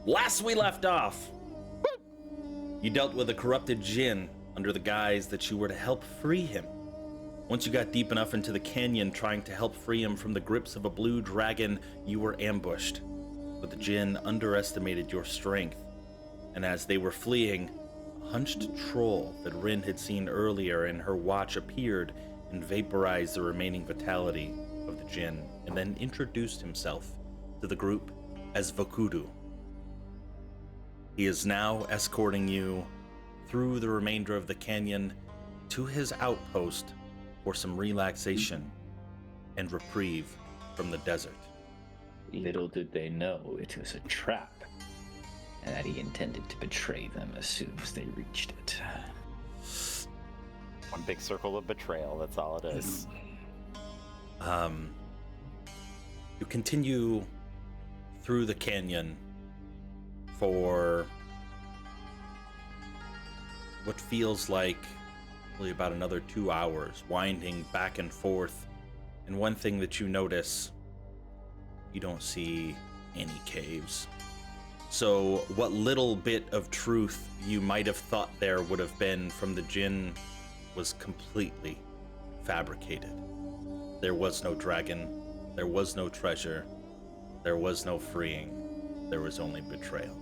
Last we left off, you dealt with a corrupted djinn under the guise that you were to help free him. Once you got deep enough into the canyon trying to help free him from the grips of a blue dragon, you were ambushed. But the djinn underestimated your strength, and as they were fleeing, a hunched troll that Rin had seen earlier in her watch appeared and vaporized the remaining vitality of the djinn, and then introduced himself to the group as Vokudu. He is now escorting you through the remainder of the canyon to his outpost for some relaxation and reprieve from the desert. Little did they know it was a trap, and that he intended to betray them as soon as they reached it. One big circle of betrayal, that's all it is. You continue through the canyon for what feels like really about another 2 hours, winding back and forth. And one thing that you notice, you don't see any caves. So what little bit of truth you might have thought there would have been from the djinn was completely fabricated. There was no dragon, there was no treasure, there was no freeing, there was only betrayal.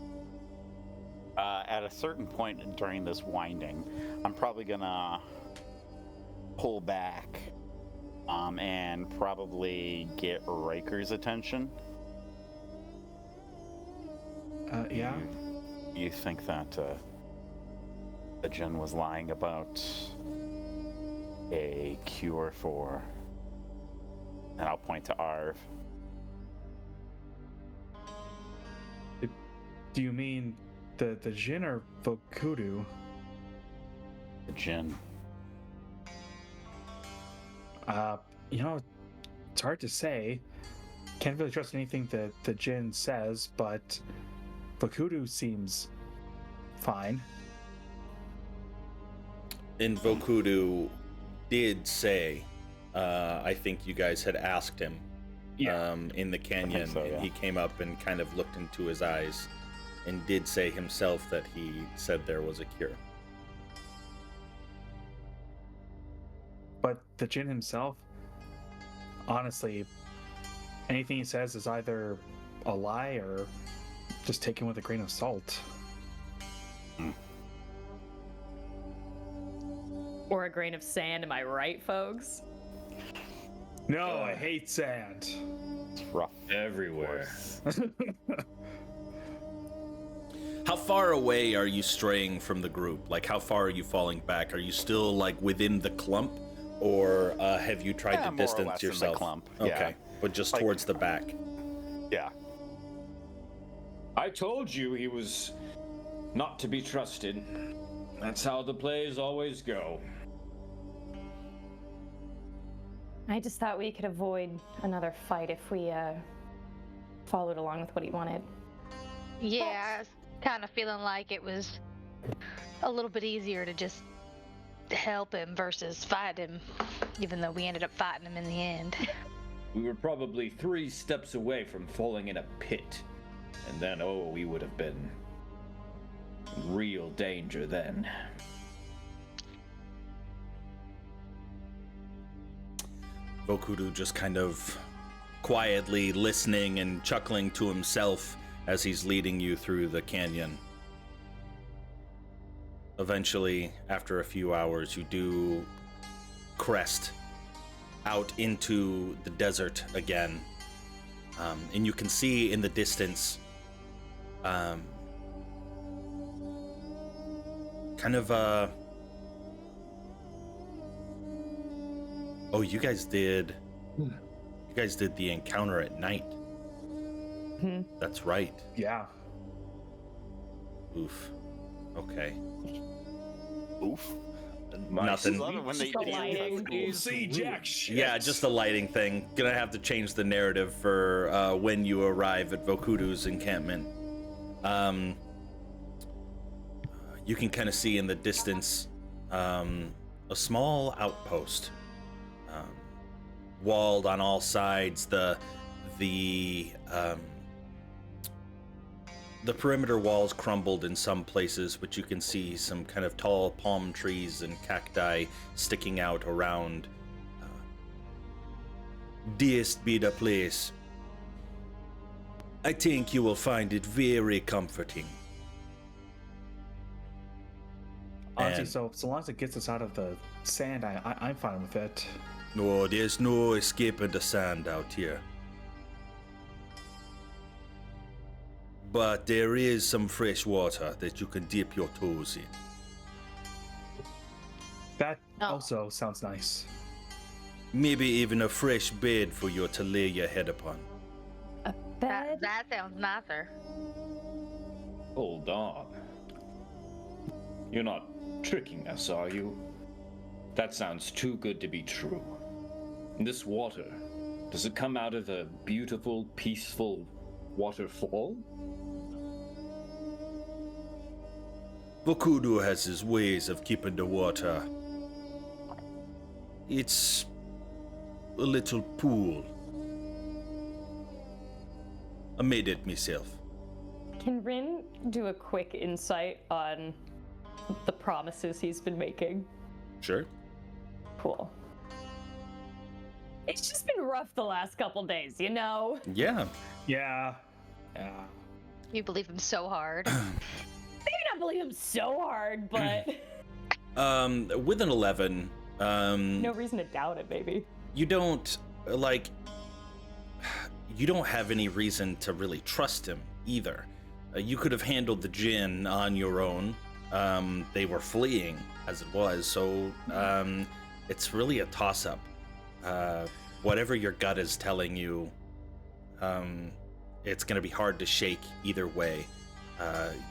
At a certain point during this winding, I'm probably gonna pull back and probably get Riker's attention. Yeah. You think that the djinn was lying about a cure for, and I'll point to Arv. Do you mean the djinn or Vokudu? The djinn. It's hard to say. Can't really trust anything that the djinn says, but Vokudu seems fine. And Vokudu did say, I think you guys had asked him in the canyon, so, yeah. and he came up and kind of looked into his eyes and did say himself that he said there was a cure. But the djinn himself, honestly, anything he says is either a lie or just taken with a grain of salt. Or a grain of sand, am I right, folks? No, I hate sand. It's rough. Everywhere. How far away are you straying from the group? Like, how far are you falling back? Are you still, like, within the clump? Or have you tried to More or distance less in the yourself? clump, Okay, yeah. but just Like- towards the back. Yeah. I told you he was not to be trusted. That's how the plays always go. I just thought we could avoid another fight if we followed along with what he wanted. Yeah, I was kind of feeling like it was a little bit easier to just help him versus fight him, even though we ended up fighting him in the end. We were probably 3 steps away from falling in a pit. And then, we would have been in real danger then. Vokudu just kind of quietly listening and chuckling to himself as he's leading you through the canyon. Eventually, after a few hours, you do crest out into the desert again. And you can see in the distance kind of you guys did the encounter at night. That's right. Yeah. Oof. Okay. Oof. Nothing. Love it when they Just the lighting. See Jack shit. Yeah, just a lighting thing. Gonna have to change the narrative for when you arrive at Vokudu's encampment. You can kind of see in the distance a small outpost, walled on all sides. The The perimeter walls crumbled in some places, but you can see some kind of tall palm trees and cacti sticking out around. This be the place. I think you will find it very comforting. Honestly, And- so long as it gets us out of the sand, I'm fine with it. No, there's no escaping the sand out here. But there is some fresh water that you can dip your toes in. That Oh. also sounds nice. Maybe even a fresh bed for you to lay your head upon. A bed? That sounds nicer. Hold on. You're not tricking us, are you? That sounds too good to be true. This water, does it come out of a beautiful, peaceful waterfall? Vokudu has his ways of keeping the water. It's a little pool. I made it myself. Can Rin do a quick insight on the promises he's been making? Sure. Cool. It's just been rough the last couple days, you know? Yeah. Yeah. You believe him so hard. Maybe not believe him so hard, but With an 11, no reason to doubt it, maybe. you don't you don't have any reason to really trust him either. You could have handled the Jinn on your own. They were fleeing as it was, so it's really a toss-up. Whatever your gut is telling you, it's going to be hard to shake either way.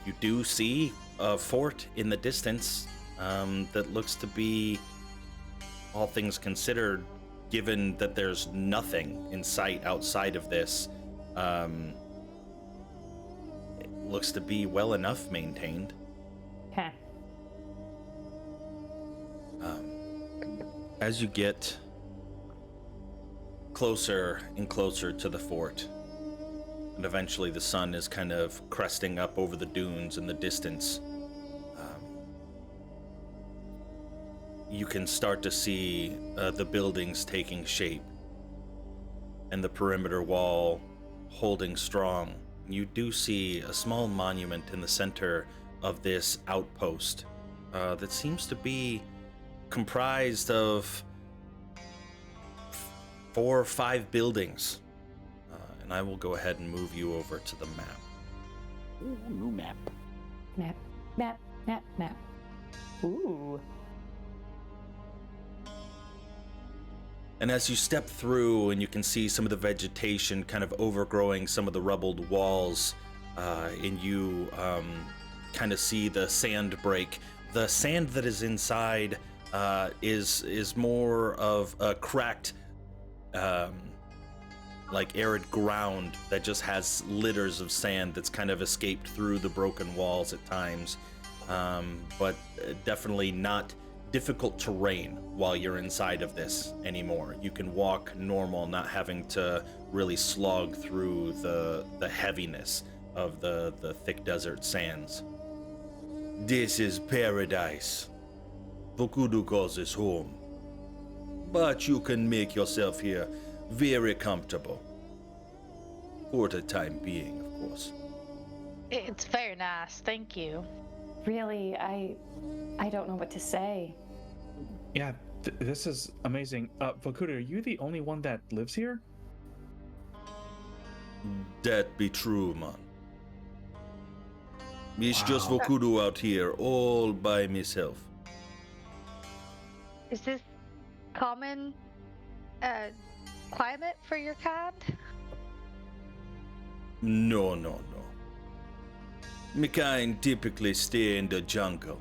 You do see a fort in the distance that looks to be, all things considered, given that there's nothing in sight outside of this, it looks to be well enough maintained. Okay. As you get closer and closer to the fort, and eventually the sun is kind of cresting up over the dunes in the distance, you can start to see the buildings taking shape and the perimeter wall holding strong. You do see a small monument in the center of this outpost that seems to be comprised of 4 or 5 buildings. And I will go ahead and move you over to the map. Ooh, new map. Map, map, map, map. Ooh. And as you step through and you can see some of the vegetation kind of overgrowing some of the rubbled walls, and you kind of see the sand break. The sand that is inside is more of a cracked, like arid ground that just has litters of sand that's kind of escaped through the broken walls at times, but definitely not difficult terrain while you're inside of this anymore. You can walk normal, not having to really slog through the heaviness of the thick desert sands. This is paradise. Vokudu calls this home. But you can make yourself here very comfortable. For the time being, of course. It's very nice, thank you. Really, I don't know what to say. Yeah, this is amazing. Vokudu, are you the only one that lives here? That be true, man. It's just Wow. Vokudu out here, all by myself. Is this common climate for your kind? No. My kind typically stay in the jungle.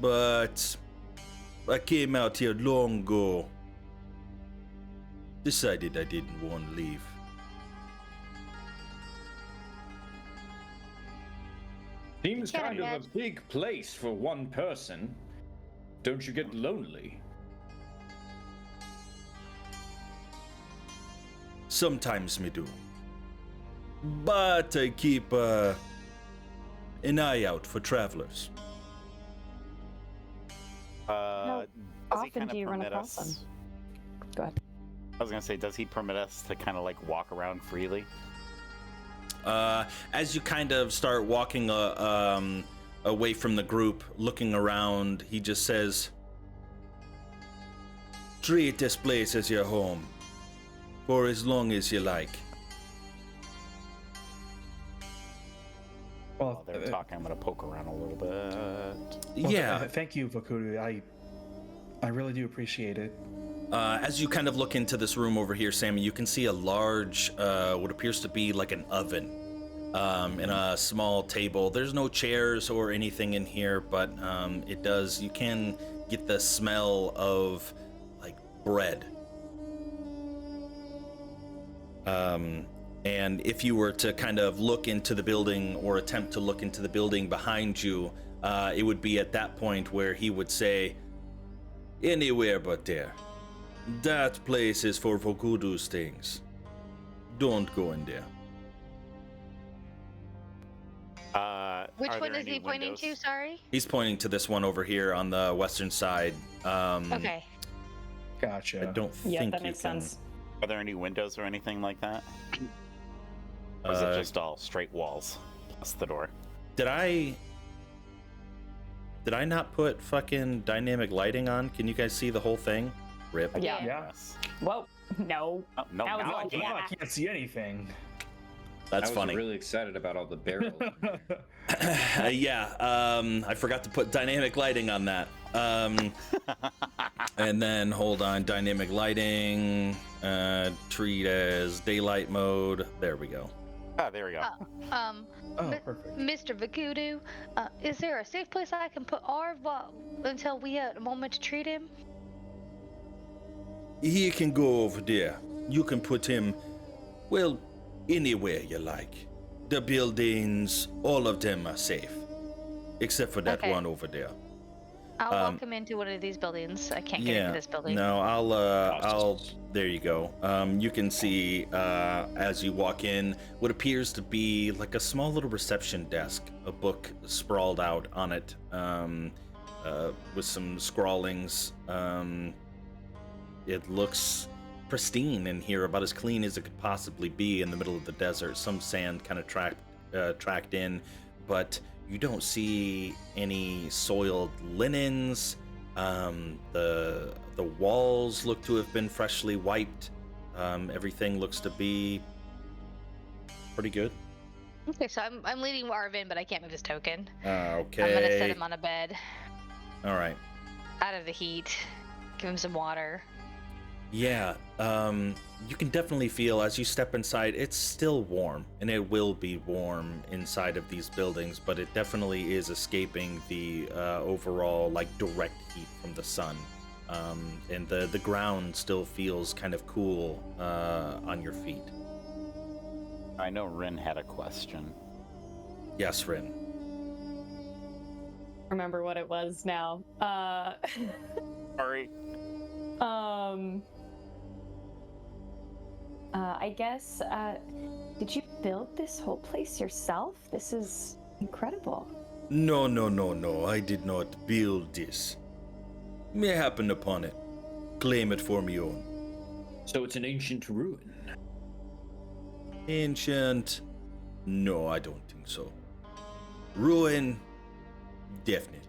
But I came out here long ago. Decided I didn't want to leave. Seems Can't kind of a imagine. big place for one person. Don't you get lonely? Sometimes me do. But I keep an eye out for travelers. Does he often kind do of you run permit across us? them? Go ahead. I was gonna say, does he permit us to kind of like walk around freely? As you kind of start walking away from the group, looking around, he just says, "Treat this place as your home, for as long as you like." Well, While they're talking, I'm gonna poke around a little bit. Yeah. Thank you, Vakudu. I really do appreciate it. As you kind of look into this room over here, Sammy, you can see a large, what appears to be like an oven, and a small table. There's no chairs or anything in here, but you can get the smell of like bread. And if you were to kind of look into the building or attempt to look into the building behind you, it would be at that point where he would say, "Anywhere but there. That place is for Vokudu's things. Don't go in there." Which Are one there is any he pointing to? windows? Sorry. He's pointing to this one over here on the western side. Okay. Gotcha. I don't Yeah, think that you makes can. sense. Are there any windows or anything like that? Or is it just all straight walls plus the door? Did I not put fucking dynamic lighting on? Can you guys see the whole thing? Rip. Yeah. Yeah. Yes. Whoa. No. Oh, no, That was now I like- can't. Wow, I can't see anything. That's I was funny. really excited about all the barrels. I forgot to put dynamic lighting on that. And then hold on, dynamic lighting, treat as daylight mode. There we go. Ah, there we go. Oh, perfect. Mr. Vakudu, is there a safe place I can put Arv until we have a moment to treat him? He can go over there. You can put him, well, anywhere you like. The buildings, all of them are safe, except for that Okay. one over there. I'll walk him into one of these buildings. I can't get into this building. No, I'll. There you go. You can see as you walk in what appears to be like a small little reception desk, a book sprawled out on it, with some scrawlings. It looks pristine in here, about as clean as it could possibly be in the middle of the desert. Some sand kind of tracked in, but you don't see any soiled linens. The walls look to have been freshly wiped. Everything looks to be pretty good. Okay, so I'm leading Arv in, but I can't move his token. Okay. I'm gonna set him on a bed, All right. out of the heat. Give him some water. Yeah, you can definitely feel as you step inside, it's still warm, and it will be warm inside of these buildings, but it definitely is escaping the overall, like, direct heat from the sun. And the ground still feels kind of cool on your feet. I know Rin had a question. Yes, Rin. Remember what it was now. Sorry. I guess, did you build this whole place yourself? This is incredible. No, I did not build this. Me happened upon it. Claim it for me own. So it's an ancient ruin. Ancient? No, I don't think so. Ruin? Definitely.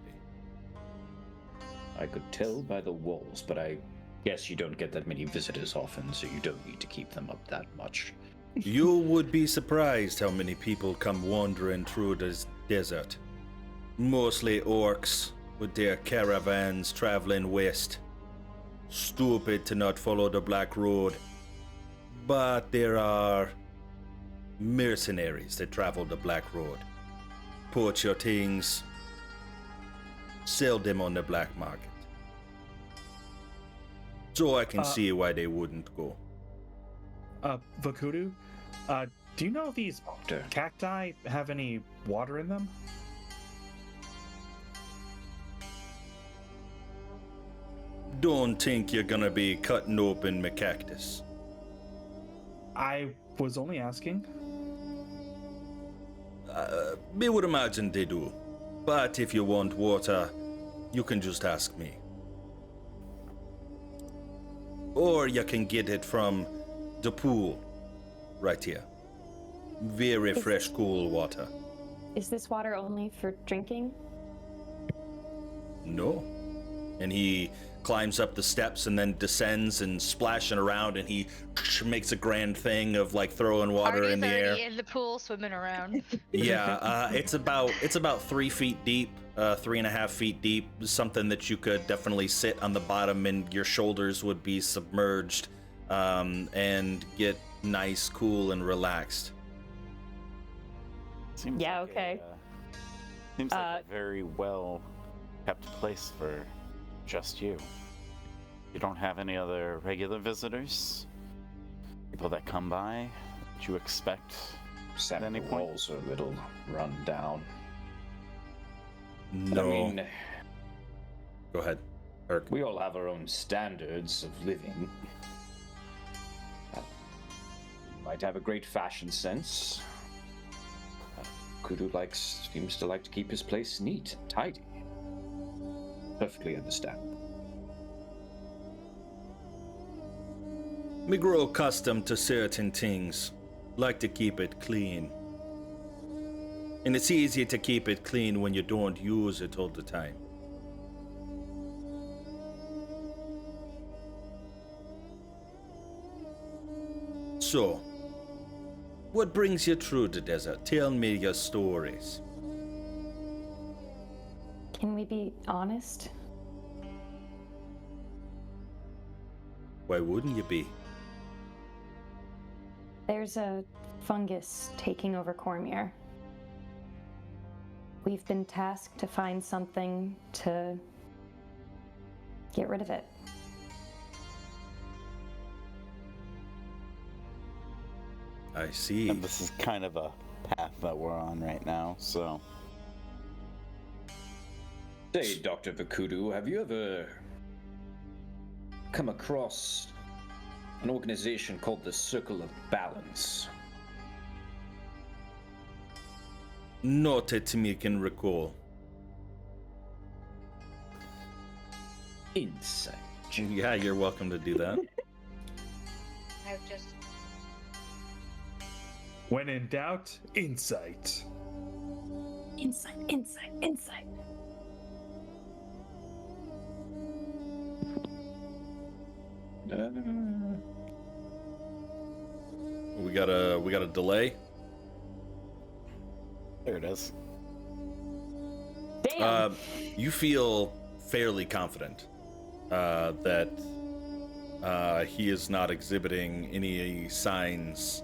I could tell by the walls, but I guess you don't get that many visitors often, so you don't need to keep them up that much. You would be surprised how many people come wandering through this desert. Mostly orcs with their caravans traveling west. Stupid to not follow the Black Road. But there are mercenaries that travel the Black Road. Put your things, sell them on the black market. So I can see why they wouldn't go. Vakudu, do you know if these cacti have any water in them? Don't think you're gonna be cutting open my cactus. I was only asking. Me would imagine they do. But if you want water, you can just ask me. Or you can get it from the pool, right here. Very fresh, cool water. Is this water only for drinking? No. And he climbs up the steps and then descends and splashing around, and he makes a grand thing of like throwing water Artie's in the air. already in the pool swimming around. Yeah, it's about 3 feet deep, 3.5 feet deep. Something that you could definitely sit on the bottom, and your shoulders would be submerged, and get nice, cool, and relaxed. Seems Yeah, like okay. Seems like a very well kept place for just you. You don't have any other regular visitors? People that come by that you expect Except at any the point? walls are a little run down. No. I mean, Go ahead, Kirk. we all have our own standards of living. You might have a great fashion sense. Kudu seems to like to keep his place neat and tidy. Perfectly understandable. Me grow accustomed to certain things. Like to keep it clean. And it's easy to keep it clean when you don't use it all the time. So, what brings you through the desert? Tell me your stories. Can we be honest? Why wouldn't you be? There's a fungus taking over Cormyr. We've been tasked to find something to get rid of it. I see. And this is kind of a path that we're on right now, so. Say, Dr. Vakudu, have you ever come across an organization called the Circle of Balance? Not that me can recall. Insight. Yeah, you're welcome to do that. I've just. When in doubt, insight. Insight, insight, insight. We got a delay. There it is. Damn! You feel fairly confident that he is not exhibiting any signs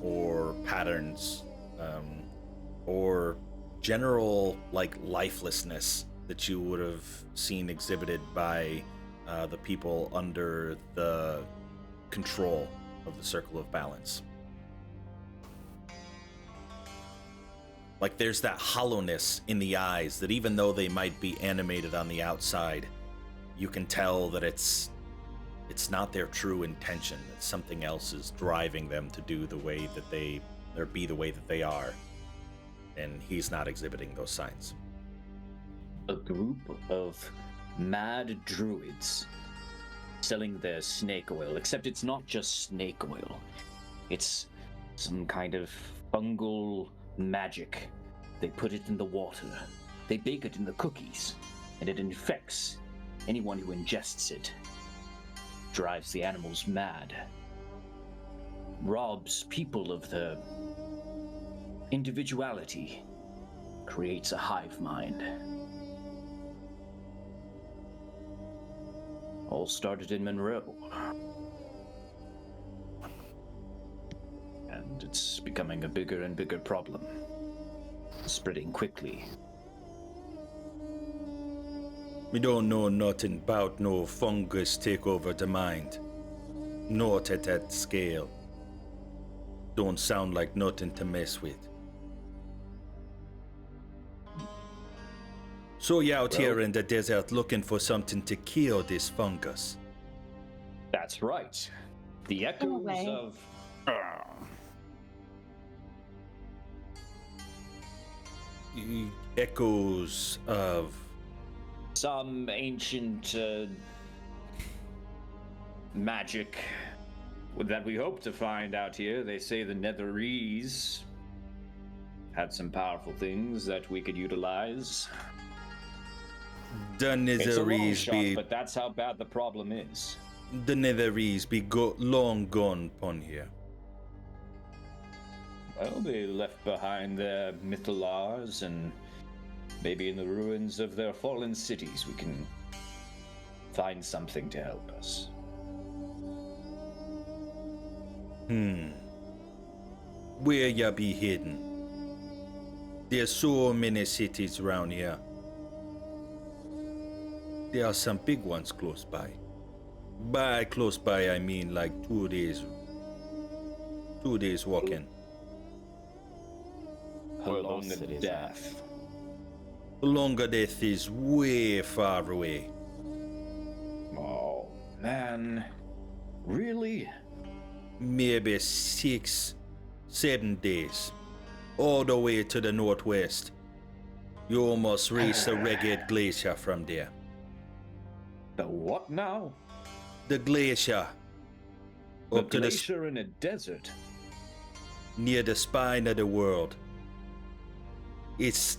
or patterns or general like lifelessness that you would have seen exhibited by the people under the control of the Circle of Balance. Like there's that hollowness in the eyes that even though they might be animated on the outside, you can tell that it's not their true intention, that something else is driving them to do the way that they, or be the way that they are. And he's not exhibiting those signs. A group of mad druids selling their snake oil, except it's not just snake oil. It's some kind of fungal magic. They put it in the water. They bake it in the cookies, and it infects anyone who ingests it. Drives the animals mad. Robs people of their individuality. Creates a hive mind. All started in Monroe. And it's becoming a bigger and bigger problem. Spreading quickly. We don't know nothing about no fungus take over the mind. Not at that scale. Don't sound like nothing to mess with. So you out here in the desert looking for something to kill this fungus? That's right. The echoes way. of echoes of Some ancient magic that we hope to find out here. They say the Netherese had some powerful things that we could utilize. the It's a long Netherese shot, be but that's how bad the problem is. the Netherese be long gone upon here. Well, they left behind their mythalars, and maybe in the ruins of their fallen cities we can find something to help us. Where ya be hidden? There's so many cities around here. There are some big ones close by. By close by, I mean like 2 days walking. A Where are longer those cities death. The longer death is way far away. Oh, man. Really? Maybe 6, 7 days. All the way to the northwest. You almost reach the Reged Glacier from there. The what now? The glacier. The Up to the glacier in a desert. near the spine of the world. It's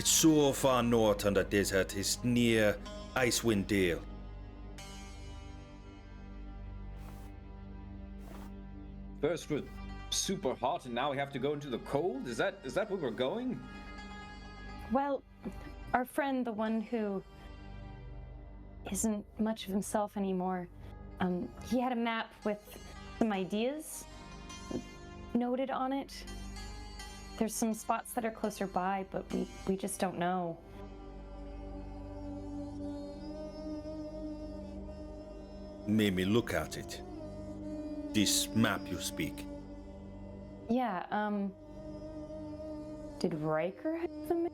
so far north on the desert. It's near Icewind Dale. First we're super hot, and now we have to go into the cold? Is that where we're going? Well, our friend, the one who isn't much of himself anymore, he had a map with some ideas noted on it. There's some spots that are closer by, but we just don't know. Made me look at it. This map you speak. Yeah, did Riker have the map?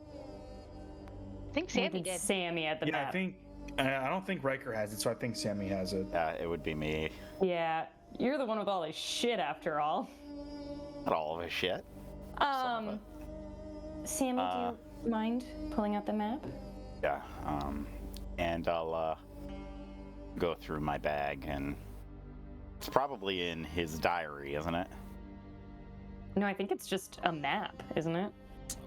I think Or Sammy did did. Sammy had the Yeah, map? I don't think Riker has it, so I think Sammy has it. It would be me. Yeah, you're the one with all this shit after all. Not all of his shit. Some of Sammy, do you mind pulling out the map? Yeah. And I'll go through my bag, and it's probably in his diary, isn't it? No, I think it's just a map, isn't it?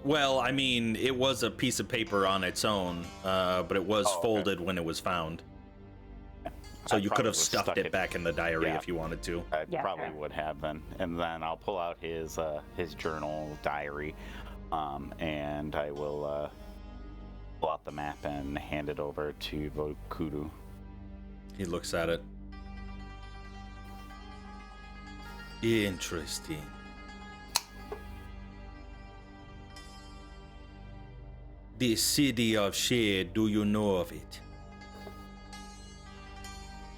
Well, I mean, it was a piece of paper on its own, but it was Oh, okay. folded when it was found. So I you could probably have would've stuffed stuck it back in the diary Yeah. if you wanted to. I Yeah, probably fair. would have then, and then I'll pull out his journal diary, and I will pull out the map and hand it over to Vokudu. He looks at it. Interesting. The city of Shade, do you know of it?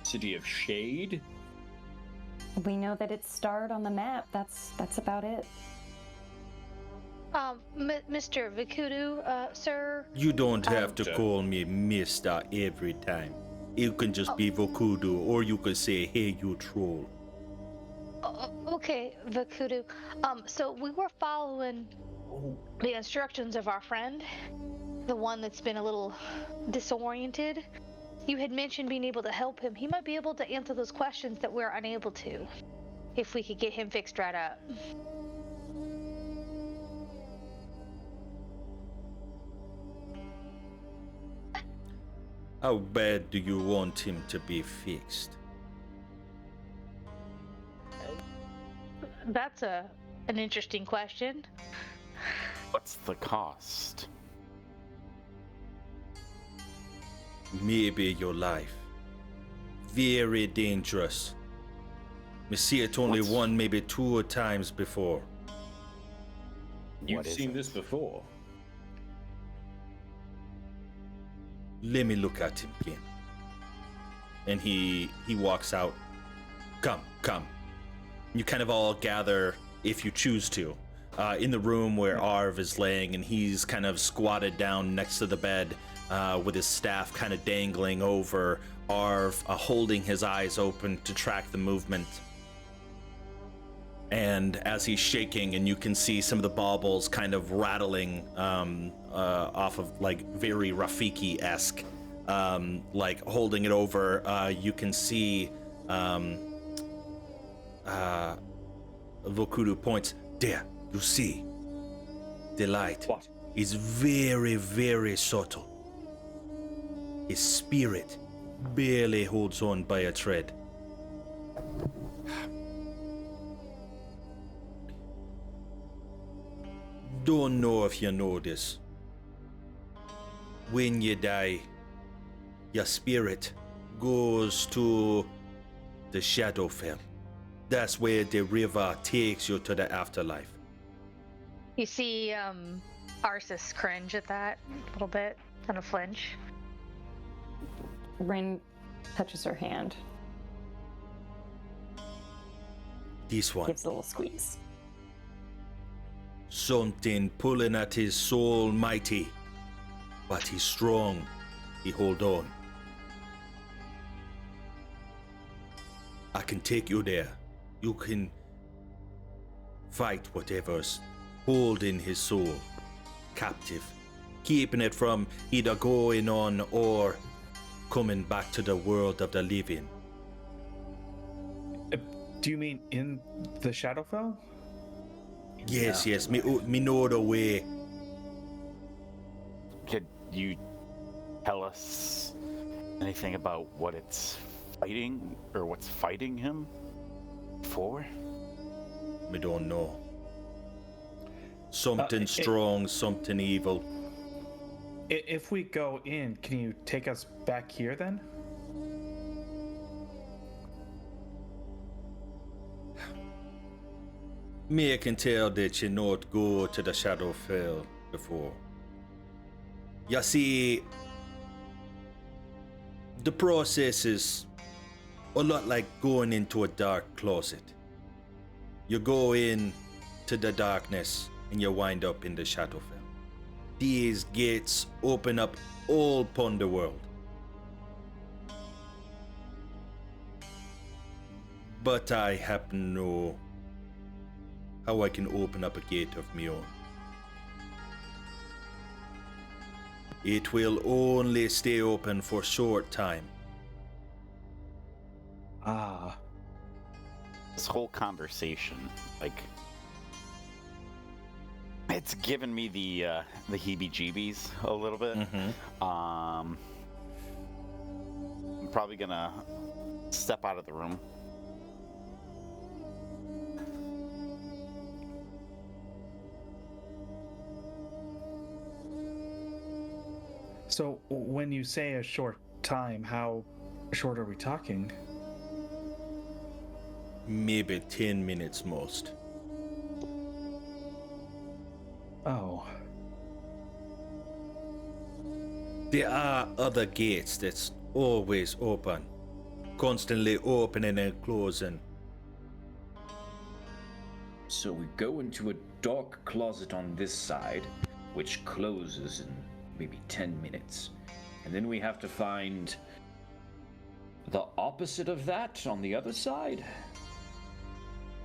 City of Shade? We know that it's starred on the map. That's about it. Mr. Vikudu, sir. You don't have to Sure. call me Mister every time. You can just be Vokudu, or you could say, hey, you troll. Okay, Vikudu. So we were following the instructions of our friend, the one that's been a little disoriented. You had mentioned being able to help him. He might be able to answer those questions that we're unable to, if we could get him fixed right up. How bad do you want him to be fixed? That's an interesting question. What's the cost? Maybe your life. Very dangerous. We see it only What's- one, maybe two times before. You've What is seen it? this before. Let me look at him again. And he walks out. Come. You kind of all gather, if you choose to, in the room where Arv is laying, and he's kind of squatted down next to the bed with his staff kind of dangling over Arv, holding his eyes open to track the movement. And as he's shaking, and you can see some of the baubles kind of rattling off of like very Rafiki-esque, like holding it over, you can see Vokuru points. There, you see, the light is very, very subtle. His spirit barely holds on by a thread. Don't know if you know this. When you die, your spirit goes to the Shadowfell. That's where the river takes you to the afterlife. You see Arsis cringe at that a little bit, kind of flinch. Rin touches her hand, This one. gives a little squeeze. Something pulling at his soul mighty, but he's strong. He hold on. I can take you there. You can fight whatever's holding his soul captive, keeping it from either going on or coming back to the world of the living. Do you mean in the Shadowfell? Yes, yes, me know the way. Could you tell us anything about what it's fighting, or what's fighting him for? Me don't know. Something strong, something evil. If we go in, can you take us back here then? Me can tell that you not go to the Shadowfell before. You see, the process is a lot like going into a dark closet. You go in to the darkness and you wind up in the Shadowfell. These gates open up all upon the world. But I happen to know how I can open up a gate of my own. It will only stay open for short time. Ah. This whole conversation, like, it's given me the heebie-jeebies a little bit. I'm probably gonna step out of the room. So when you say a short time, how short are we talking? Maybe 10 minutes most. Oh. There are other gates that's always open, constantly opening and closing. So we go into a dark closet on this side, which closes in maybe 10 minutes. And then we have to find the opposite of that on the other side?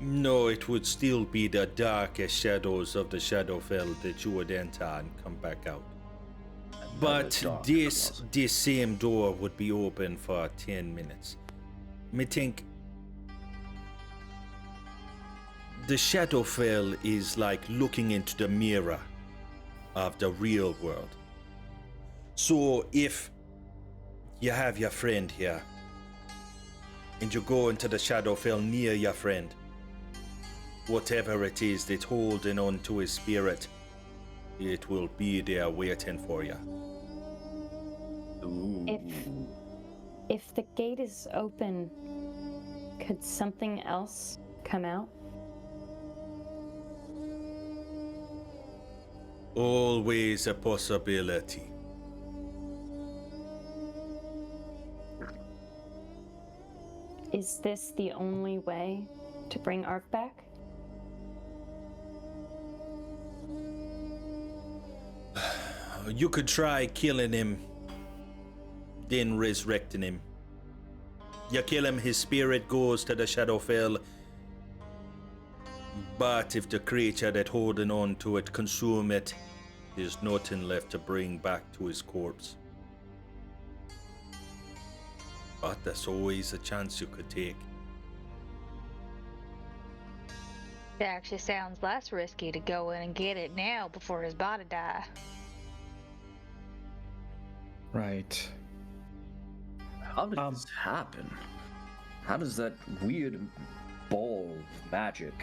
No, it would still be the darkest shadows of the Shadowfell that you would enter and come back out. But this same door would be open for 10 minutes. Me think the Shadowfell is like looking into the mirror of the real world. So if you have your friend here and you go into the Shadowfell near your friend, whatever it is that's holding on to his spirit, it will be there waiting for you. If the gate is open, could something else come out? Always a possibility. Is this the only way to bring Ark back? You could try killing him, then resurrecting him. You kill him, his spirit goes to the Shadowfell. But if the creature that holding on to it consume it, there's nothing left to bring back to his corpse. But there's always a chance you could take. It actually sounds less risky to go in and get it now before his body die. Right. How did this happen? How does that weird ball of magic?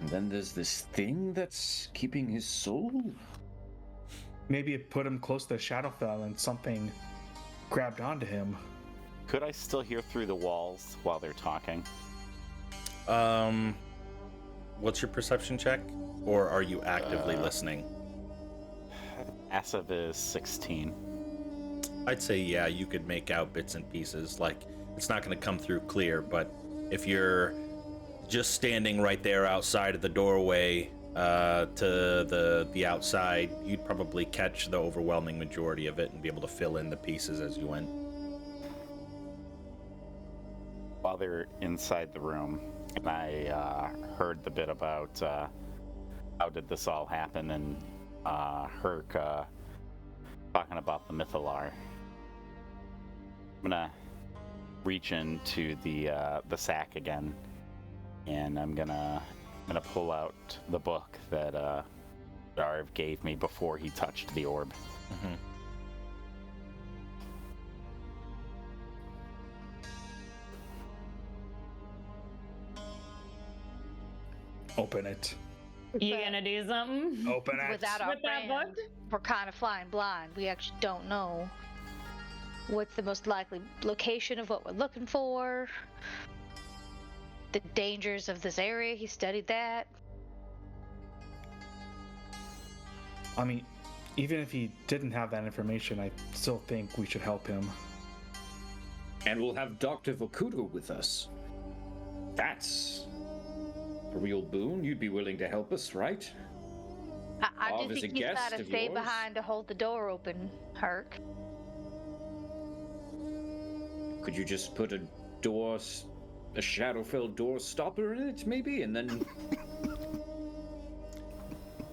And then there's this thing that's keeping his soul? Maybe it put him close to Shadowfell and something grabbed onto him. Could I still hear through the walls while they're talking? What's your perception check? Or are you actively listening? Passive is 16. I'd say, yeah, you could make out bits and pieces. Like, it's not going to come through clear, but if you're just standing right there outside of the doorway to the outside, you'd probably catch the overwhelming majority of it and be able to fill in the pieces as you went. While they're inside the room, and I heard the bit about how did this all happen, and Herc talking about the Mythalar. I'm gonna reach into the sack again, and I'm gonna pull out the book that Darv gave me before he touched the orb. Mm-hmm. Open it. You gonna do something? Open it. Without our With that friend, book? we're kind of flying blind. We actually don't know what's the most likely location of what we're looking for, the dangers of this area. He studied that. I mean, even if he didn't have that information, I still think we should help him. And we'll have Dr. Vokudo with us. That's a real boon. You'd be willing to help us, right? I Bob do is think a he's guest gotta of stay yours? behind to hold the door open, Herc. Could you just put a Shadowfell door stopper in it, maybe, and then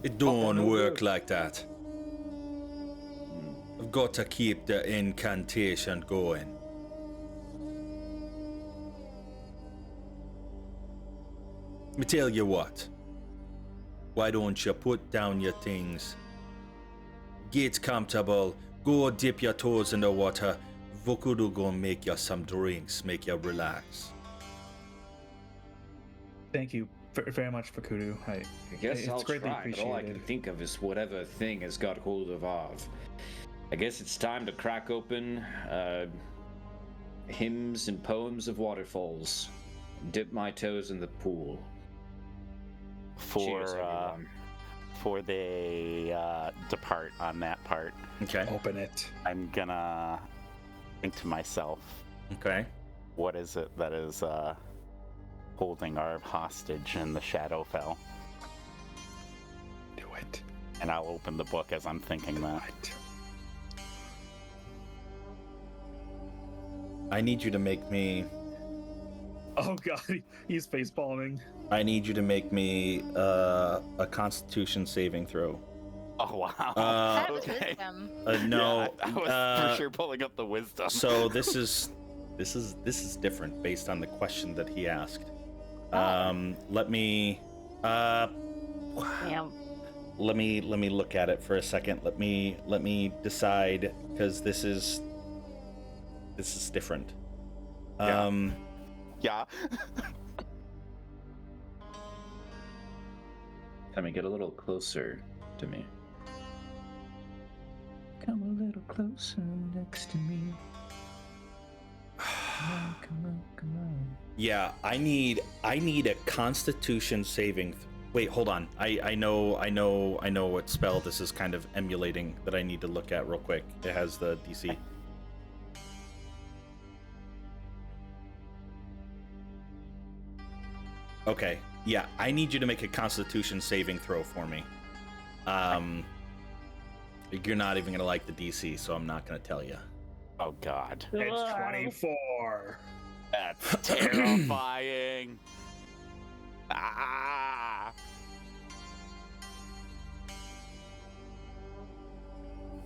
It don't no work work. like that. I've got to keep the incantation going. Let me tell you what. Why don't you put down your things? Get comfortable. Go dip your toes in the water. Vokudo gonna make you some drinks, make you relax. Thank you very much, Vokudo. I guess It's I'll greatly try, but all I can appreciated. think of is whatever thing has got hold of Arv. I guess it's time to crack open hymns and poems of waterfalls. Dip my toes in the pool. Cheers, everyone. Before they depart on that part, Okay. Open it. I'm gonna think to myself, Okay. what is it that is holding our hostage in the Shadowfell? Do it. And I'll open the book as I'm thinking that. What? I need you to make me. Oh god, he's face palming. I need you to make me a Constitution saving throw. Oh wow! That was okay. wisdom. No, Yeah, I was for sure pulling up the wisdom. So this is different based on the question that he asked. Let me Yeah. let me look at it for a second. Let me decide, because this is different. Yeah. Yeah. Come and get a little closer to me. Come a little closer next to me. Come on. Yeah, I need a Constitution saving. Wait, hold on. I know what spell this is kind of emulating that I need to look at real quick. It has the DC. Okay, yeah, I need you to make a Constitution saving throw for me. You're not even gonna like the DC, so I'm not gonna tell you. Oh god. It's Ugh. 24. That's terrifying. Ah!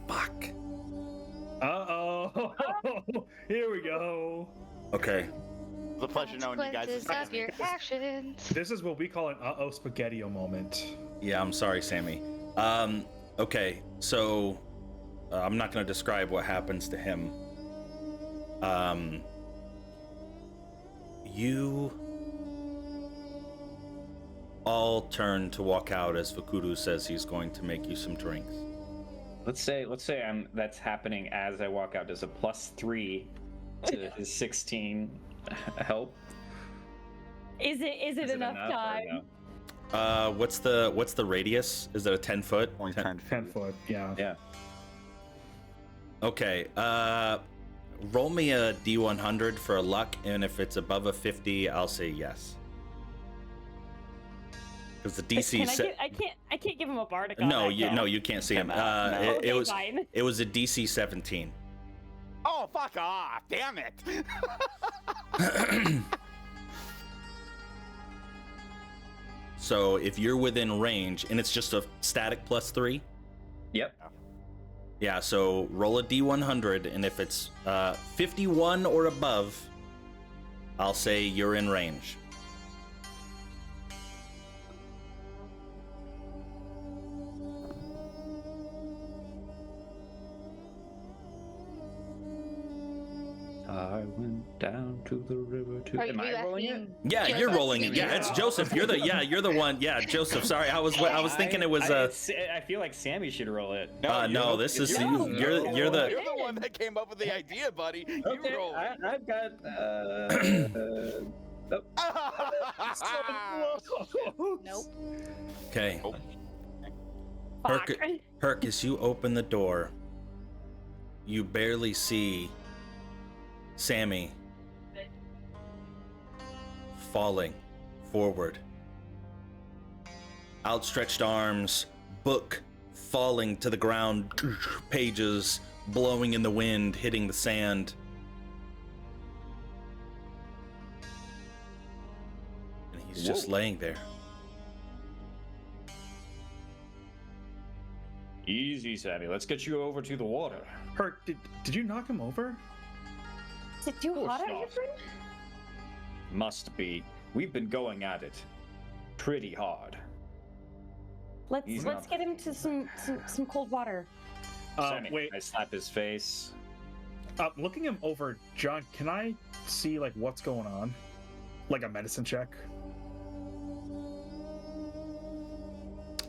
Fuck. Uh-oh. Here we go. Okay. It's a pleasure knowing you guys. Consequences of your actions. This is what we call an uh-oh spaghetti-o moment. Yeah, I'm sorry, Sammy. Okay, so I'm not going to describe what happens to him. You all turn to walk out as Fukudu says he's going to make you some drinks. Let's say that's happening as I walk out. Does a +3 to his 16 help? Is it enough or time? no? What's the radius? Is it a 10 foot? Only 10 10 foot, yeah. Yeah. Okay, roll me a D100 for a luck, and if it's above a 50, I'll say yes. Because the DC I can't give him a bardic. No, you can't see him. Okay, it was fine. it was a DC 17. Oh, fuck off! Damn it! So if you're within range, and it's just a static +3. Yep. Yeah, so roll a D100, and if it's 51 or above, I'll say you're in range. I went down to the river to. Are Am you I rolling it? asking- Yeah, Joseph? you're rolling it. Yeah, it's Joseph. You're the one. Yeah, Joseph. Sorry, I was thinking it was I feel like Sammy should roll it. no, this is No. you're the You're the one that came up with the idea, buddy. Okay, You roll. I've got. Nope. okay. Oh. Fuck. Herc, as you open the door, you barely see Sammy falling forward. Outstretched arms, book falling to the ground, pages blowing in the wind, hitting the sand. And he's just Whoa. laying there. Easy, Sammy. Let's get you over to the water. Herc, did you knock him over? Is it too Of course hot out here not. for you? Must be. We've been going at it pretty hard. He's Let's not- get him to some cold water. Sammy, Wait, I slap his face. looking him over, John, can I see, like, what's going on? Like a medicine check?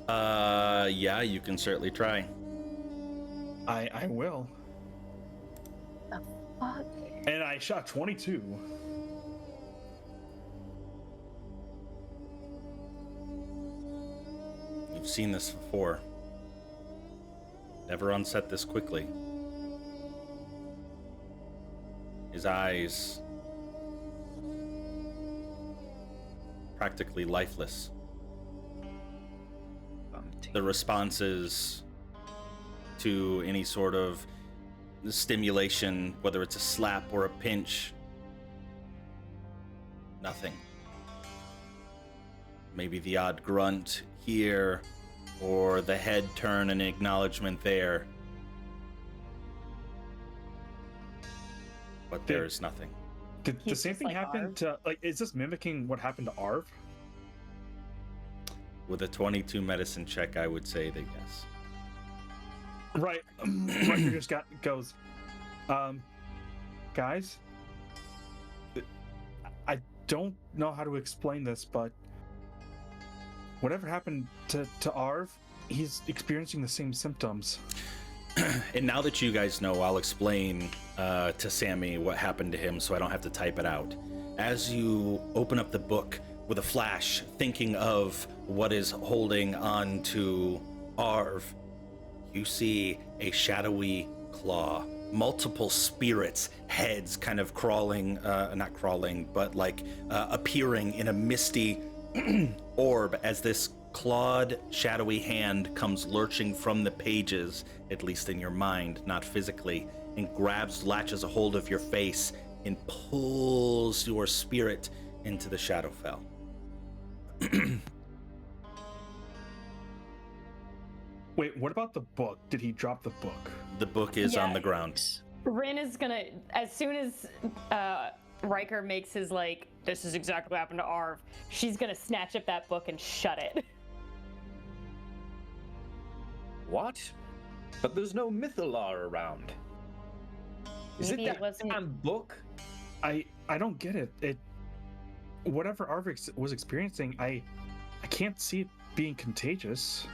Yeah, you can certainly try. I will. Fuck. And I shot 22. You've seen this before. Never onset this quickly. His eyes practically lifeless. The responses to any sort of stimulation, whether it's a slap or a pinch, nothing. Maybe the odd grunt here, or the head turn in acknowledgement there. But there is nothing. Did the He's same just thing like happen Arv? to, like, is this mimicking what happened to Arv? With a 22 medicine check, I would say that yes. Right. Riker just goes, guys, I don't know how to explain this, but whatever happened to Arv, he's experiencing the same symptoms. And now that you guys know, I'll explain to Sammy what happened to him so I don't have to type it out. As you open up the book with a flash, thinking of what is holding on to Arv, you see a shadowy claw, multiple spirits' heads kind of crawling, not crawling, but like appearing in a misty orb as this clawed, shadowy hand comes lurching from the pages, at least in your mind, not physically, and latches a hold of your face and pulls your spirit into the Shadowfell. Wait, what about the book? Did he drop the book? The book is on Yeah. the ground. Rin is gonna, as soon as Riker makes his like, this is exactly what happened to Arv, she's gonna snatch up that book and shut it. What? But there's no Mythalar around. Is Maybe it it that wasn't- damn book? I don't get it. Whatever Arvik was experiencing, I can't see it being contagious.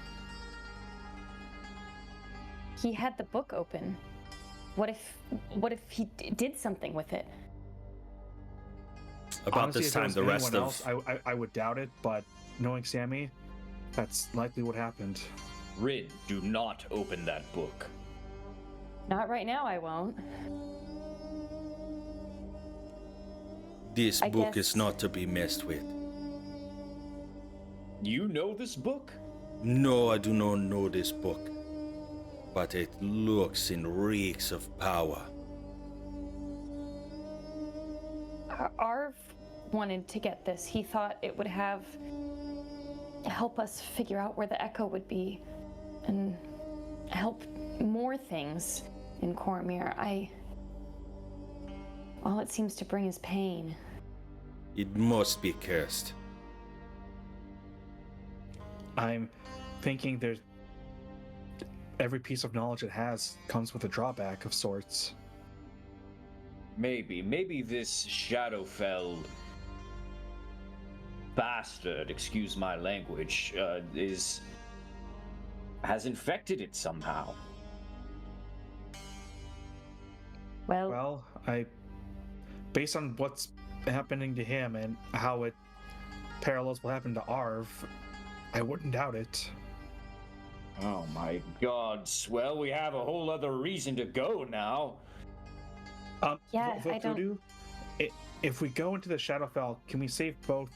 He had the book open. What if he did something with it? About Honestly, this if it time, was the rest anyone of else, I would doubt it, but knowing Sammy, that's likely what happened. Rid, do not open that book. Not right now, I won't. this I book guess- is not to be messed with. You know this book? No, I do not know this book, but it looks and reeks of power. Arv wanted to get this. He thought it would help us figure out where the Echo would be and help more things in Cormyr. All it seems to bring is pain. It must be cursed. I'm thinking there's every piece of knowledge it has comes with a drawback of sorts. Maybe this Shadowfell bastard, excuse my language, has infected it somehow. Well, Based on what's happening to him and how it parallels what happened to Arv, I wouldn't doubt it. Oh my god, well, we have a whole other reason to go now. Yeah, I don't- Voodoo, if we go into the Shadowfell, can we save both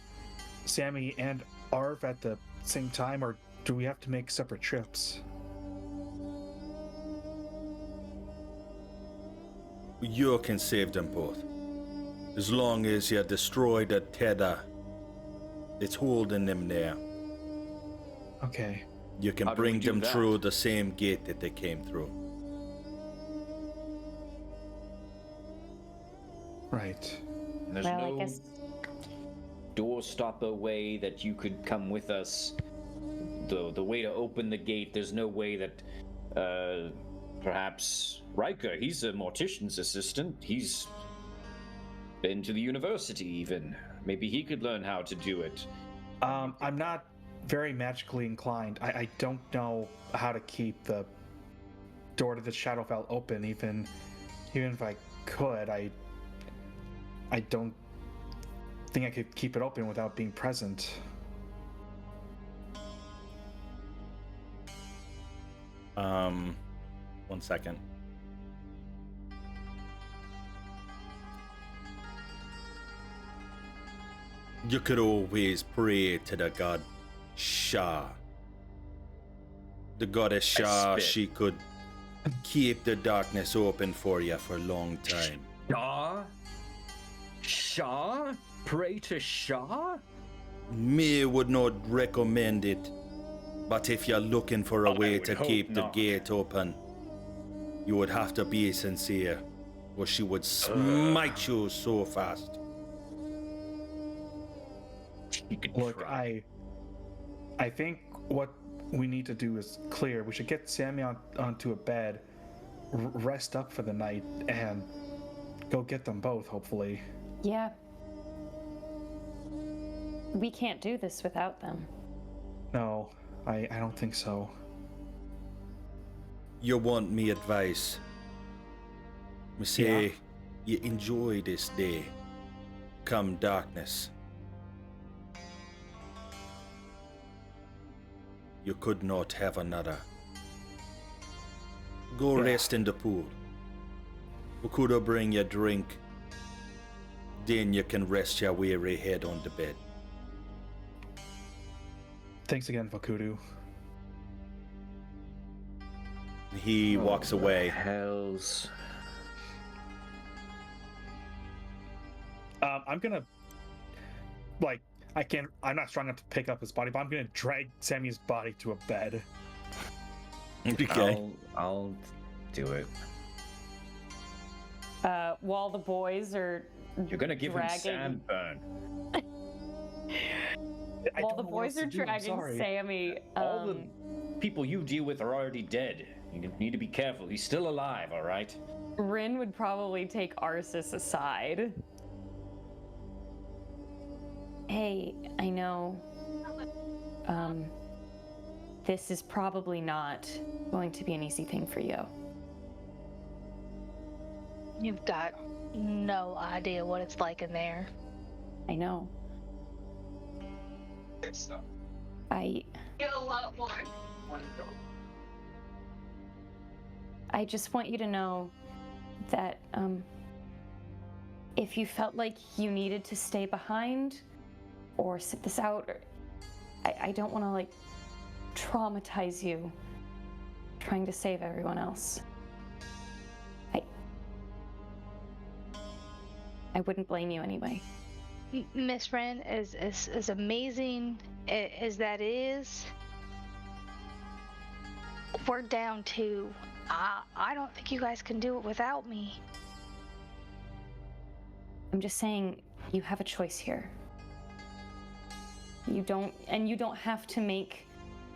Sammy and Arv at the same time, or do we have to make separate trips? You can save them both. As long as you destroy the tether that's holding them there. Okay. You can How do we bring do them that? through the same gate that they came through. Right. There's well, no I guess doorstopper way that you could come with us. The way to open the gate, there's no way that perhaps Riker, he's a mortician's assistant. He's been to the university even. Maybe he could learn how to do it. I'm not very magically inclined. I don't know how to keep the door to the Shadowfell open, even if I could. I don't think I could keep it open without being present. One second. You could always pray to the god Shah. The goddess Shah, spit. she could keep the darkness open for you for a long time. Shah? Shah? Pray to Shah? Me would not recommend it, but if you're looking for a I way would to hope keep the not. gate open, you would have to be sincere, or she would smite you so fast. You could Look, try. I think what we need to do is clear. We should get Sammy onto a bed, rest up for the night, and go get them both, hopefully. yeah. We can't do this without them. No, I don't think so. You want me advice? Me say you enjoy this day, come darkness. You could not have another. Go Yeah. rest in the pool. We could bring you a drink. Then you can rest your weary head on the bed. Thanks again, Vakudu. He walks away. Hells. I'm gonna, like, I can't. I'm not strong enough to pick up his body, but I'm gonna drag Sammy's body to a bed. Okay. I'll do it. While the boys are You're gonna give dragging, him sandburn. while the boys are dragging Sammy, All the people you deal with are already dead. You need to be careful. He's still alive, all right? Rin would probably take Arsis aside. Hey, I know. This is probably not going to be an easy thing for you. You've got no idea what it's like in there. I know. I just want you to know that if you felt like you needed to stay behind or sit this out, or, I don't want to like traumatize you trying to save everyone else. I wouldn't blame you anyway. Miss Wren, as amazing as that is, we're down to. I don't think you guys can do it without me. I'm just saying you have a choice here. You don't have to make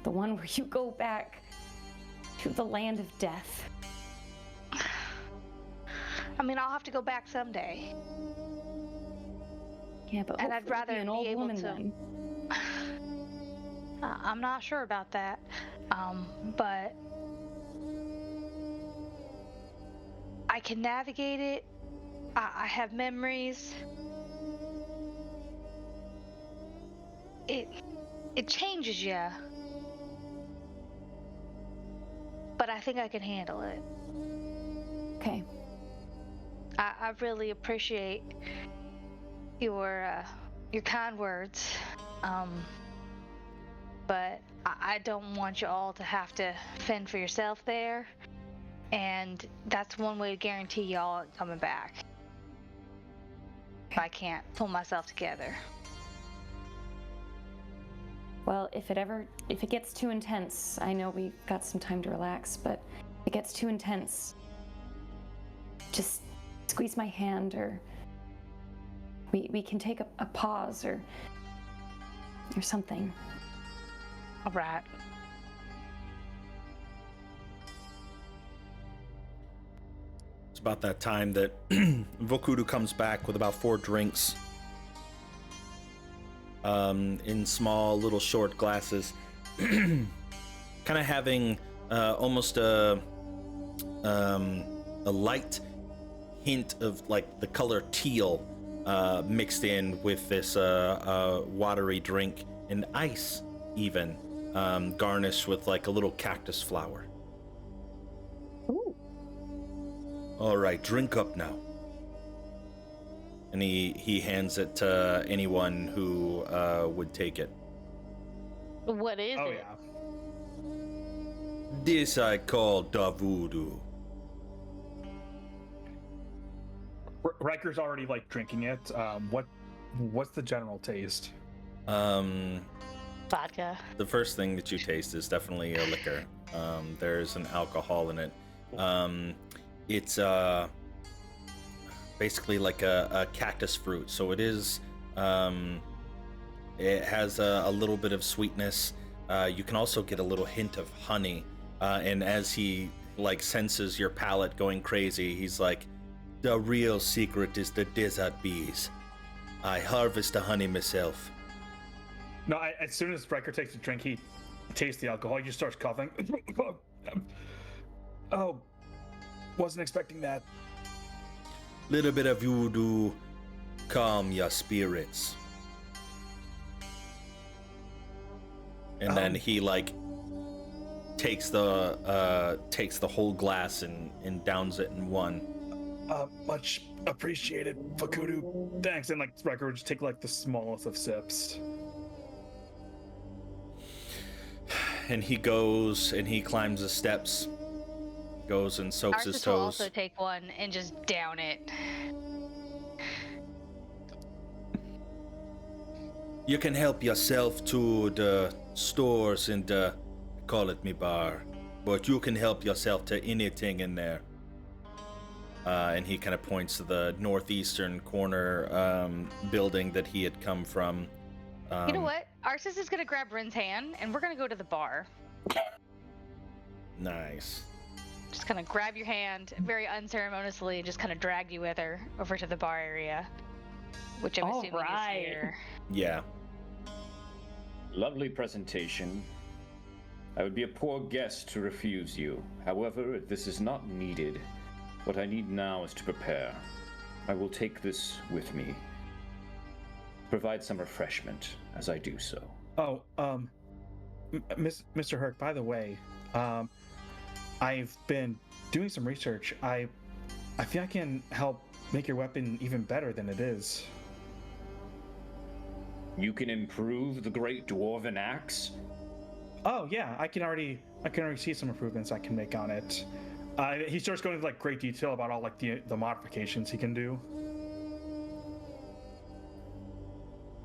the one where you go back to the land of death. I mean, I'll have to go back someday. Yeah, but And I'd rather be an be old able woman to. then. I'm not sure about that, but I can navigate it. I have memories. It changes you, but I think I can handle it. Okay. I really appreciate your kind words, but I don't want you all to have to fend for yourself there, and that's one way to guarantee y'all aren't coming back. If I can't pull myself together. Well, if it gets too intense, I know we've got some time to relax, but if it gets too intense, just squeeze my hand, or we can take a pause or something. All right. It's about that time that Vokudu comes back with about 4 drinks in small little short glasses, kind of having almost a light hint of like the color teal mixed in with this watery drink, and ice even garnished with like a little cactus flower. Ooh. All right, drink up now. And he hands it to anyone who would take it. What is Oh it? yeah. This I call da voodoo. Riker's already like drinking it. What's the general taste? Vodka. The first thing that you taste is definitely a liquor. There's an alcohol in it. It's basically like a cactus fruit, so it is. It has a little bit of sweetness. You can also get a little hint of honey. And as he like senses your palate going crazy, he's like, "The real secret is the desert bees. I harvest the honey myself." No, as soon as Riker takes a drink, he tastes the alcohol. He just starts coughing. Oh, wasn't expecting that. Little bit of voodoo, calm your spirits. And then he like takes the whole glass and downs it in one. Much appreciated, Vokudu. Thanks. And like Riker would just take like the smallest of sips. And he goes and he climbs the steps, goes and soaks his Arsis will toes. also take one and just down it. You can help yourself to the stores and call it me bar, but you can help yourself to anything in there. And he kind of points to the northeastern corner building that he had come from. You know what? Arsis is gonna grab Rin's hand, and we're gonna go to the bar. Nice. Just kind of grab your hand very unceremoniously and just kind of drag you with her over to the bar area, which I'm assuming is here. Yeah. Lovely presentation. I would be a poor guest to refuse you. However, this is not needed. What I need now is to prepare. I will take this with me. Provide some refreshment as I do so. Oh, Mr. Herc, by the way, I've been doing some research. I think I can help make your weapon even better than it is. You can improve the Great Dwarven Axe? Oh yeah, I can already see some improvements I can make on it. He starts going into like great detail about all like the modifications he can do.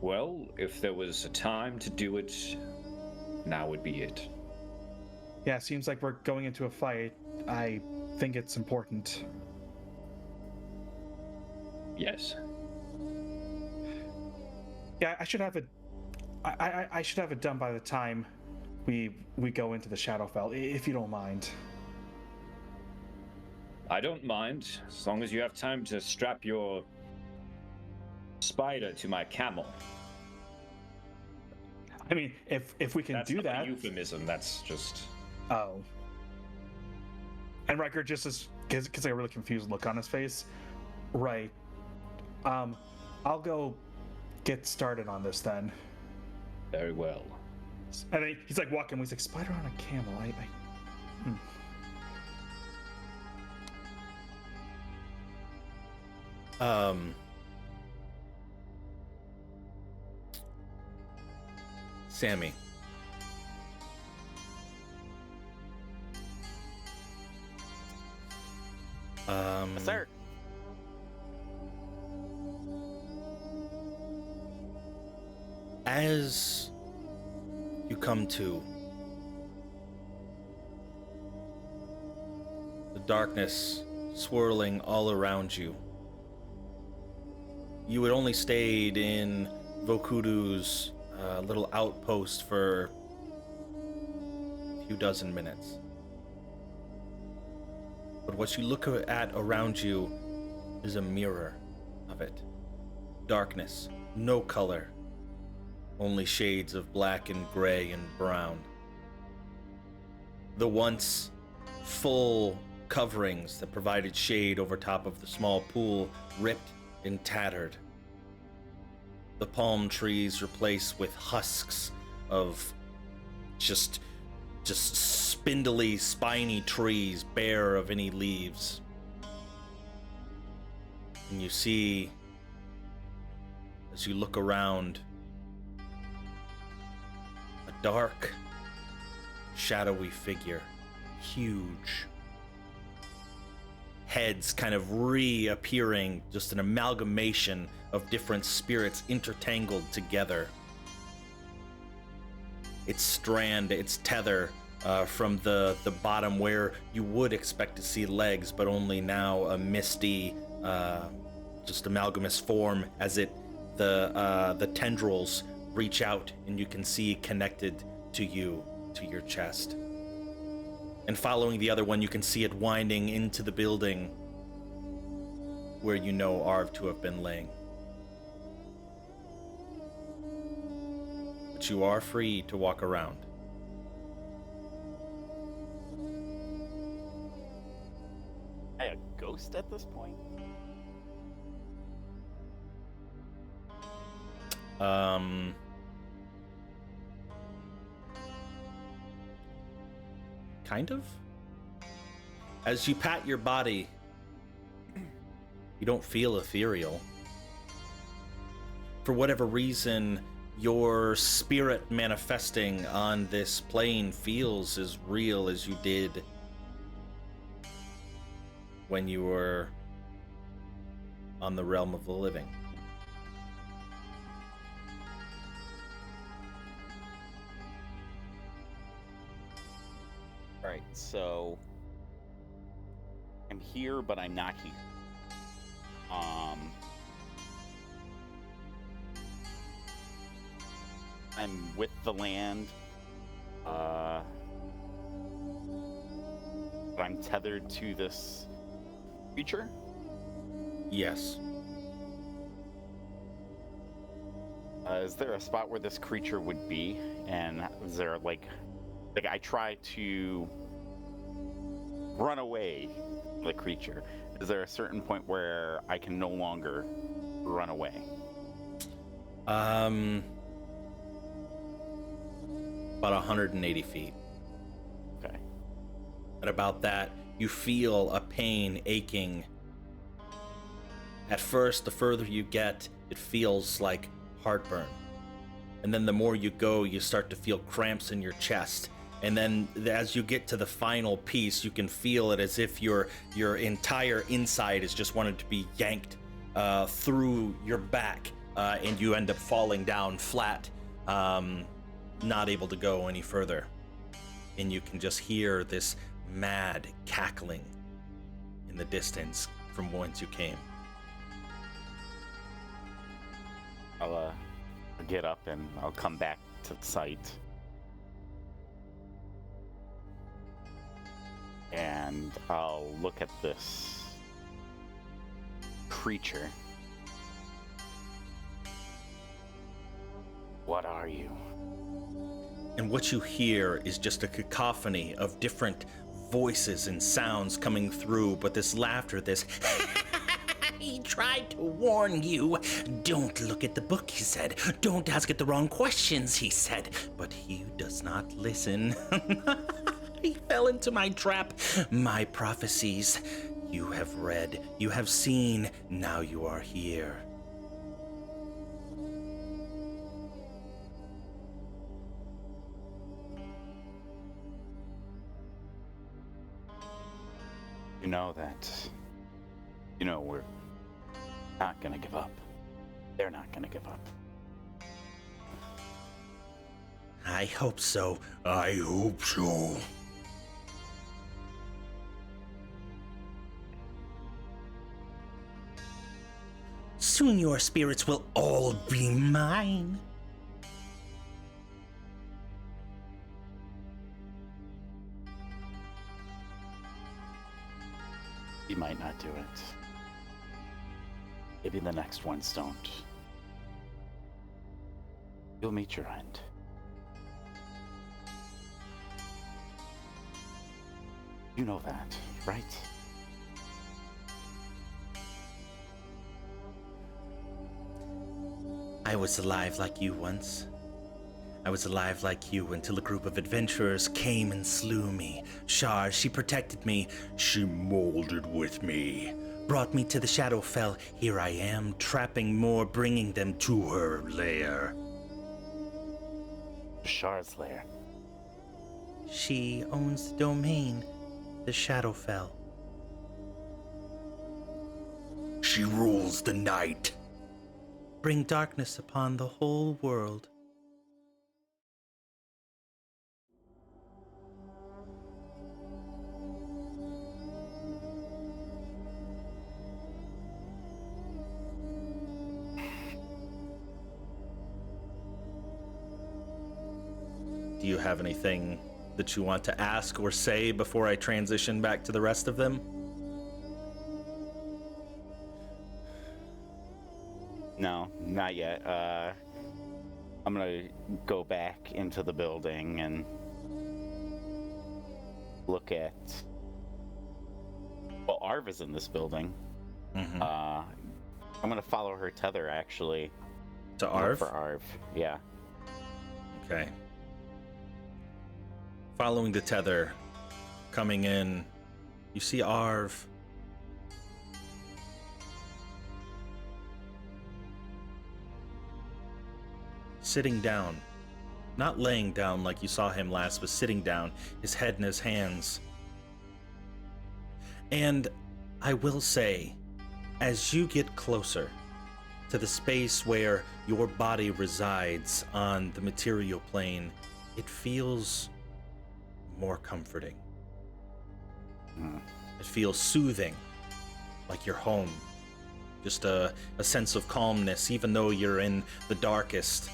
Well, if there was a time to do it, now would be it. Yeah, it seems like we're going into a fight. I think it's important. Yes. Yeah, I should have it. I should have it done by the time we go into the Shadowfell, if you don't mind. I don't mind, as long as you have time to strap your spider to my camel. I mean, if we can That's do not that. a euphemism. That's just. Oh. And Riker just gets like a really confused look on his face. Right. I'll go get started on this then. Very well. And then he's like walking. He's like, spider on a camel. Sammy. Sir. As you come to, the darkness swirling all around you, you had only stayed in Vokudu's little outpost for a few dozen minutes. But what you look at around you is a mirror of it. Darkness, no color, only shades of black and gray and brown. The once full coverings that provided shade over top of the small pool ripped and tattered. The palm trees replaced with husks of just spindly, spiny trees, bare of any leaves. And you see, as you look around, a dark, shadowy figure, huge. Heads kind of reappearing, just an amalgamation of different spirits intertangled together. Its strand, its tether from the bottom where you would expect to see legs, but only now a misty, just amalgamous form as the tendrils reach out and you can see connected to you, to your chest. And following the other one, you can see it winding into the building where you know Arv to have been laying. But you are free to walk around. Am I a ghost at this point? Kind of. As you pat your body, you don't feel ethereal. For whatever reason, your spirit manifesting on this plane feels as real as you did when you were on the realm of the living. so I'm here, but I'm not here. I'm with the land, but I'm tethered to this creature. Yes. Is there a spot where this creature would be? And is there like I try to run away from the creature? Is there a certain point where I can no longer run away? About 180 feet. Okay. At about that, you feel a pain, aching. At first, the further you get, it feels like heartburn. And then the more you go, you start to feel cramps in your chest. And then as you get to the final piece, you can feel it as if your entire inside is just wanted to be yanked through your back, and you end up falling down flat, not able to go any further. And you can just hear this mad cackling in the distance from whence you came. I'll get up and I'll come back to the site. And I'll look at this creature. What are you? And what you hear is just a cacophony of different voices and sounds coming through, but this laughter, this he tried to warn you. Don't look at the book, he said. Don't ask it the wrong questions, he said. But he does not listen. He fell into my trap. My prophecies. You have read, you have seen, now you are here. You know that. You know we're not gonna give up. They're not gonna give up. I hope so. I hope so. Soon your spirits will all be mine. He might not do it. Maybe the next ones don't. You'll meet your end. You know that, right? I was alive like you once. I was alive like you until a group of adventurers came and slew me. Shar, she protected me. She molded with me. Brought me to the Shadowfell. Here I am, trapping more, bringing them to her lair. Shar's lair. She owns the domain, the Shadowfell. She rules the night. Bring darkness upon the whole world. Do you have anything that you want to ask or say before I transition back to the rest of them? No, not yet. I'm gonna go back into the building and look at... Well, Arv is in this building. Mm-hmm. I'm gonna follow her tether, actually. To Look Arv? for Arv, yeah. Okay. Following the tether, coming in, you see Arv. Sitting down. Not laying down like you saw him last, but sitting down, his head in his hands. And I will say, as you get closer to the space where your body resides on the material plane, it feels more comforting. It feels soothing, like you're home. Just a sense of calmness, even though you're in the darkest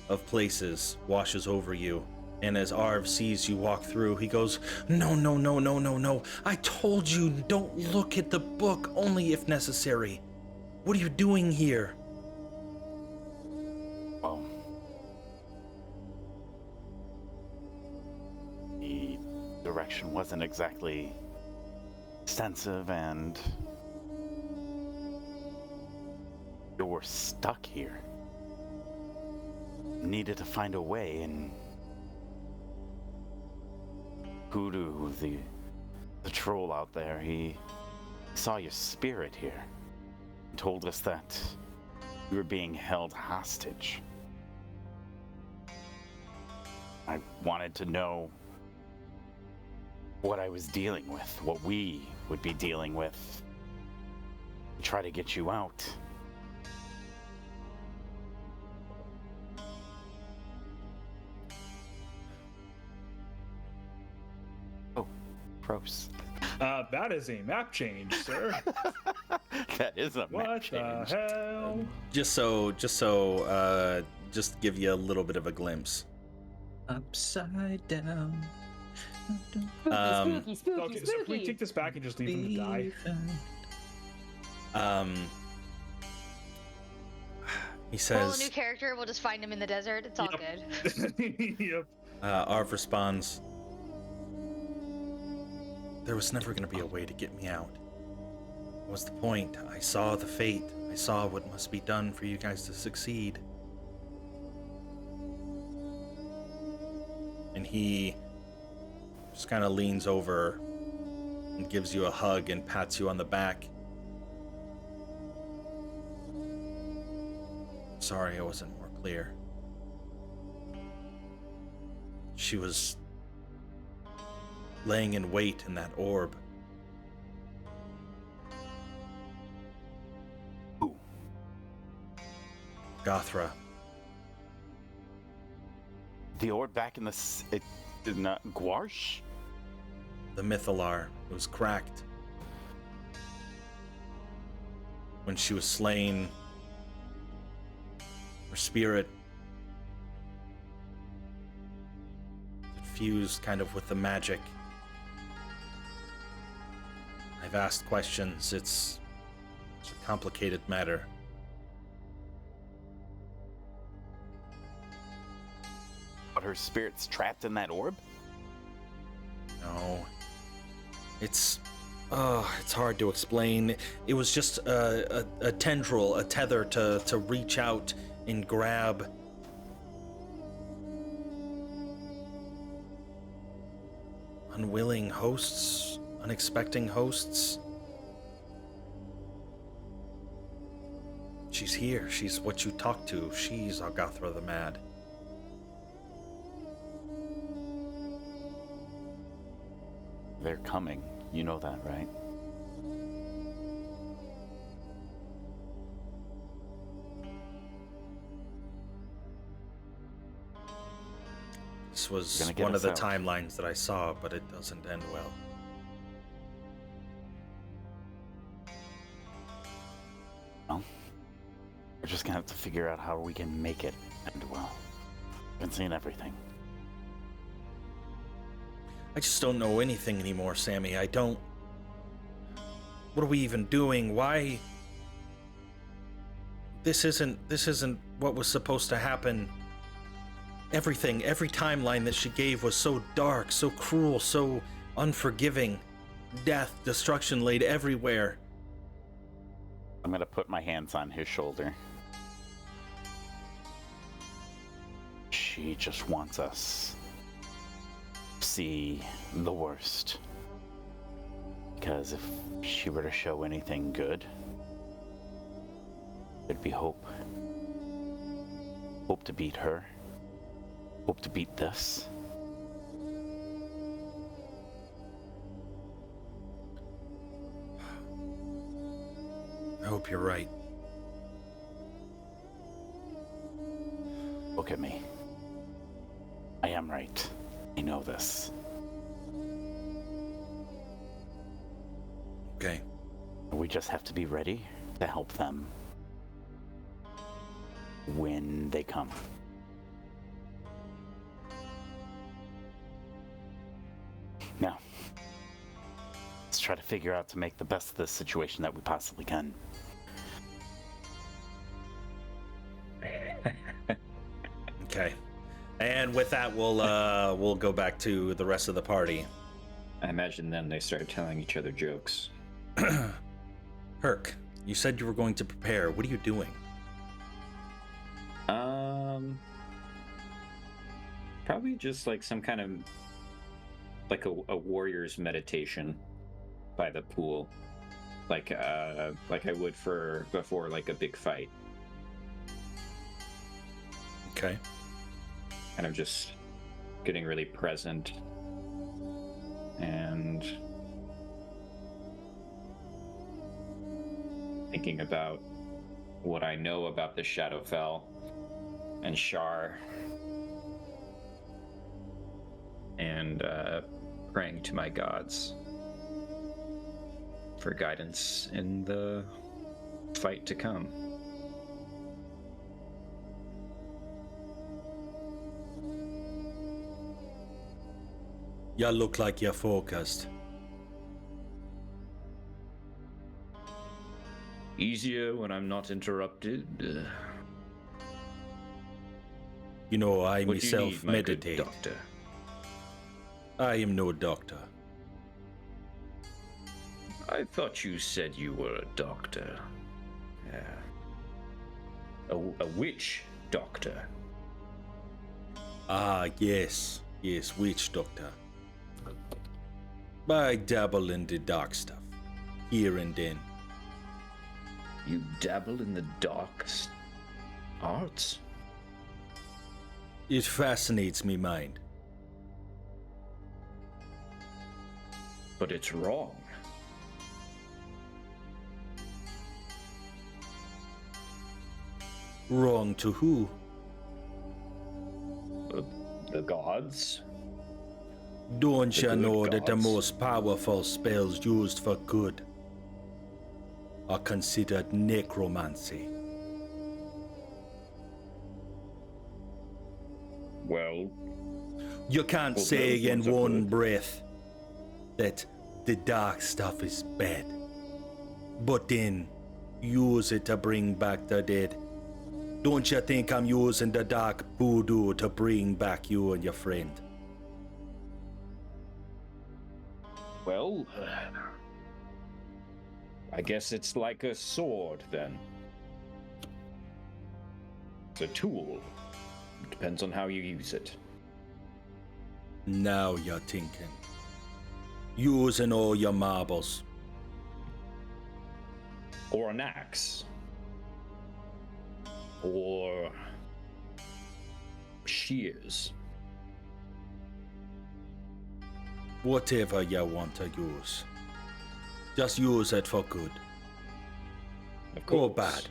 of places, washes over you. And as Arv sees you walk through, he goes, "No, no, no, no, no, no. I told you, don't look at the book, only if necessary. What are you doing here?" Well, the direction wasn't exactly extensive, and you're stuck here. Needed to find a way, and Hoodoo, the troll out there, he saw your spirit here and told us that you were being held hostage. I wanted to know what I was dealing with, what we would be dealing with. Try to get you out. Oh, gross. That is a map change, sir. That is a map What change. the hell? Just give you a little bit of a glimpse. Upside down. Spooky, spooky, Okay, spooky. so can we take this back and just leave him to die? He Roll a says, new character. We'll just find him in the desert. It's all good. Yep. Arv responds, "There was never going to be a way to get me out. What was the point? I saw the fate. I saw what must be done for you guys to succeed." And he just kind of leans over and gives you a hug and pats you on the back. "Sorry I wasn't more clear. She was laying in wait in that orb." Who? Gothra. The orb back in the it did not Gwarsh? The Mythalar. It was cracked. When she was slain, her spirit fused kind of with the magic. I've asked questions. It's a complicated matter. But her spirit's trapped in that orb? No. It's hard to explain. It was just a tendril, a tether to reach out and grab. Unwilling hosts, unexpected hosts. She's here. She's what you talk to. She's Algathra the Mad. They're coming. You know that, right? This was Gonna get one of us the out. timelines that I saw, but it doesn't end well. Well, we're just gonna have to figure out how we can make it end well. Haven't seen everything. I just don't know anything anymore, Sammy. I don't... What are we even doing? Why... This isn't what was supposed to happen. Everything, every timeline that she gave was so dark, so cruel, so unforgiving. Death, destruction laid everywhere. I'm gonna put my hands on his shoulder. She just wants us to see the worst. Because if she were to show anything good, there'd be hope. Hope to beat her. Hope to beat this. I hope you're right. Look at me. I am right. I know this. Okay. We just have to be ready to help them when they come. Now, let's try to figure out to make the best of this situation that we possibly can. Okay. And with that, we'll go back to the rest of the party. I imagine then they started telling each other jokes. Herc, you said you were going to prepare. What are you doing? Probably just like some kind of like a warrior's meditation by the pool, like I would for before like a big fight. Okay. Kind of just getting really present and thinking about what I know about the Shadowfell and Shar, and praying to my gods for guidance in the fight to come. You look like you're focused. Easier when I'm not interrupted. You know, I What do you myself need, my good meditate. doctor? I am no doctor. I thought you said you were a doctor. A witch doctor. Ah, yes. Yes, witch doctor. I dabble in the dark stuff, here and then. You dabble in the dark arts? It fascinates me mind. But it's wrong. Wrong to who? The gods? Don't The you good know that the gods. most powerful spells used for good are considered necromancy? Well, You can't Well, say those in ones are one good. breath that the dark stuff is bad, but then use it to bring back the dead. Don't you think I'm using the dark voodoo to bring back you and your friend? well, I guess it's like a sword then. It's a tool. It depends on how you use it. Now you're thinking. Using all your marbles. Or an axe. Or shears. Whatever you want to use. Just use it for good. Of Or course. bad.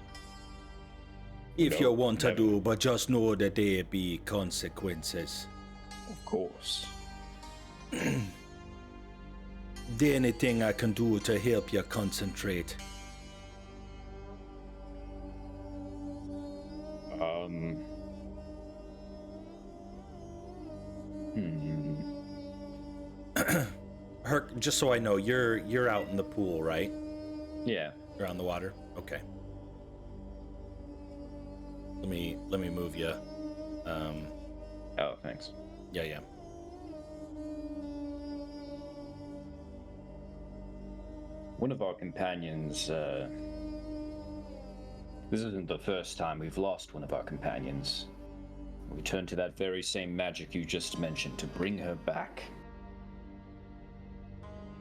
If No, you want to never. do, but just know that there be consequences. Of course. The anything I can do to help you concentrate. Herc, just so I know, you're out in the pool, right? Yeah. You're on the water? Okay. Let me move you. Oh, thanks. Yeah. One of our companions, this isn't the first time we've lost one of our companions. We turned to that very same magic you just mentioned to bring her back.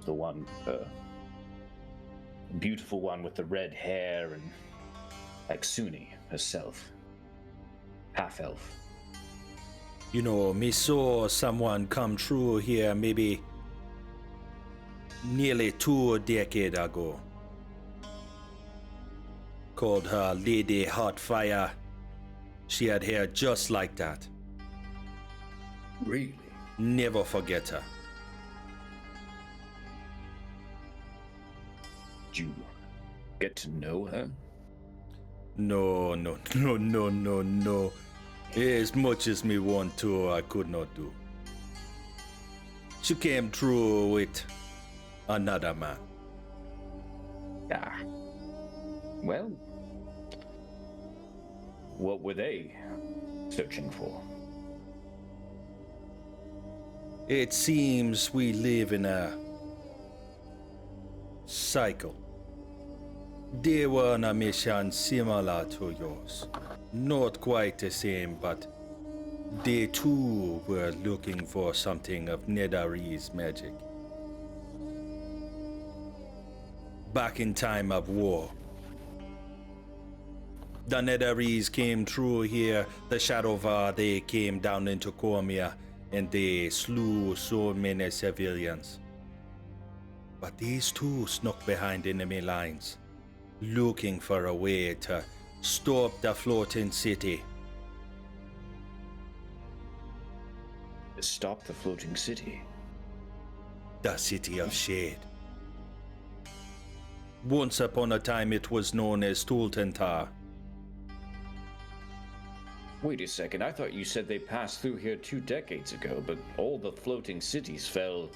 The one, beautiful one with the red hair and like Suni herself. Half-elf. You know, me saw someone come through here maybe nearly 2 decades ago. Called her Lady Hotfire. She had hair just like that. Really? Never forget her. Did you get to know her? No, no, no, no, no, no. As much as me want to, I could not do. She came through with another man. Ah. Well, what were they searching for? It seems we live in a cycle. They were on a mission similar to yours. Not quite the same, but they too were looking for something of Netherese magic. Back in time of war, the Netherese came through here, the Shadowvar, they came down into Cormyr, and they slew so many civilians. But these two snuck behind enemy lines, looking for a way to stop the floating city. Stop the floating city. The City of Shade. Once upon a time it was known as Tultentar. Wait a second, I thought you said they passed through here 2 decades ago, but all the floating cities fell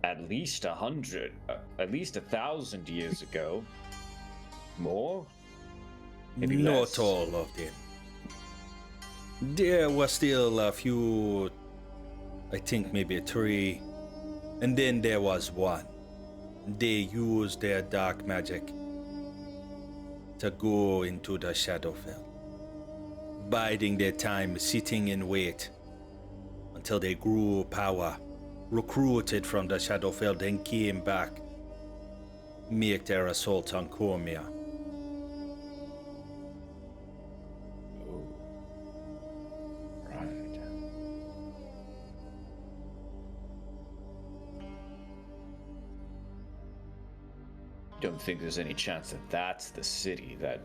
at least 1,000 years ago. More? Maybe Not less. all of them. There were still a few, I think maybe 3, and then there was one. They used their dark magic to go into the Shadowfell, biding their time, sitting in wait until they grew power, recruited from the Shadowfell, then came back, make their assault on Cormyr. Oh. Right. Don't think there's any chance that that's the city that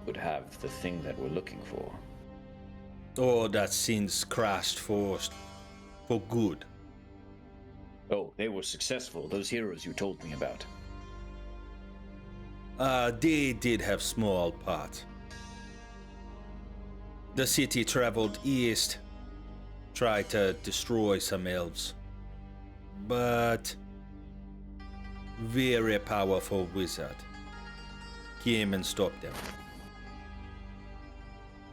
would have the thing that we're looking for. Oh, that since crashed for good. Oh, they were successful, those heroes you told me about. They did have small part. The city traveled east, tried to destroy some elves, but very powerful wizard came and stopped them.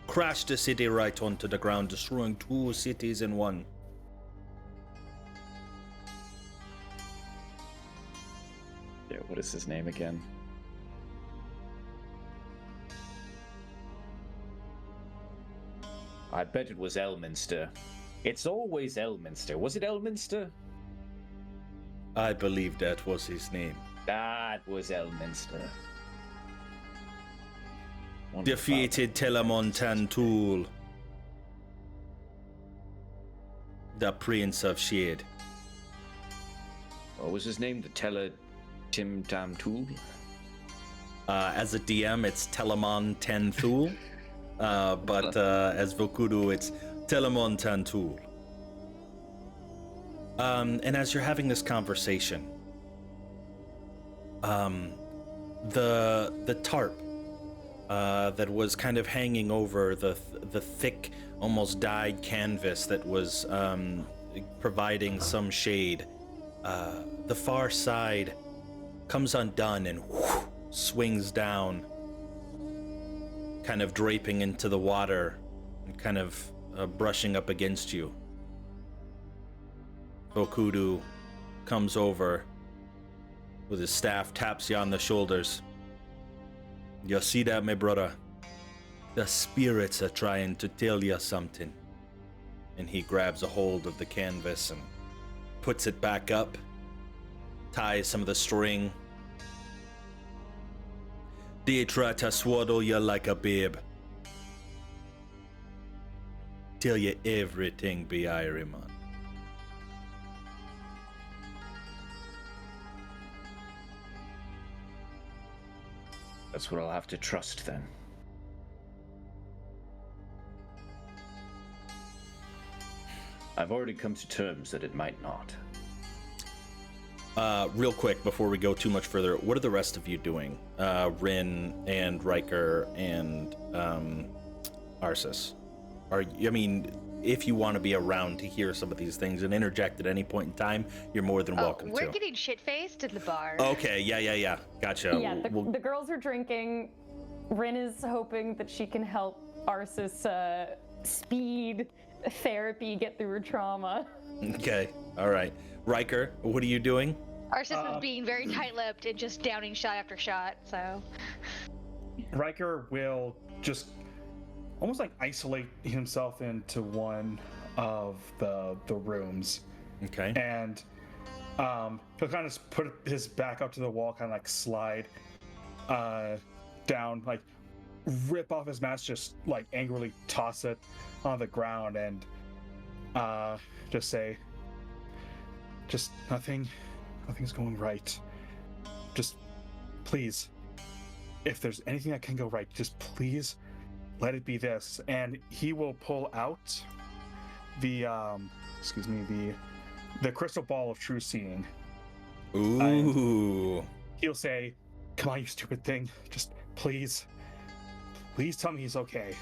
Crashed the city right onto the ground, destroying 2 cities in one. Yeah, what is his name again? I bet it was Elminster. It's always Elminster. Was it Elminster? I believe that was his name. That was Elminster. Defeated Telamon Tantul, the Prince of Shade. What was his name? The Tim Tam Tool? As a DM, it's Telamon Tanthul, but as Vokudu, it's Telamon Tantul. And as you're having this conversation, the tarp that was kind of hanging over the thick, almost dyed canvas that was providing some shade, the far side comes undone and swings down, kind of draping into the water and kind of brushing up against you. Vokudu comes over with his staff, taps you on the shoulders. You see that, my brother? The spirits are trying to tell you something. And he grabs a hold of the canvas and puts it back up, ties some of the string. They try to swaddle you like a babe. Tell you everything be Iron. That's what I'll have to trust then. I've already come to terms that it might not. Real quick, before we go too much further, what are the rest of you doing? Rin and Riker and Arsis. If you want to be around to hear some of these things and interject at any point in time, you're more than welcome we're to. getting shit-faced at the bar. Okay, yeah. Gotcha. Yeah, the girls are drinking. Rin is hoping that she can help Arsis speed therapy get through her trauma. Okay, all right. Riker, what are you doing? Arsis is being very tight-lipped and just downing shot after shot, so... Riker will just almost like isolate himself into one of the rooms. Okay. And he'll kind of put his back up to the wall, kind of like slide down, like rip off his mask, just like angrily toss it on the ground, and just say, just nothing's going right. Just please, if there's anything that can go right, just please let it be this. And he will pull out the the crystal ball of true seeing. Ooh. He'll say, come on, you stupid thing, just please tell me he's okay.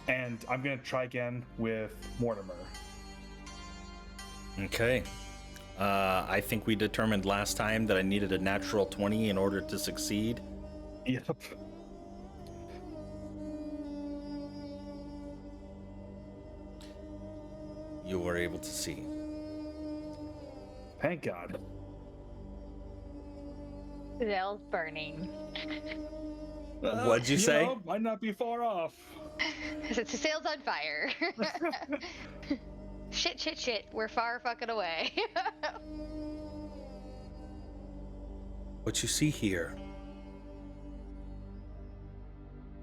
And I'm gonna try again with Mortimer. Okay. I think we determined last time that I needed a natural 20 in order to succeed. Yep. You were able to see. Thank God. Zell's burning. What'd you say? Might not be far off. Sail's on fire. Shit. We're far fucking away. What you see here,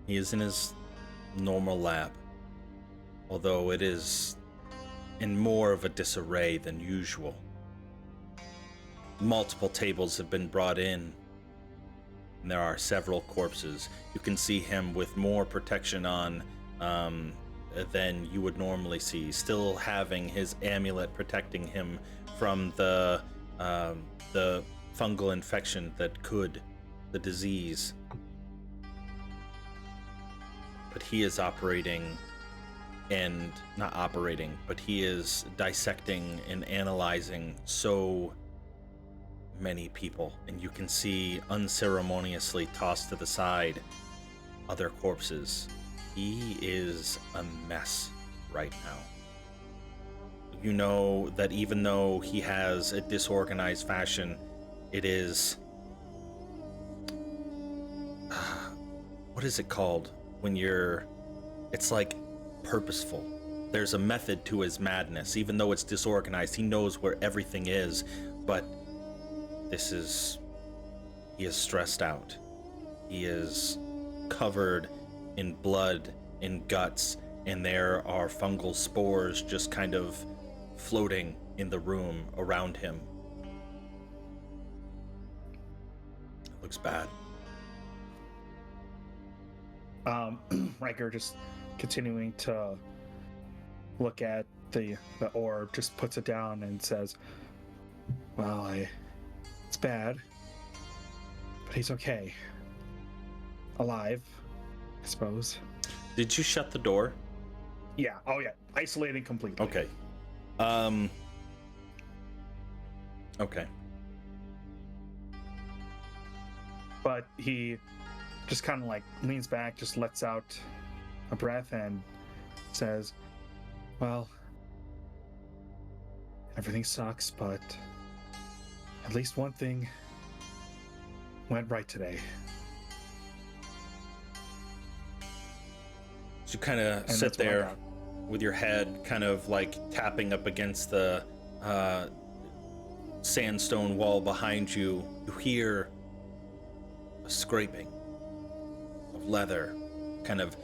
he is in his normal lab, although it is in more of a disarray than usual. Multiple tables have been brought in, and there are several corpses. You can see him with more protection on than you would normally see, still having his amulet protecting him from the fungal infection that could, the disease. But he is he is dissecting and analyzing so many people, and you can see unceremoniously tossed to the side other corpses. He is a mess right now. You know that even though he has a disorganized fashion, it is what is it called when it's like purposeful. There's a method to his madness. Even though it's disorganized, he knows where everything is, but he is stressed out. He is covered in blood, in guts, and there are fungal spores just kind of floating in the room around him. It looks bad. Riker just continuing to look at the orb, just puts it down and says, well, it's bad, but he's okay. Alive, I suppose. Did you shut the door? Yeah. Oh yeah. Isolating completely. Okay. Okay. But he just kind of like leans back, just lets out a breath and says, well, everything sucks, but at least one thing went right today. So you kind of sit there with your head kind of like tapping up against the sandstone wall behind you. You hear a scraping of leather kind of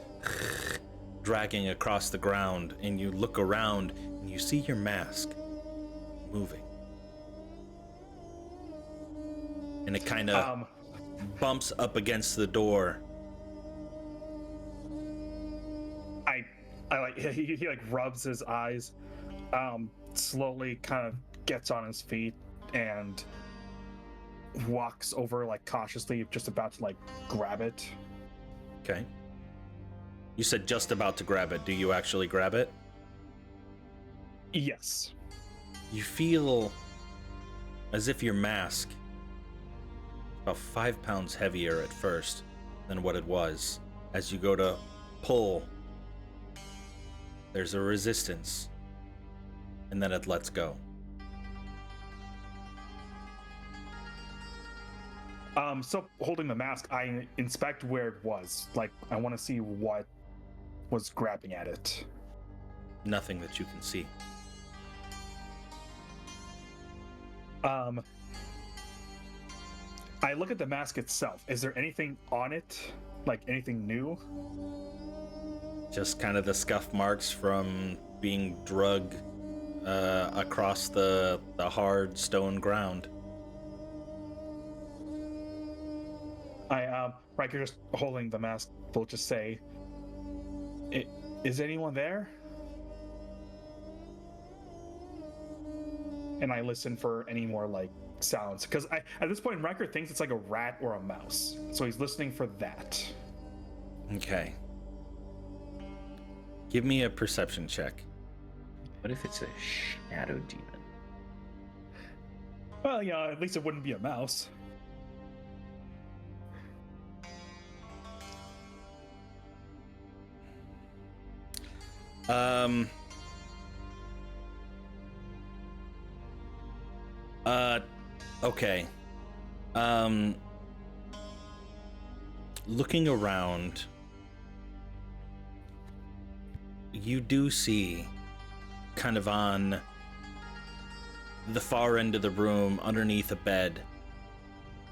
dragging across the ground, and you look around and you see your mask moving. And it kind of bumps up against the door. I like he like rubs his eyes, slowly kind of gets on his feet and walks over like cautiously, just about to like grab it. Okay. You said just about to grab it. Do you actually grab it? Yes. You feel as if your mask is about 5 pounds heavier at first than what it was. As you go to pull, there's a resistance, and then it lets go. So holding the mask, I inspect where it was. Like, I want to see what was grabbing at it. Nothing that you can see. I look at the mask itself. Is there anything on it? Like anything new? Just kind of the scuff marks from being drugged across the hard stone ground. Riker just holding the mask will just say, is anyone there? And I listen for any more like sounds, because at this point Riker thinks it's like a rat or a mouse, so he's listening for that. Okay. Give me a perception check. What if it's a shadow demon? Well, yeah, at least it wouldn't be a mouse. Okay. Looking around, you do see kind of on the far end of the room underneath a bed,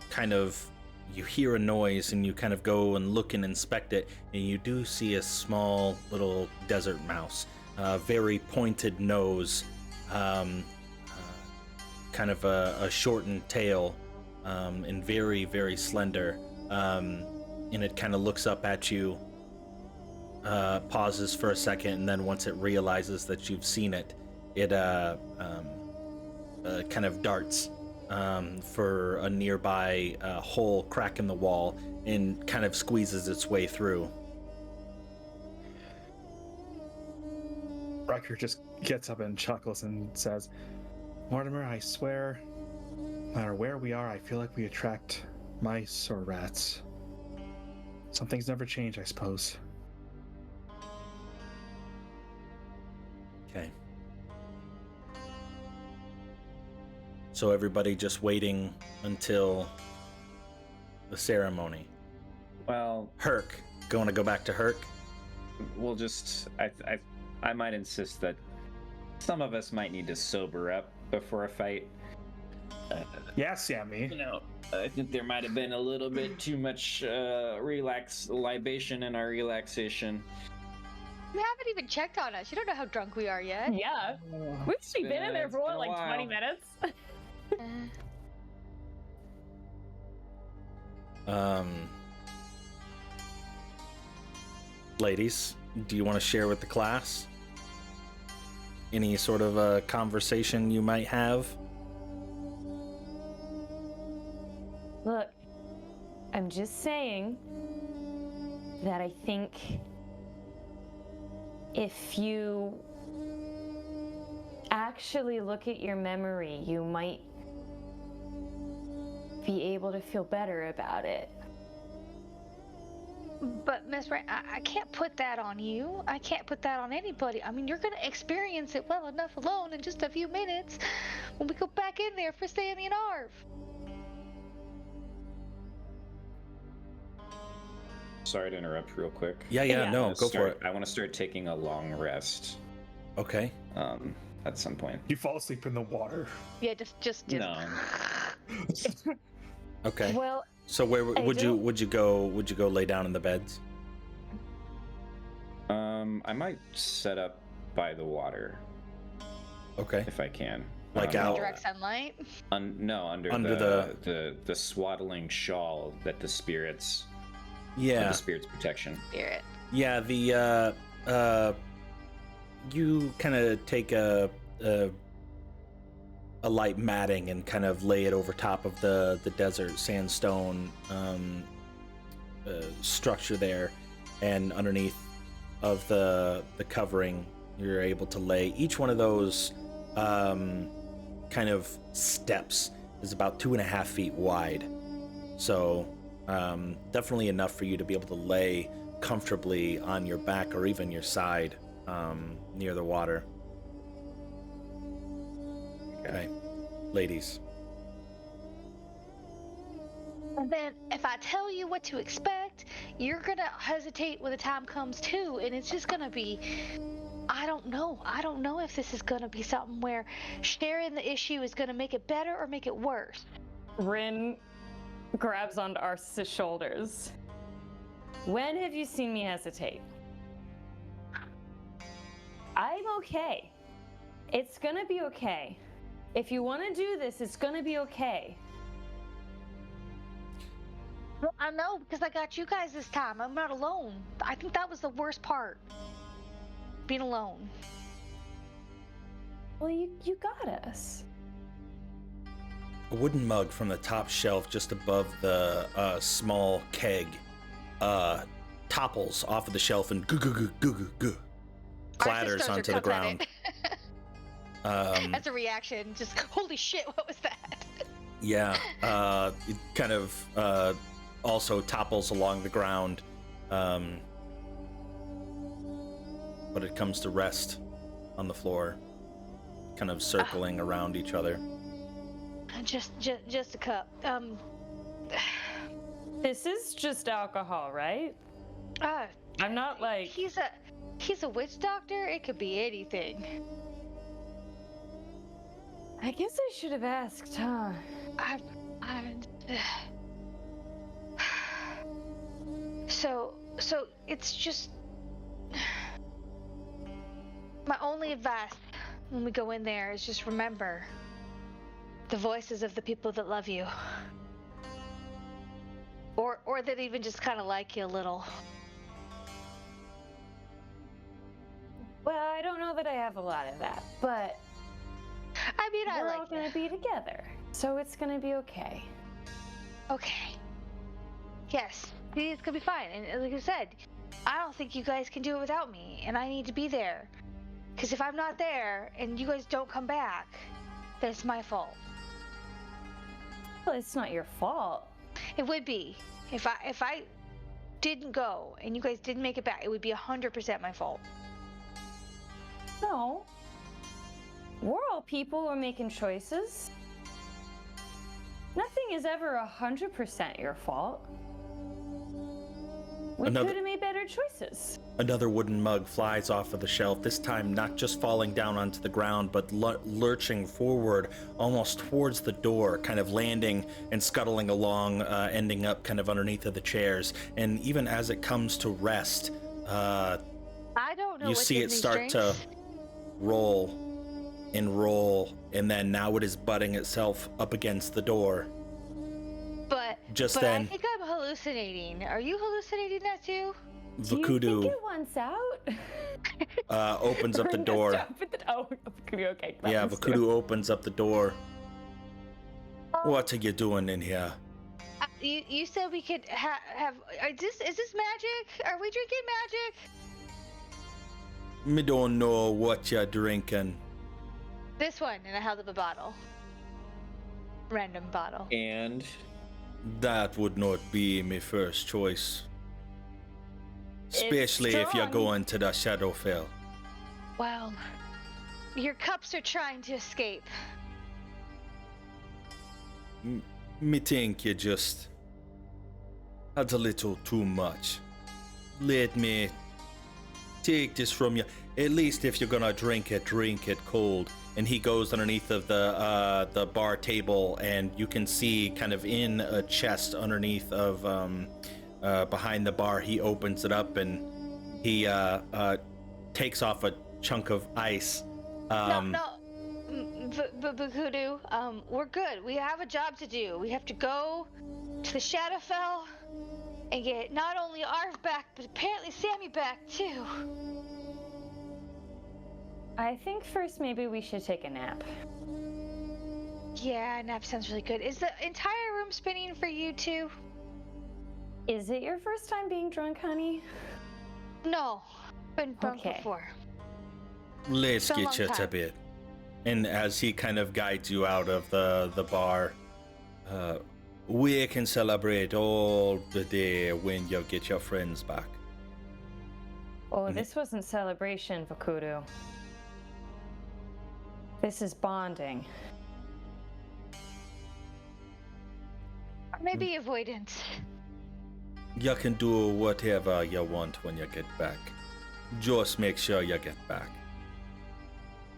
kind of you hear a noise and you kind of go and look and inspect it, and you do see a small little desert mouse, very pointed nose, kind of a shortened tail, and very, very slender. And it kind of looks up at you, pauses for a second, and then once it realizes that you've seen it, it kind of darts for a nearby hole, crack in the wall, and kind of squeezes its way through. Riker just gets up and chuckles and says, Mortimer, I swear, no matter where we are, I feel like we attract mice or rats. Some things never change, I suppose. Okay. So everybody just waiting until the ceremony. Well, Herc, going to go back to Herc? we'll just. I might insist that some of us might need to sober up before a fight. Yeah, Sammy. You know, I think there might have been a little bit too much libation in our relaxation. You haven't even checked on us. You don't know how drunk we are yet. Yeah. We've only been in there for what, like 20 minutes? Ladies, do you want to share with the class any sort of a conversation you might have? Look, I'm just saying that I think if you actually look at your memory, you might be able to feel better about it. But Miss Ray, I can't put that on you. I can't put that on anybody. I mean, you're gonna experience it well enough alone in just a few minutes when we go back in there for Sammy and Arv. Sorry to interrupt real quick. Yeah, no, go for it. I want to start taking a long rest. Okay. At some point. You fall asleep in the water. Yeah, just. No. Okay. Well, So where would you go lay down in the beds? I might set up by the water Okay. if I can. Like out- Direct sunlight. Under the swaddling shawl that the spirits. Yeah. The spirits' protection. Spirit. Yeah, you kind of take a a light matting and kind of lay it over top of the desert sandstone structure there, and underneath of the covering, you're able to lay each one of those kind of steps is about 2.5 feet wide. So definitely enough for you to be able to lay comfortably on your back or even your side near the water. Okay, ladies. And then if I tell you what to expect, you're gonna hesitate when the time comes too, and it's just gonna be, I don't know if this is gonna be something where sharing the issue is gonna make it better or make it worse. Rin grabs onto Arceus' shoulders. When have you seen me hesitate? I'm okay. It's gonna be okay. If you want to do this, it's gonna be okay. Well, I know, because I got you guys this time. I'm not alone. I think that was the worst part. Being alone. Well, you got us. A wooden mug from the top shelf just above the small keg topples off of the shelf and clatters onto the ground. As a reaction, just holy shit, what was that? Yeah, it kind of also topples along the ground, but it comes to rest on the floor, kind of circling around each other. Just a cup. This is just alcohol, right? I'm not like... He's a witch doctor. It could be anything. I guess I should have asked, huh? So it's just my only advice when we go in there is just remember the voices of the people that love you, or that even just kind of like you a little. Well, I don't know that I have a lot of that, but I mean, we're all gonna be together, so it's gonna be okay. Okay. Yes, it's gonna be fine. And like I said, I don't think you guys can do it without me, and I need to be there. Because if I'm not there and you guys don't come back, then it's my fault. Well, it's not your fault. It would be. If I didn't go and you guys didn't make it back, it would be 100% my fault. No. We're all people, we're making choices. Nothing is ever 100% your fault. We could have made better choices. Another wooden mug flies off of the shelf, this time not just falling down onto the ground, but lurching forward almost towards the door, kind of landing and scuttling along, ending up kind of underneath of the chairs. And even as it comes to rest, I don't know. You see it start to roll, and then now it is butting itself up against the door. But then, I think I'm hallucinating. Are you hallucinating that too? Vakudu Do you think it wants out? opens up the door. Okay. Yeah, Vakudu opens up the door. What are you doing in here? You said we could have. Is this magic? Are we drinking magic? Me don't know what you're drinking. This one, and I held up a bottle. Random bottle. And That would not be my first choice. Especially if you're going to the Shadowfell. Well, your cups are trying to escape. Me think you just had a little too much. Let me take this from you. At least if you're gonna drink it cold. And he goes underneath of the bar table, and you can see kind of in a chest underneath of behind the bar. He opens it up and he takes off a chunk of ice. Vakudu, we're good. We have a job to do. We have to go to the Shadowfell and get not only Arv back, but apparently Sammy back too. I think first maybe we should take a nap. Yeah, nap sounds really good. Is the entire room spinning for you too? Is it your first time being drunk, honey? No, been drunk Okay. before. Let's Been a get long you to time. bed. And as he kind of guides you out of the bar, we can celebrate all the day when you get your friends back. Oh, this wasn't celebration, Vakudu. This is bonding. Or maybe avoidance. You can do whatever you want when you get back. Just make sure you get back.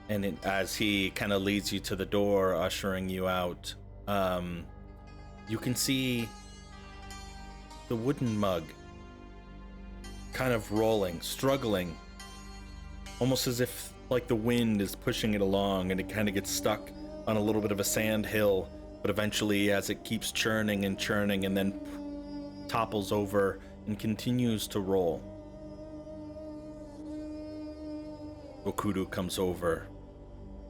And then as he kind of leads you to the door, ushering you out, you can see the wooden mug kind of rolling, struggling, almost as if like the wind is pushing it along, and it kind of gets stuck on a little bit of a sand hill, but eventually as it keeps churning and then topples over and continues to roll. Okudu comes over,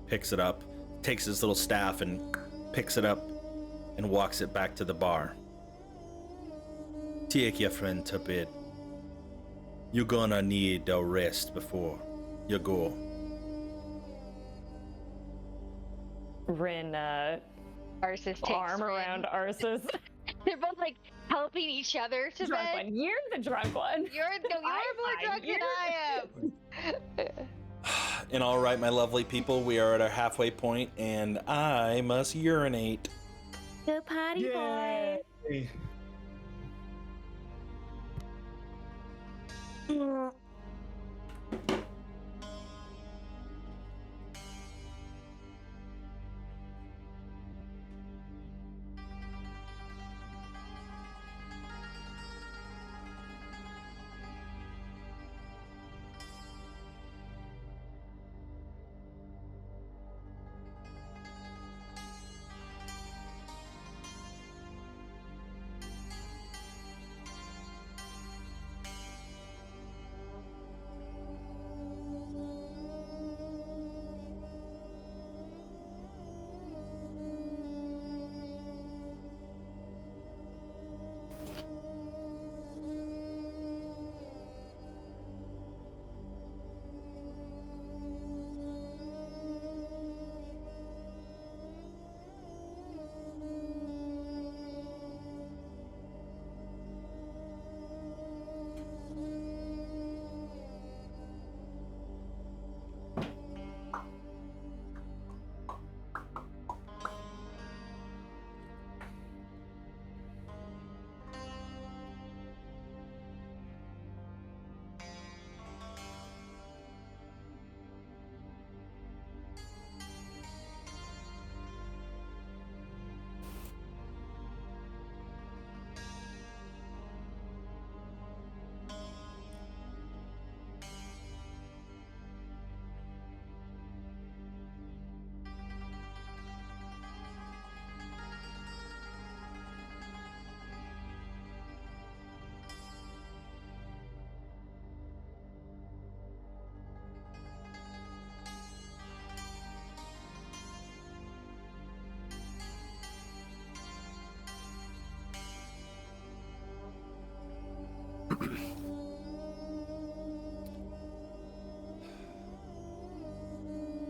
picks it up, takes his little staff and picks it up and walks it back to the bar. Take your friend to bed. You're gonna need a rest before you go. Rin, Arsus takes arm around Arsus. They're both like helping each other to Drunk bed. one. You're the drunk one. You're more I'm drunk fine. than I am. And all right, my lovely people, we are at our halfway point, and I must urinate. Go potty, boy. Yay.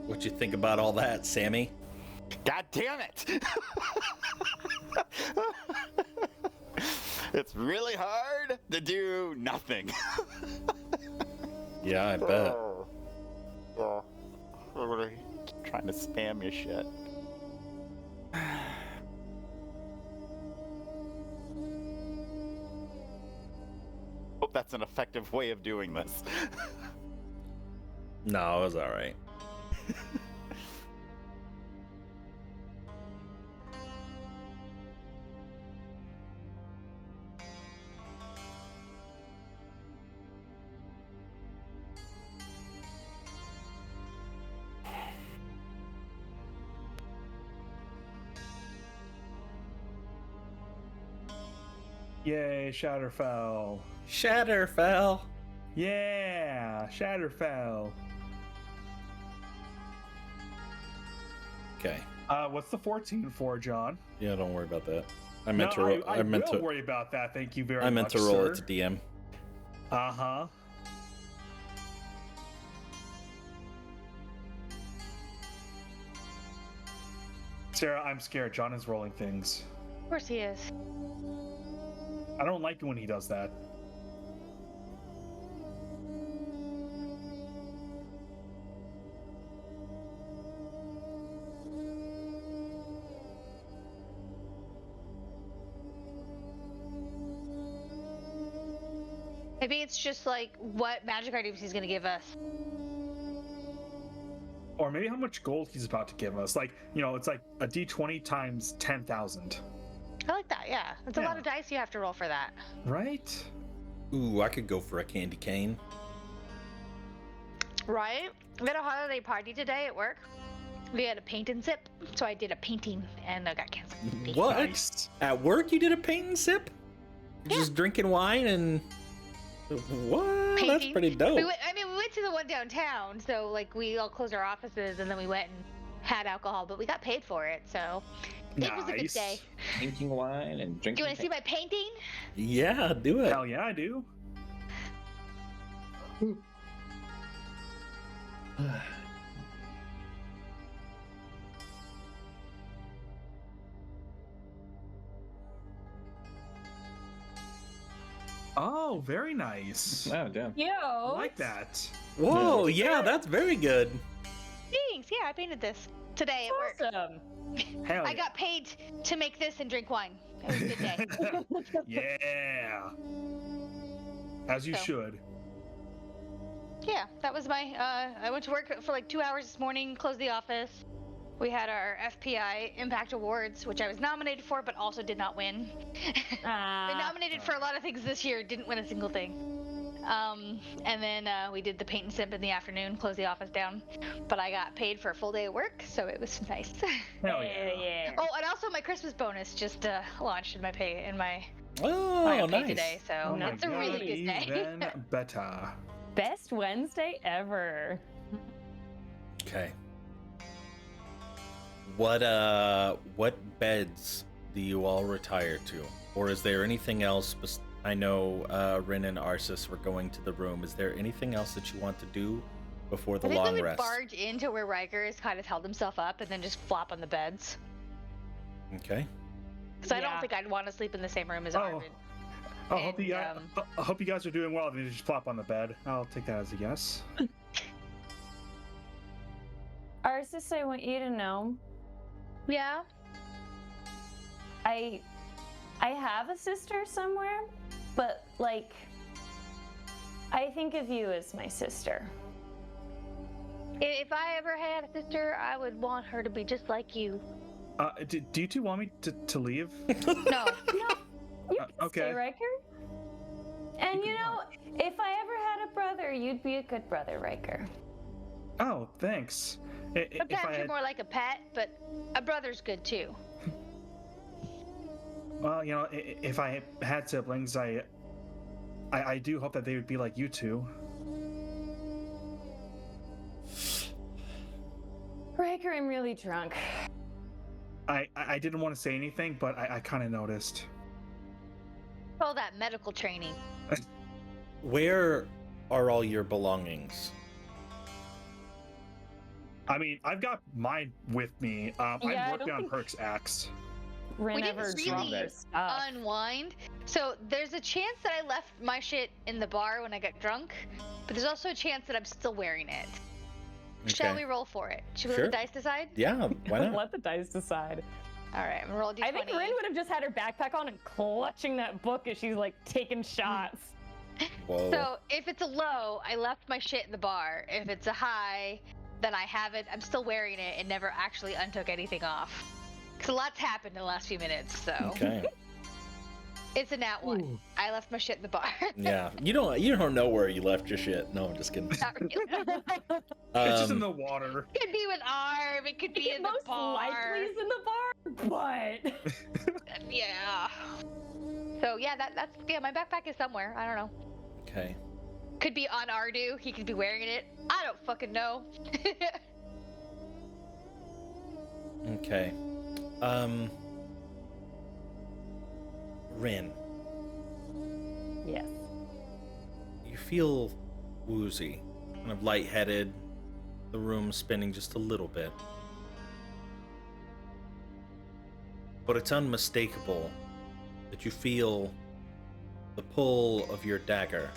What you think about all that, Sammy? God damn it! It's really hard to do nothing. Yeah, I bet. Yeah. I'm really trying to spam your shit. Hope that's an effective way of doing this. No, it was all right. Yay, Shatterfell. Shatterfell. Yeah, Shatterfell. Okay. What's the 14 for, John? Yeah, don't worry about that. I No, meant to. I will worry about that. Thank you very much, I meant to roll sir. it to DM. Uh-huh. Sarah, I'm scared. John is rolling things. Of course he is. I don't like it when he does that. Maybe it's just like what magic items he's gonna give us. Or maybe how much gold he's about to give us. Like, you know, it's like a d20 times 10,000. I like that, yeah. That's a Yeah. lot of dice you have to roll for that. Right? Ooh, I could go for a candy cane. Right? We had a holiday party today at work. We had a paint and sip, so I did a painting and I got canceled. What? Nice. At work, you did a paint and sip? Just drinking wine and what? That's Painting. pretty dope. We went to the one downtown, so like we all closed our offices and then we went and had alcohol, but we got paid for it, so it was a good Nice. day. Drinking wine and Do drinking. you want to see my painting? Yeah, do it. Hell yeah, I do. Oh, very nice. Oh, damn. Yo. I like that. Whoa, yeah, that's very good. Thanks. Yeah, I painted this today at work. Awesome. Hell I got paid to make this and drink wine. It was a good day. yeah. As you So. should. Yeah, that was my. I went to work for like 2 hours this morning, closed the office. We had our FPI Impact Awards, which I was nominated for, but also did not win. Been nominated for a lot of things this year, didn't win a single thing. And then we did the paint and sip in the afternoon, closed the office down. But I got paid for a full day of work, so it was nice. Hell yeah. yeah. Oh, and also my Christmas bonus just launched in my pay my Oh, my pay nice. today, so Oh my that's a really God, good day. Even better. Best Wednesday ever. Okay. What beds do you all retire to? Or is there anything else? I know Rin and Arsis were going to the room. Is there anything else that you want to do before the I think long we would rest? barge into where Riker has kind of held himself up and then just flop on the beds. Okay. Because I don't Yeah. think I'd want to sleep in the same room as Oh. Arvid. I hope you And, guys. I hope you guys are doing well. If you just flop on the bed, I'll take that as a yes. Arsis, I want you to know, Yeah. I have a sister somewhere, but like, I think of you as my sister. If I ever had a sister, I would want her to be just like you. Do you two want me to leave? No. No, you can okay. stay, Riker. And you know, if I ever had a brother, you'd be a good brother, Riker. Oh, thanks. If Sometimes I you're had, more like a pet, but a brother's good too. well, you know, if I had siblings, I do hope that they would be like you two. Riker, I'm really drunk. I didn't want to say anything, but I kind of noticed. All that medical training. Where are all your belongings? I mean, I've got mine with me. Yeah, I I'm working don't on think- Herc's axe. Rin We ever didn't dropped really her stuff. Unwind. So there's a chance that I left my shit in the bar when I got drunk, but there's also a chance that I'm still wearing it. Shall we roll for it? Should we Sure. let the dice decide? Yeah, why not? Let the dice decide. All right, I'm gonna roll a d20. I think Rin would have just had her backpack on and clutching that book as she's like taking shots. Whoa. So if it's a low, I left my shit in the bar. If it's a high, then I have it. I'm still wearing it and never actually untook anything off. Because a lot's happened in the last few minutes, so Okay. it's a nat one. Ooh. I left my shit in the bar. Yeah. You don't know where you left your shit. No, I'm just kidding. Not really. It's just in Um, the water. Could be with Arv. It could be It in the most bar. likely is in the bar, but Yeah. So yeah, that's my backpack is somewhere. I don't know. okay. Could be on Ardu. He could be wearing it. I don't fucking know. Okay. Rin, Yes. you feel woozy, kind of lightheaded, the room spinning just a little bit. But it's unmistakable that you feel the pull of your dagger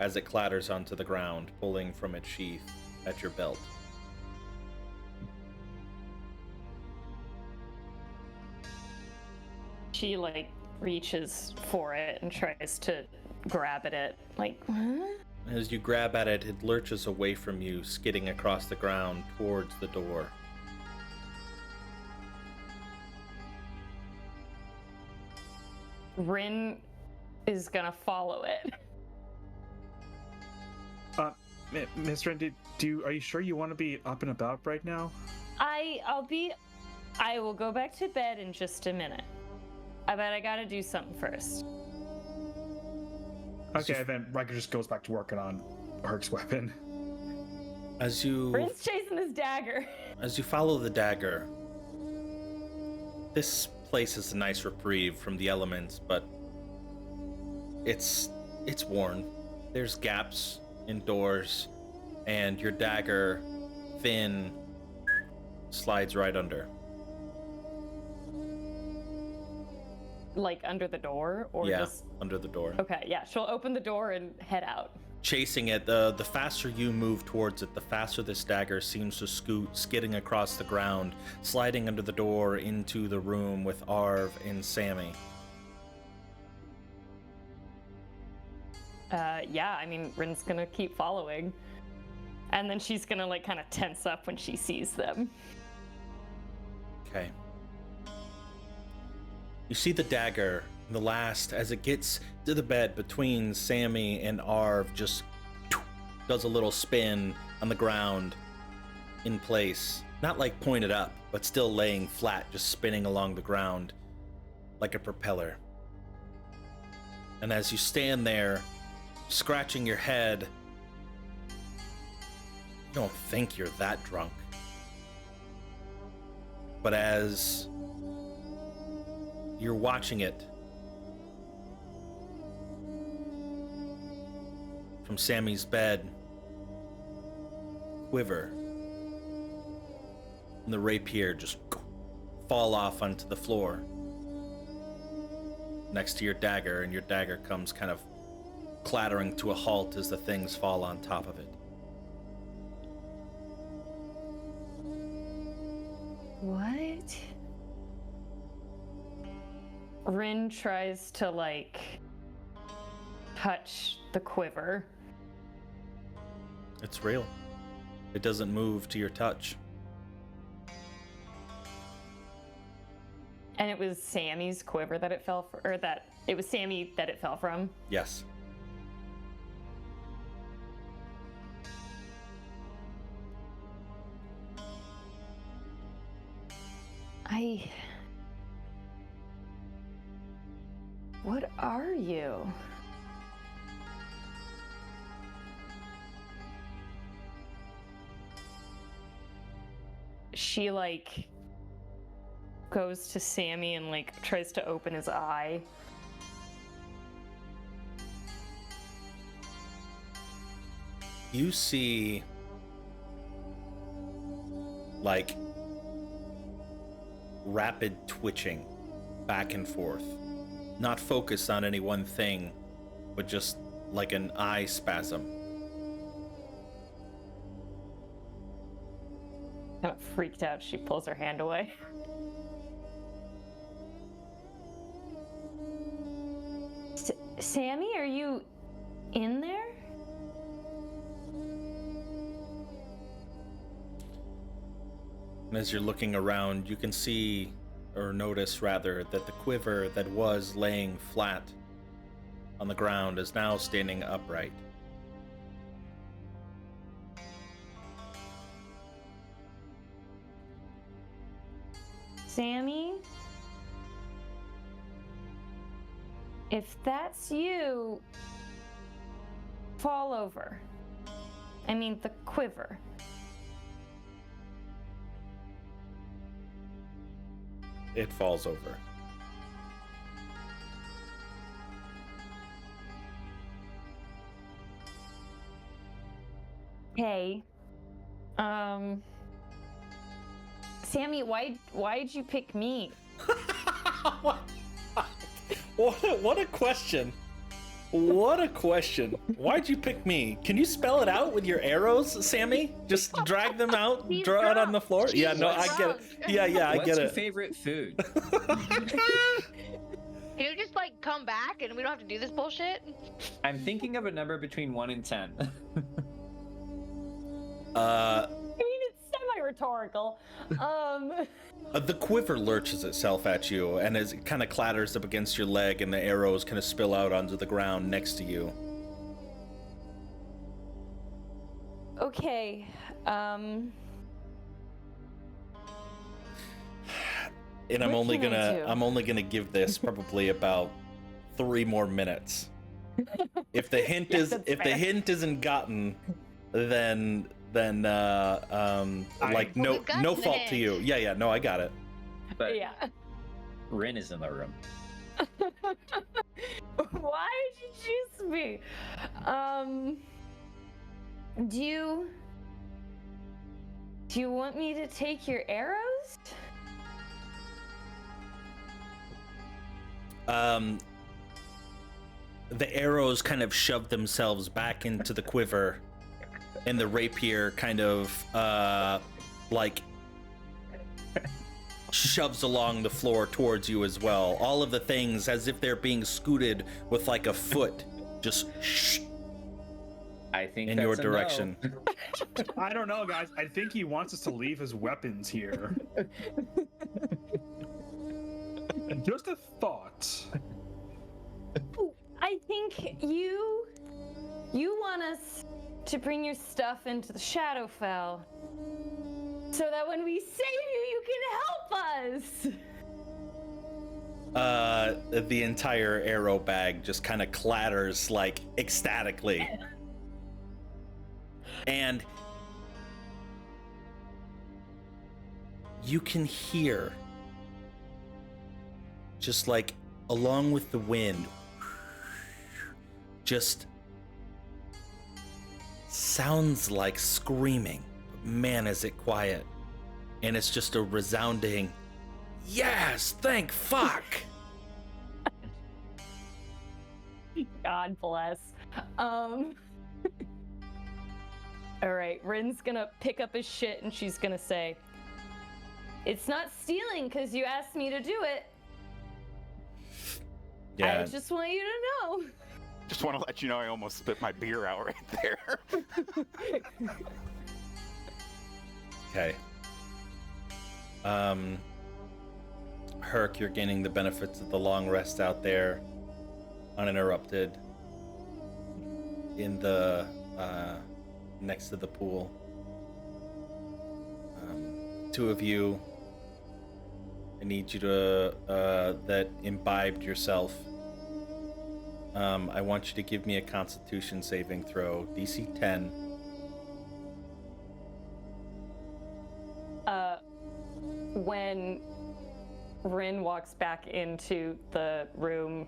as it clatters onto the ground, pulling from its sheath at your belt. She like reaches for it and tries to grab at it. Like, what? As you grab at it, it lurches away from you, skidding across the ground towards the door. Rin is gonna follow it. Miss Ren, are you sure you want to be up and about right now? I will go back to bed in just a minute. I bet I gotta do something first. Okay, then Riker just goes back to working on Herc's weapon. As you Rin's chasing his dagger. As you follow the dagger, this place is a nice reprieve from the elements, but it's worn. There's gaps in doors, and your dagger, thin, slides right under. Like under the door, or Yeah, just under the door. okay? Yeah, she'll open the door and head out. Chasing it, the faster you move towards it, the faster this dagger seems to scoot, skidding across the ground, sliding under the door into the room with Arv and Sammy. Yeah, I mean, Rin's gonna keep following, and then she's gonna like kind of tense up when she sees them. Okay. You see the dagger, the last, as it gets to the bed between Sammy and Arv, just does a little spin on the ground in place. Not like pointed up, but still laying flat, just spinning along the ground like a propeller. And as you stand there, scratching your head, you don't think you're that drunk. But as you're watching it from Sammy's bed quiver, and the rapier just fall off onto the floor next to your dagger, and your dagger comes kind of clattering to a halt as the things fall on top of it. What? Rin tries to like touch the quiver. It's real. It doesn't move to your touch. And it was Sammy's quiver that it fell for, or that it was Sammy that it fell from. Yes. What are you? She like goes to Sammy and like tries to open his eye. You see, like, rapid twitching back and forth. Not focused on any one thing, but just like an eye spasm. Kind of freaked out, she pulls her hand away. Sammy, are you in there? And as you're looking around, you can see, or notice rather, that the quiver that was laying flat on the ground is now standing upright. Sammy? If that's you, fall over. I mean, the quiver. it falls over. Hey. Sammy, why'd you pick me? What a question. What a question. Why'd you pick me? Can you spell it out with your arrows, Sammy? Just drag them out, He's draw it on drunk. the floor? He's Yeah, no, I get it. Yeah, I What's get your it. favorite food? Can you just like come back and we don't have to do this bullshit? I'm thinking of a number between 1 and 10. I mean, it's semi-rhetorical. The quiver lurches itself at you, and as it kind of clatters up against your leg, and the arrows kind of spill out onto the ground next to you. Okay. And What can I do? I'm only gonna give this probably about 3 more minutes. If the hint Yeah, that's fair. isn't gotten, then like Well, no we've got no the fault to you. hint. Yeah, no, I got it. But Yeah. Rin is in the room. Why did you choose me? Do you want me to take your arrows? The arrows kind of shove themselves back into the quiver, and the rapier kind of like shoves along the floor towards you as well. All of the things as if they're being scooted with like a foot, just I think in that's your a no. direction. I don't know, guys. I think he wants us to leave his weapons here. Just a thought. I think you want us to bring your stuff into the Shadowfell so that when we save you can help us. The entire arrow bag just kind of clatters like ecstatically. And you can hear, just like along with the wind, just sounds like screaming. But man, is it quiet. And it's just a resounding, yes, thank fuck. God bless. All right, Rin's gonna pick up his shit and she's gonna say, "It's not stealing because you asked me to do it. Yeah. I just want you to know." Just want to let you know I almost spit my beer out right there. Okay. Herc, you're gaining the benefits of the long rest out there, uninterrupted, in the next to the pool. Two of you, I need you to that imbibed yourself. I want you to give me a Constitution saving throw, DC 10. When Rin walks back into the room,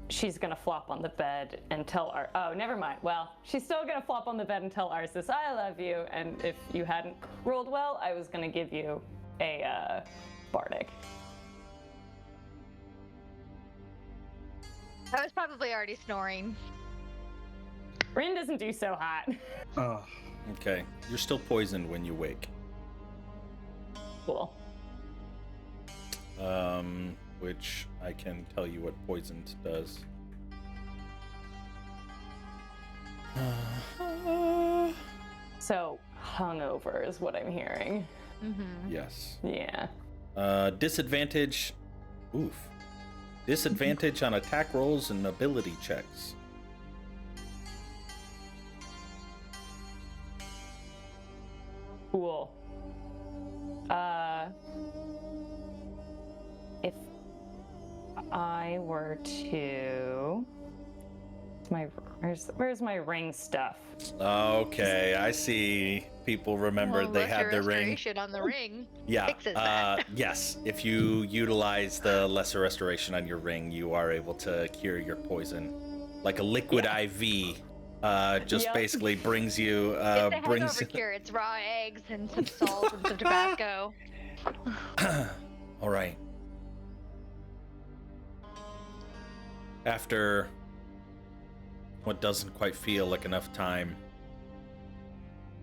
she's gonna flop on the bed and tell oh, never mind. Well, she's still gonna flop on the bed and tell Arceus, "I love you," and if you hadn't rolled well, I was gonna give you a bardic. I was probably already snoring. Rin doesn't do so hot. Ugh. Okay, you're still poisoned when you wake. Cool. Which I can tell you what poisoned does. So hungover is what I'm hearing. Yes. Yeah. Disadvantage. Oof. Disadvantage on attack rolls and ability checks. Cool. If I were to Where's my ring stuff? Okay, I see. People remembered they had their ring. Restoration on the ring. Yeah. Fixes that. Yes. If you utilize the lesser restoration on your ring, you are able to cure your poison, like a liquid IV. Just Yep. basically brings you. It's a Brings. hangover cure. It's raw eggs and some salt and some Tabasco. All right. After what doesn't quite feel like enough time,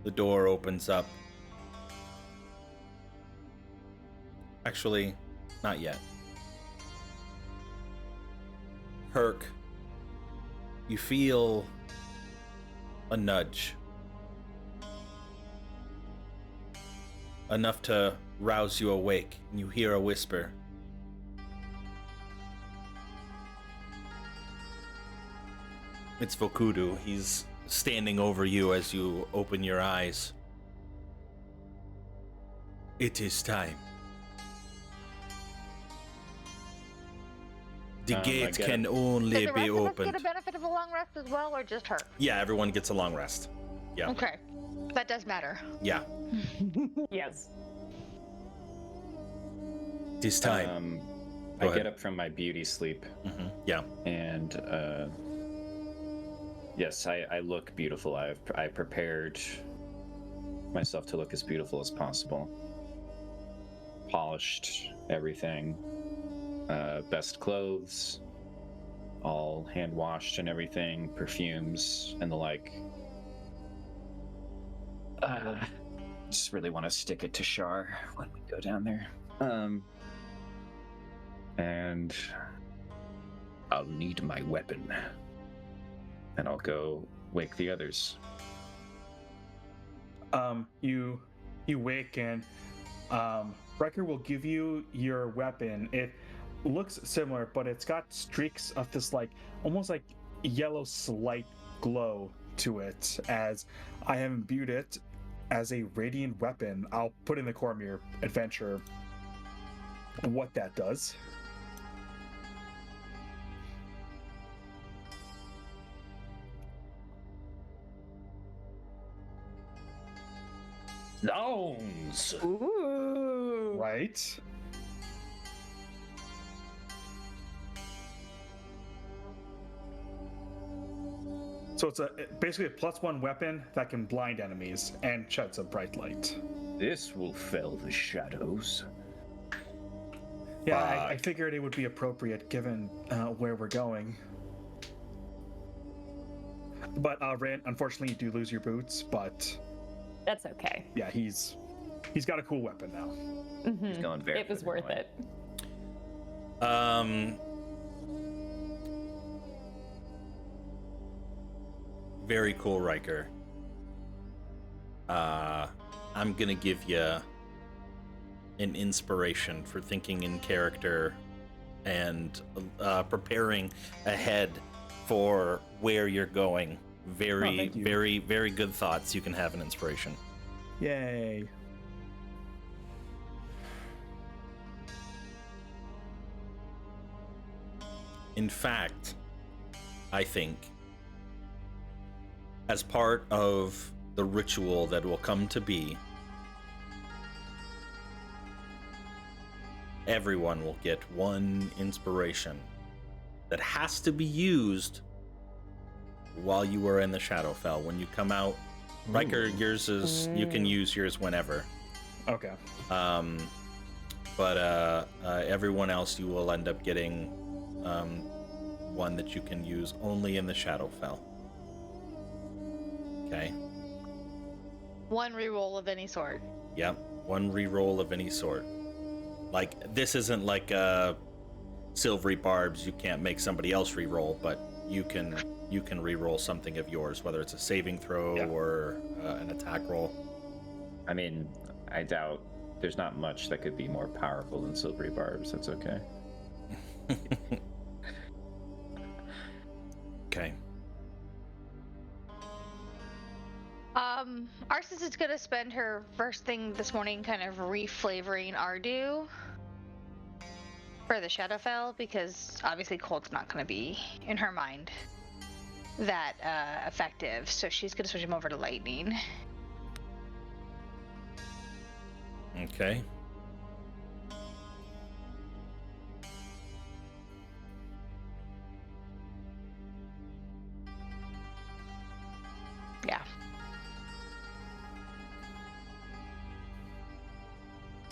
the door opens up. Actually, not yet. Herc, you feel a nudge. Enough to rouse you awake, and you hear a whisper. It's Vokudu. He's standing over you as you open your eyes. It is time. The gate can only Did the be rest of us opened. get a benefit of a long rest as well, or just her? Yeah, everyone gets a long rest. Yeah. Okay, that does matter. Yeah. Yes. It is time. I Go ahead. get up from my beauty sleep, Yeah. and yes, I look beautiful. I prepared myself to look as beautiful as possible. Polished everything, best clothes, all hand washed and everything, perfumes and the like. Just really want to stick it to Shar when we go down there. And I'll need my weapon. And I'll go wake the others. You wake and Riker will give you your weapon. It looks similar, but it's got streaks of this like almost like yellow slight glow to it, as I have imbued it as a radiant weapon. I'll put in the Cormyr adventure what that does. Loans! Ooh. Right? So it's basically a +1 weapon that can blind enemies and sheds a bright light. This will fell the shadows. Yeah, I figured it would be appropriate given where we're going. But Rand, unfortunately, you do lose your boots. But That's okay. yeah, he's got a cool weapon now. He's going very. It was worth it. Very cool, Riker. I'm gonna give you an inspiration for thinking in character and preparing ahead for where you're going. Very, thank you. very, very good thoughts. You can have an inspiration. Yay! In fact, I think as part of the ritual that will come to be, everyone will get one inspiration that has to be used while you are in the Shadowfell. When you come out, Riker, yours is, you can use yours whenever. Okay. But everyone else, you will end up getting one that you can use only in the Shadowfell. Okay. One reroll of any sort. Yep. One reroll of any sort. Like, this isn't like Silvery Barbs. You can't make somebody else reroll, but you can reroll something of yours, whether it's a saving throw or an attack roll. I mean, I doubt there's not much that could be more powerful than Silvery Barbs. That's okay. Okay. Arsis is gonna spend her first thing this morning kind of reflavoring Ardu for the Shadowfell, because obviously Colt's not gonna be in her mind. that effective, so she's gonna switch him over to lightning. Okay. Yeah.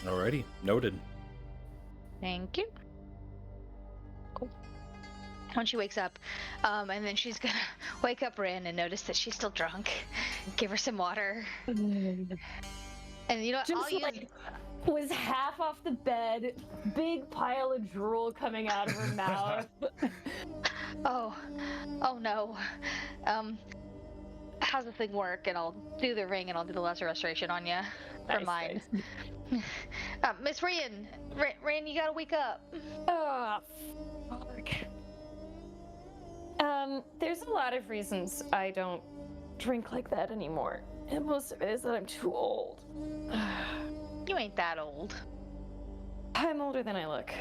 Alrighty, noted. Thank you. Cool. When she wakes up, and then she's gonna wake up Rin and notice that she's still drunk. Give her some water. And you know what? Just like was half off the bed, big pile of drool coming out of her mouth. Oh no. How's the thing work? And I'll do the ring and I'll do the lesser restoration on you for Nice, mine. Miss Rin, Rin, you gotta wake up. Oh, fuck. There's a lot of reasons I don't drink like that anymore. And most of it is that I'm too old. You ain't that old. I'm older than I look.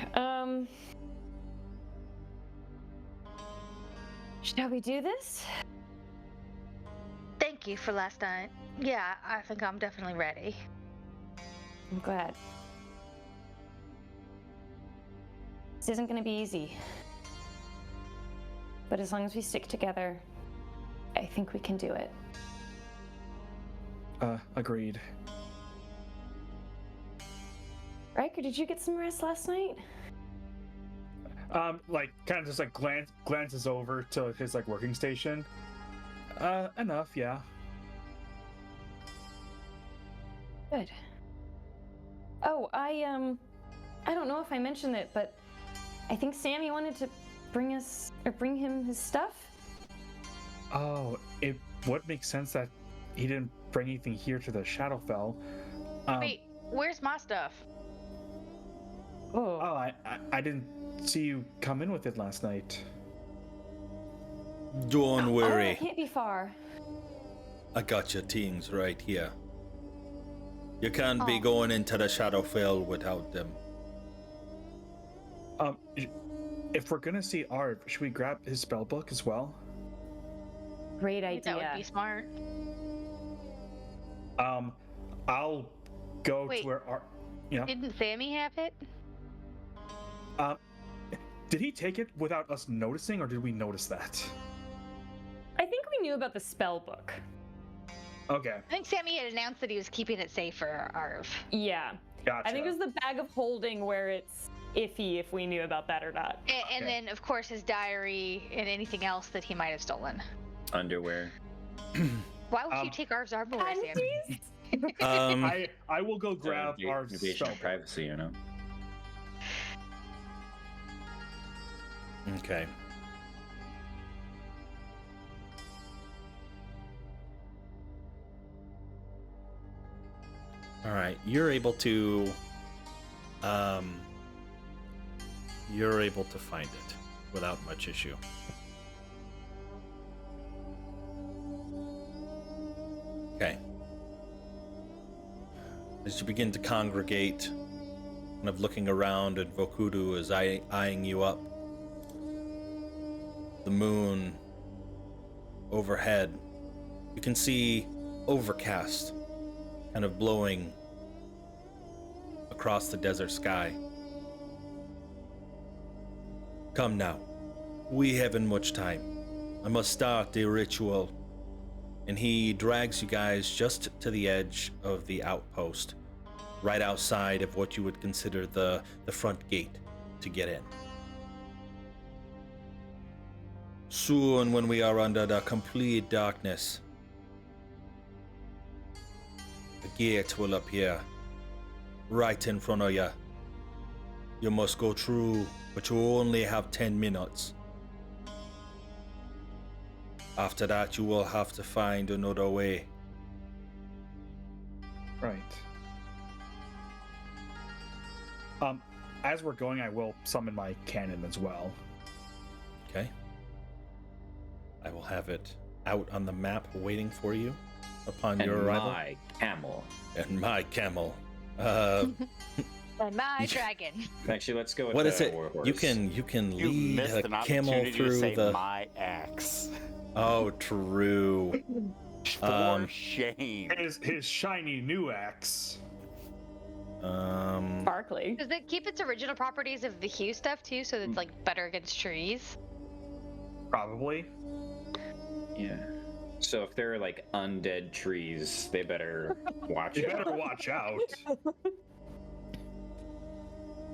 Shall we do this? Thank you for last night. Yeah, I think I'm definitely ready. I'm glad. This isn't gonna be easy. But as long as we stick together, I think we can do it. Agreed. Riker, did you get some rest last night? Like, kind of just like glances over to his like working station. Enough, yeah. Good. Oh, I don't know if I mentioned it, but I think Sammy wanted to bring him his stuff. Oh, it would make sense that he didn't bring anything here to the Shadowfell. Wait, where's my stuff? Oh. Oh, I didn't see you come in with it last night. Don't Oh, worry. it can't be far. I got your things right here. You can't be Oh. going into the Shadowfell without them. If we're gonna see Arv, should we grab his spellbook as well? Great I think that idea. would be smart. I'll go Wait. to where Arv. Yeah. Didn't Sammy have it? Did he take it without us noticing, or did we notice that? I think we knew about the spell book. Okay, I think Sammy had announced that he was keeping it safe for Arv. Yeah. gotcha. I think it was the bag of holding where it's iffy if we knew about that or not. And then, of course, his diary and anything else that he might have stolen. Underwear. Why would you take Arv's armor, Sammy? I will go grab Arv's Invasion of spellbook. privacy, you know. Okay. All right, you're able to find it without much issue. Okay. As you begin to congregate, kind of looking around, and Vokudu is eyeing you up. The moon overhead, you can see overcast kind of blowing across the desert sky. Come now, we haven't much time. I must start the ritual. And he drags you guys just to the edge of the outpost, right outside of what you would consider the front gate to get in. Soon, when we are under the complete darkness, the gate will appear right in front of you. You must go through, but you only have 10 minutes. After that, you will have to find another way. Right. As we're going, I will summon my cannon as well. Okay. I will have it out on the map waiting for you upon your And arrival. my camel. And my camel. And my dragon. Actually, let's go with What the is it? warhorse. You can You lead missed a an camel opportunity to through say the. my axe. Oh, true. For shame. His shiny new axe. Sparkly. Does it keep its original properties of the hue stuff too, so it's like better against trees? Probably. Yeah. So if they're like undead trees, they better watch You out. better watch out.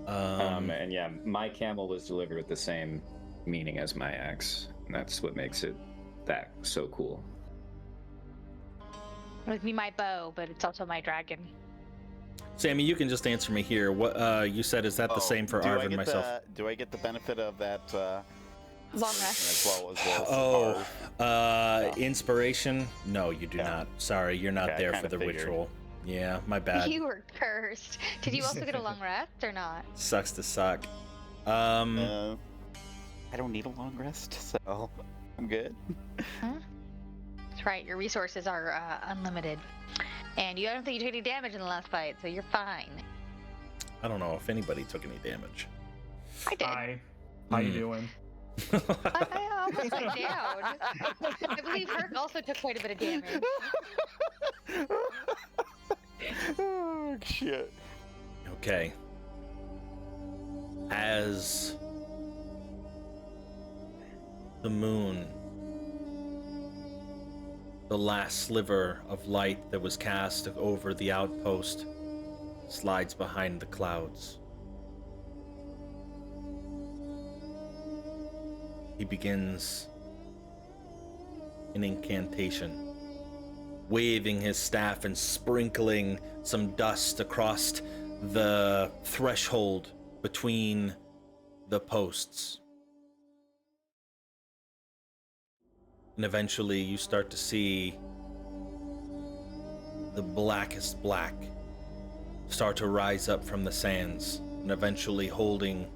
And yeah, my camel was delivered with the same meaning as my axe. And that's what makes it that so cool. With me, my bow, but it's also my dragon. Sammy, you can just answer me here. What you said, is that the same for Arv and myself? Do I get the benefit of that Long rest. as well as Arv? Inspiration? No, you do Yeah. not. Sorry, you're not Okay, I there for kinda the figured. ritual. Yeah, my bad. You were cursed. Did you also get a long rest or not? Sucks to suck. I don't need a long rest, so I'm good. That's right. Your resources are unlimited, and I don't think you took any damage in the last fight, so you're fine. I don't know if anybody took any damage. I did. Hi. How you doing? I almost went down. I believe Herc also took quite a bit of damage. Oh shit. Okay. As the moon, the last sliver of light that was cast over the outpost, slides behind the clouds, he begins an incantation, waving his staff and sprinkling some dust across the threshold between the posts. And eventually you start to see the blackest black start to rise up from the sands, and eventually holding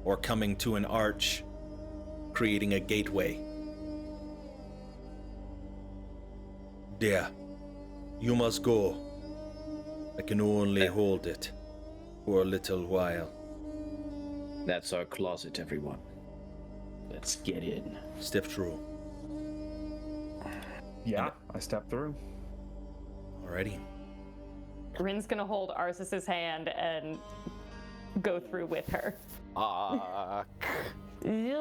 or coming to an arch, creating a gateway. There, you must go. I can only hold it for a little while. That's our closet, everyone. Let's get in. Step through. Yeah, I stepped through. Alrighty. Rin's gonna hold Arsis's hand and go through with her. Arsis is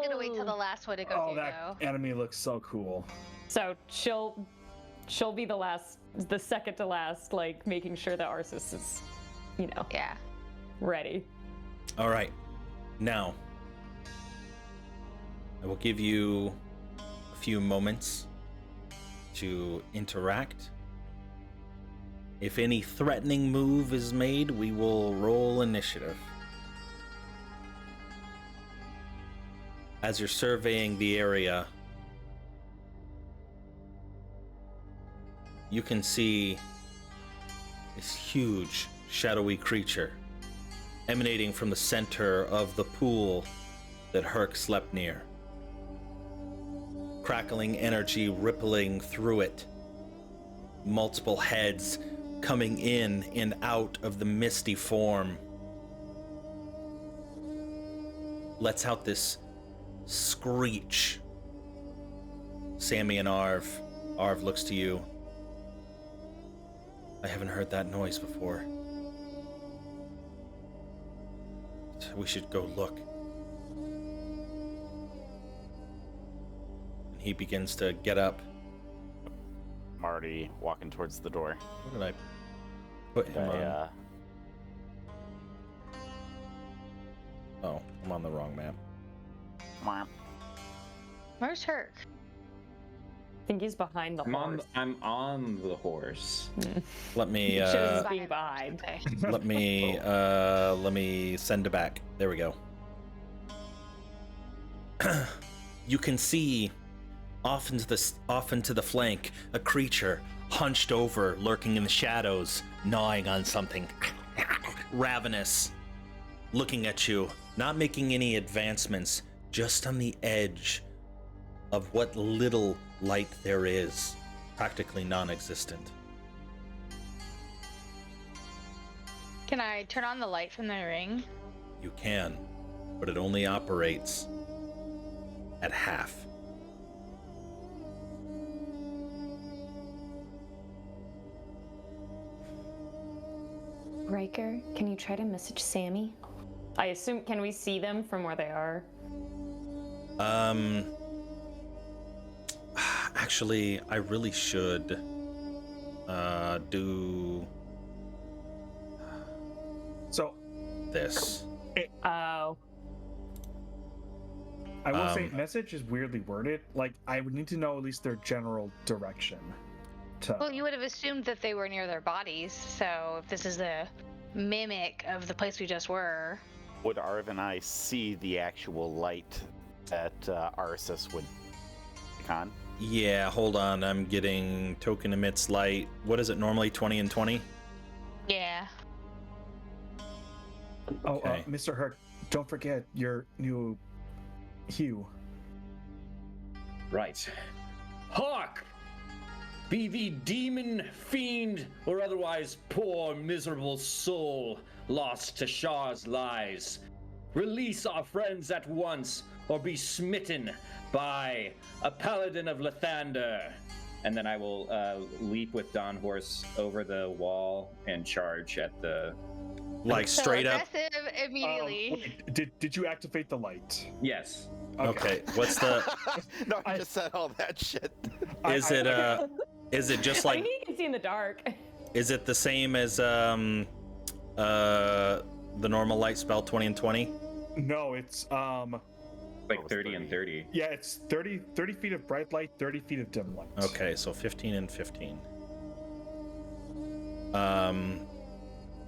gonna wait till the last one to go Oh, through, that though. enemy looks so cool. So she'll be the second to last, like making sure that Arsis is, Yeah. ready. All right. Now, I will give you a few moments to interact. If any threatening move is made, we will roll initiative. As you're surveying the area, you can see this huge, shadowy creature emanating from the center of the pool that Herc slept near. Crackling energy rippling through it. Multiple heads coming in and out of the misty form. Lets out this screech. Sammy and Arv. Arv looks to you. I haven't heard that noise before. We should go look. And he begins to get up. I'm already walking towards the door. Where did I put him on? Oh, I'm on the wrong map. Where's Herc? I think he's behind the horse. I'm on the horse. Let me It shows us being behind. Okay. let me send it back. There we go. You can see off into the flank a creature hunched over, lurking in the shadows, gnawing on something. Ravenous, looking at you, not making any advancements, just on the edge of what little light there is, practically non-existent. Can I turn on the light from the ring? You can, but it only operates at half. Riker, can you try to message Sammy? I assume, can we see them from where they are? Actually, I really should do So this. Oh. I will say, message is weirdly worded. Like, I would need to know at least their general direction. Well, you would have assumed that they were near their bodies, so if this is a mimic of the place we just were. Would Arv and I see the actual light that Arsis would click on? Yeah, hold on. I'm getting token emits light. What is it normally? 20 and 20? Yeah. Oh, Okay. Mr. Herc, don't forget your new hue. Right. Hark! Be the demon, fiend, or otherwise poor, miserable soul lost to Shah's lies. Release our friends at once, or be smitten by a paladin of Lathander. And then I will leap with Dawn Horse over the wall and charge at the... Like straight so up? aggressive immediately. Wait, did you activate the light? Yes. Okay, what's the... No, I just said all that shit. Is it just I like... mean, he can see in the dark. Is it the same as the normal light spell 20 and 20? No, it's Like 30 and 30. yeah, it's 30 feet of bright light, 30 feet of dim light. Okay, so 15 and 15.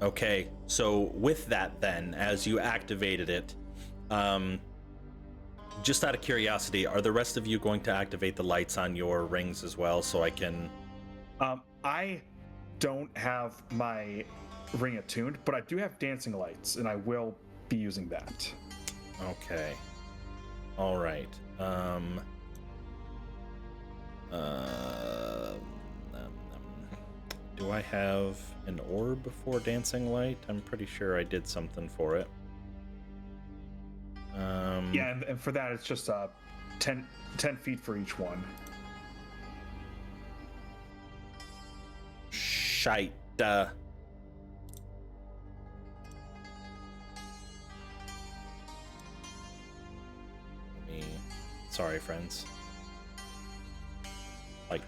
Okay, so with that then, as you activated it, just out of curiosity, are the rest of you going to activate the lights on your rings as well, so I can... I don't have my ring attuned, but I do have dancing lights, and I will be using that. Okay. All right. Do I have an orb for dancing light? I'm pretty sure I did something for it. Yeah, and for that, it's just 10 feet for each one. Shite. Sorry, friends. Light.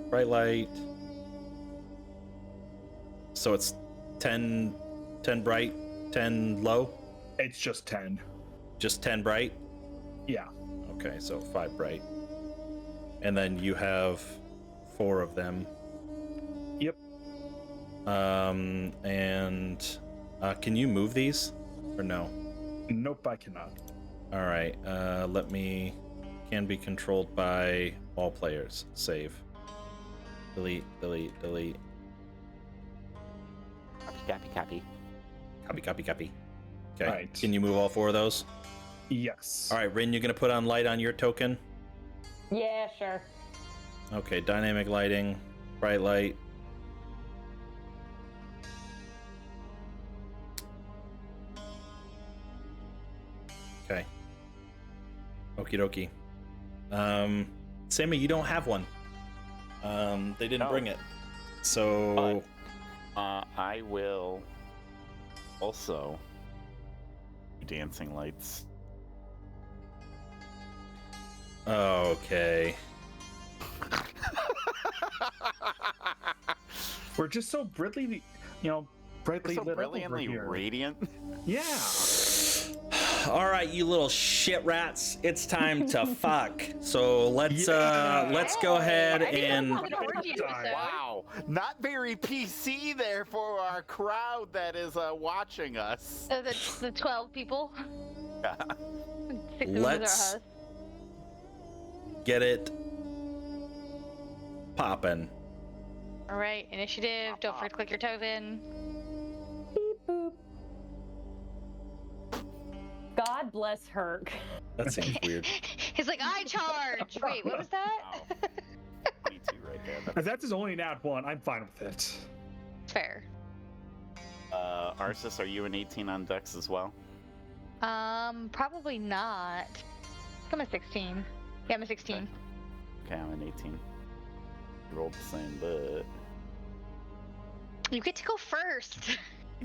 Bright light. So it's 10 bright, 10 low? It's just 10. Just 10 bright? Yeah. Okay, so 5 bright. And then you have 4 of them. Yep. Can you move these? Or no? Nope, I cannot. Alright, let me... Can be controlled by all players. Save. Delete, delete, delete. Copy. Copy. Okay, Alright. Can you move all 4 of those? Yes. Alright, Rin, you're gonna put on light on your token? Yeah, sure. Okay, dynamic lighting, bright light. Okay. Okie dokie. Sammy, you don't have one. They didn't No. bring it. So... I will also do dancing lights. Okay. We're just so brightly, brightly So lit up over brilliantly here. radiant. Yeah. All right, you little shit rats. It's time to fuck. So let's go ahead and Wow, not very PC there for our crowd that is watching us. So the 12 people. 6 of them Let's- are us. get it poppin'. All right, initiative. Don't forget to click your token. Beep boop. God bless Herc. That seems weird. He's like, I charge. Wait, what was that? Wow. 22 right there. If that's his only nat 1, I'm fine with it. Fair. Arsis, are you an 18 on Dex as well? Probably not. I'm a 16. Yeah, I'm a 16. okay, I'm an 18. You rolled the same, but You get to go first.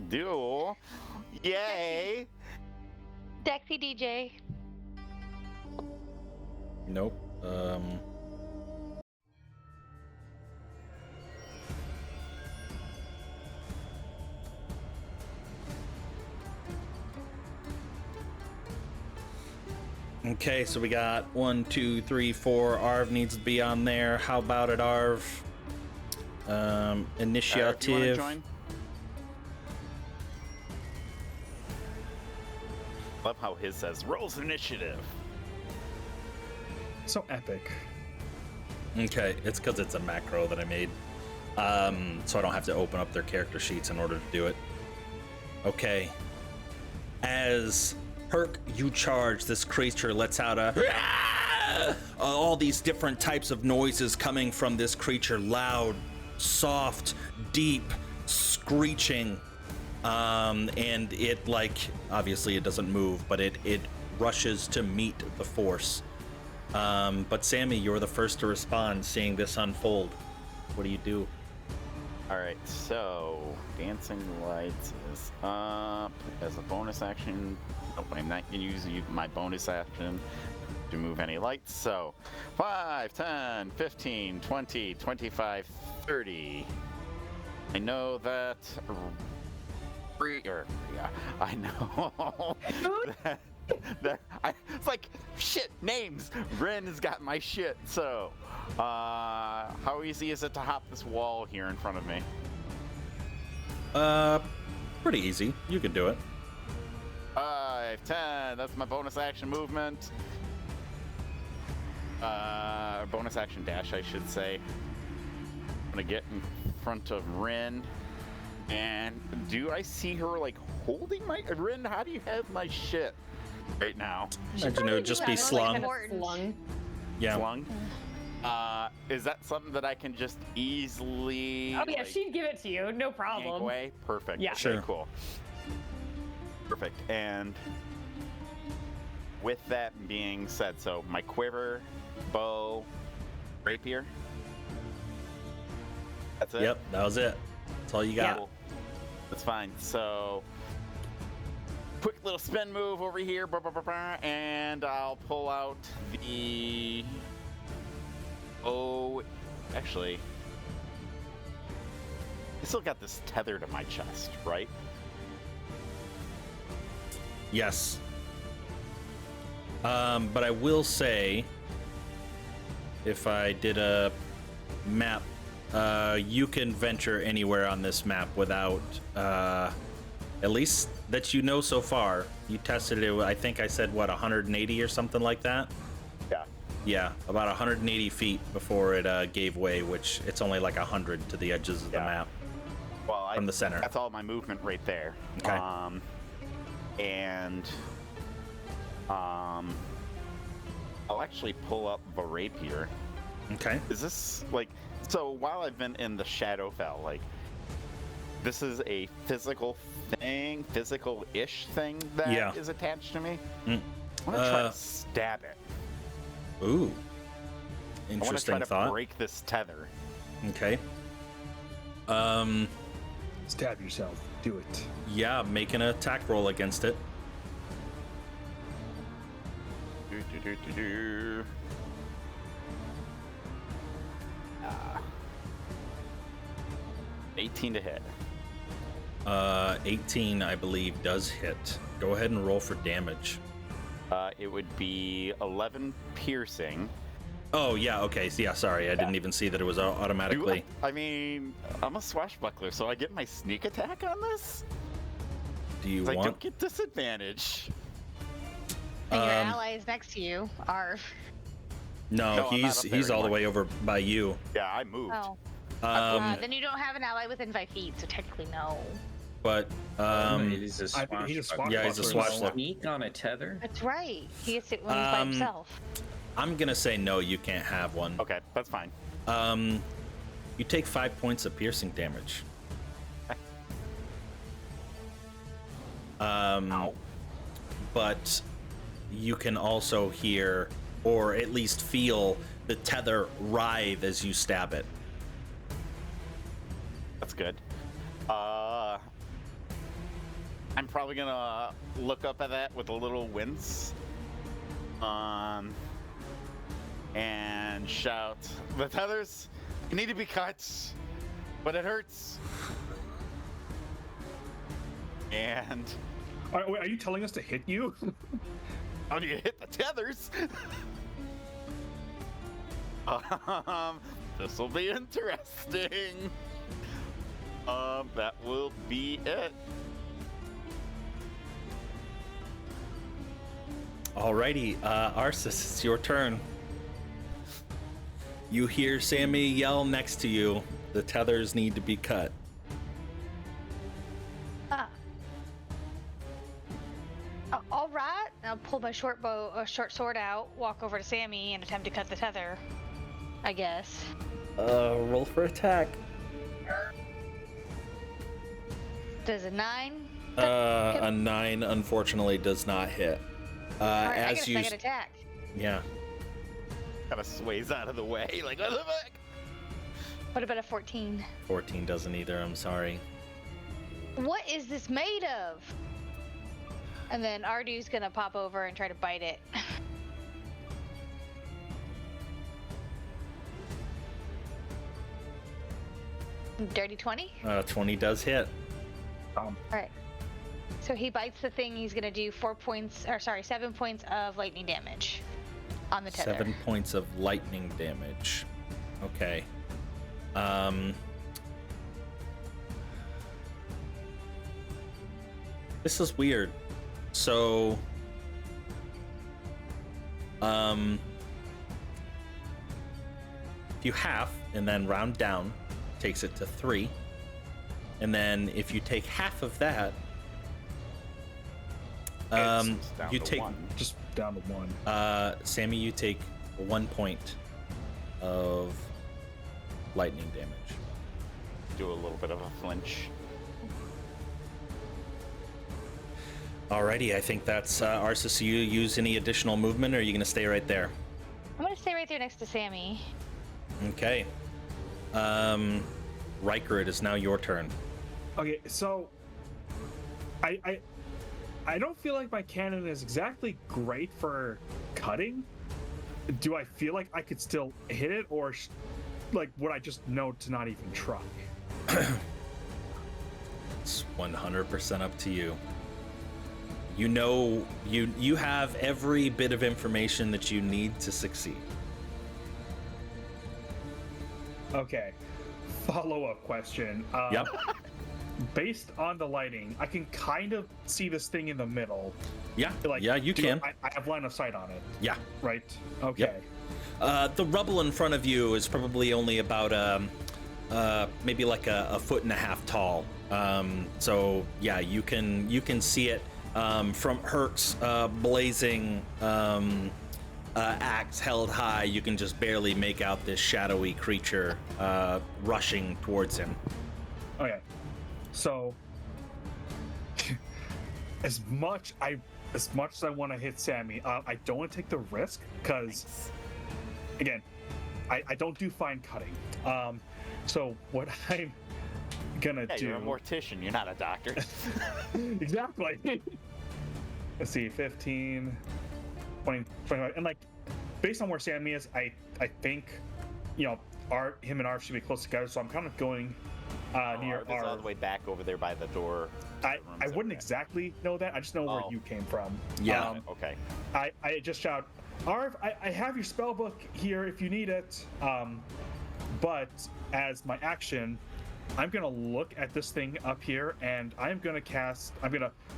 do. Yay! Dexy DJ. Nope. Okay, so we got 1, 2, 3, 4. Arv needs to be on there. How about it, Arv? Do you want to Initiative. join? Love how his says rolls initiative. So epic. Okay, it's because it's a macro that I made. So I don't have to open up their character sheets in order to do it. Okay. As Herc, you charge, this creature lets out all these different types of noises coming from this creature. Loud, soft, deep, screeching. And it, like, obviously it doesn't move, but it rushes to meet the force. But Sammy, you're the first to respond, seeing this unfold. What do you do? Alright, so Dancing Lights is up as a bonus action. Nope, I'm not going to use my bonus action to move any lights. So 5, 10, 15, 20, 25, 30. I know that. I know it's like shit names. Ren has got my shit. So, how easy is it to hop this wall here in front of me? Pretty easy. You can do it. 5, 10. That's my bonus action movement. Bonus action dash, I should say. I'm gonna get in front of Ren. And do I see her like holding my Ren? How do you have my shit right now? Imagine it would just be slung. Slung. Yeah. Slung. Is that something that I can just easily? Oh yeah, like, she'd give it to you, no yank problem. away? Perfect. Yeah. Okay, Sure. Cool. Perfect. And with that being said, so my quiver, bow, rapier. That's it. Yep, that was it. That's all you got. Cool. That's fine. So, quick little spin move over here, and I'll pull out the. Oh, actually, I still got this tether to my chest, right? Yes. But I will say, if I did a map, you can venture anywhere on this map without, at least that you know so far. You tested it, I think I said, what, 180 or something like that? Yeah. Yeah, about 180 feet before it gave way, which it's only like 100 to the edges of the map. Well, from the center. That's all my movement right there. Okay. I'll actually pull up the rapier. Okay. Is this like so? While I've been in the Shadowfell, like this is a physical thing, physical-ish thing that is attached to me. I'm gonna try to stab it. Ooh. I want to Interesting try to thought. break this tether. Okay. Stab yourself. Do it. Yeah, make an attack roll against it. 18 to hit. 18, I believe, does hit. Go ahead and roll for damage. It would be 11 piercing. Oh, yeah, okay. Yeah, sorry. I didn't even see that it was automatically. I mean, I'm a swashbuckler, so I get my sneak attack on this? Do you I want... don't get disadvantage. And your ally is next to you, Arv. No, No, I'm not up there he's all the anymore. way over by you. Yeah, I moved. Oh. Then you don't have an ally within 5 feet, so technically no. But, he's a swashbuckler. Yeah, he's a swashbuckler. Sneak on a tether? That's right. He gets it when he's by himself. I'm gonna say no, you can't have one. Okay, that's fine. You take 5 points of piercing damage. Ow. But you can also hear, or at least feel, the tether writhe as you stab it. That's good. I'm probably gonna look up at that with a little wince. And shout, the tethers need to be cut, but it hurts. And Are you telling us to hit you? how do you hit the tethers? This will be interesting. That will be it. Alrighty, Arsis, it's your turn. You hear Sammy yell next to you, the tethers need to be cut. All right. I'll pull my short sword out, walk over to Sammy, and attempt to cut the tether. I guess. Roll for attack. Does a 9? A 9 unfortunately does not hit. Alright, I as get a you second attack. Yeah. Kind of sways out of the way, like, what the fuck? What about a 14? 14 doesn't either, I'm sorry. What is this made of? And then Ardu's gonna pop over and try to bite it. Dirty 20? 20 does hit. Alright. So he bites the thing, he's gonna do 7 points of lightning damage on the tether. 7 points of lightning damage. Okay. This is weird. So, if you half and then round down, takes it to 3. And then if you take half of that, you take Just down to 1. Sammy, you take 1 point of lightning damage. Do a little bit of a flinch. Alrighty, I think that's Arsis. You use any additional movement, or are you going to stay right there? I'm gonna stay right there next to Sammy. Okay. Riker, it is now your turn. Okay, so I don't feel like my cannon is exactly great for cutting. Do I feel like I could still hit it, or like would I just know to not even try? It's 100% up to you. You know, you have every bit of information that you need to succeed. Okay. Follow-up question. Yep. Based on the lighting, I can kind of see this thing in the middle. Yeah. Like, yeah, you can. I have line of sight on it, Yeah. right? Okay. Yep. The rubble in front of you is probably only about maybe like a foot and a half tall. So yeah, you can see it from Herc's blazing axe held high. You can just barely make out this shadowy creature rushing towards him. Okay. So as much as I want to hit Sammy, I don't want to take the risk because, again, I don't do fine cutting. So what I'm gonna do? You're a mortician. You're not a doctor. Exactly. Let's see, 15, 20, 25, and like based on where Sammy is, I think, him and Arv should be close together. So I'm kind of going near Arv is all the way back over there by the door. I wouldn't exactly know that. I just know where you came from. Yeah. Okay. I just shout, Arv, I have your spell book here if you need it. But as my action, I'm gonna look at this thing up here, and I'm gonna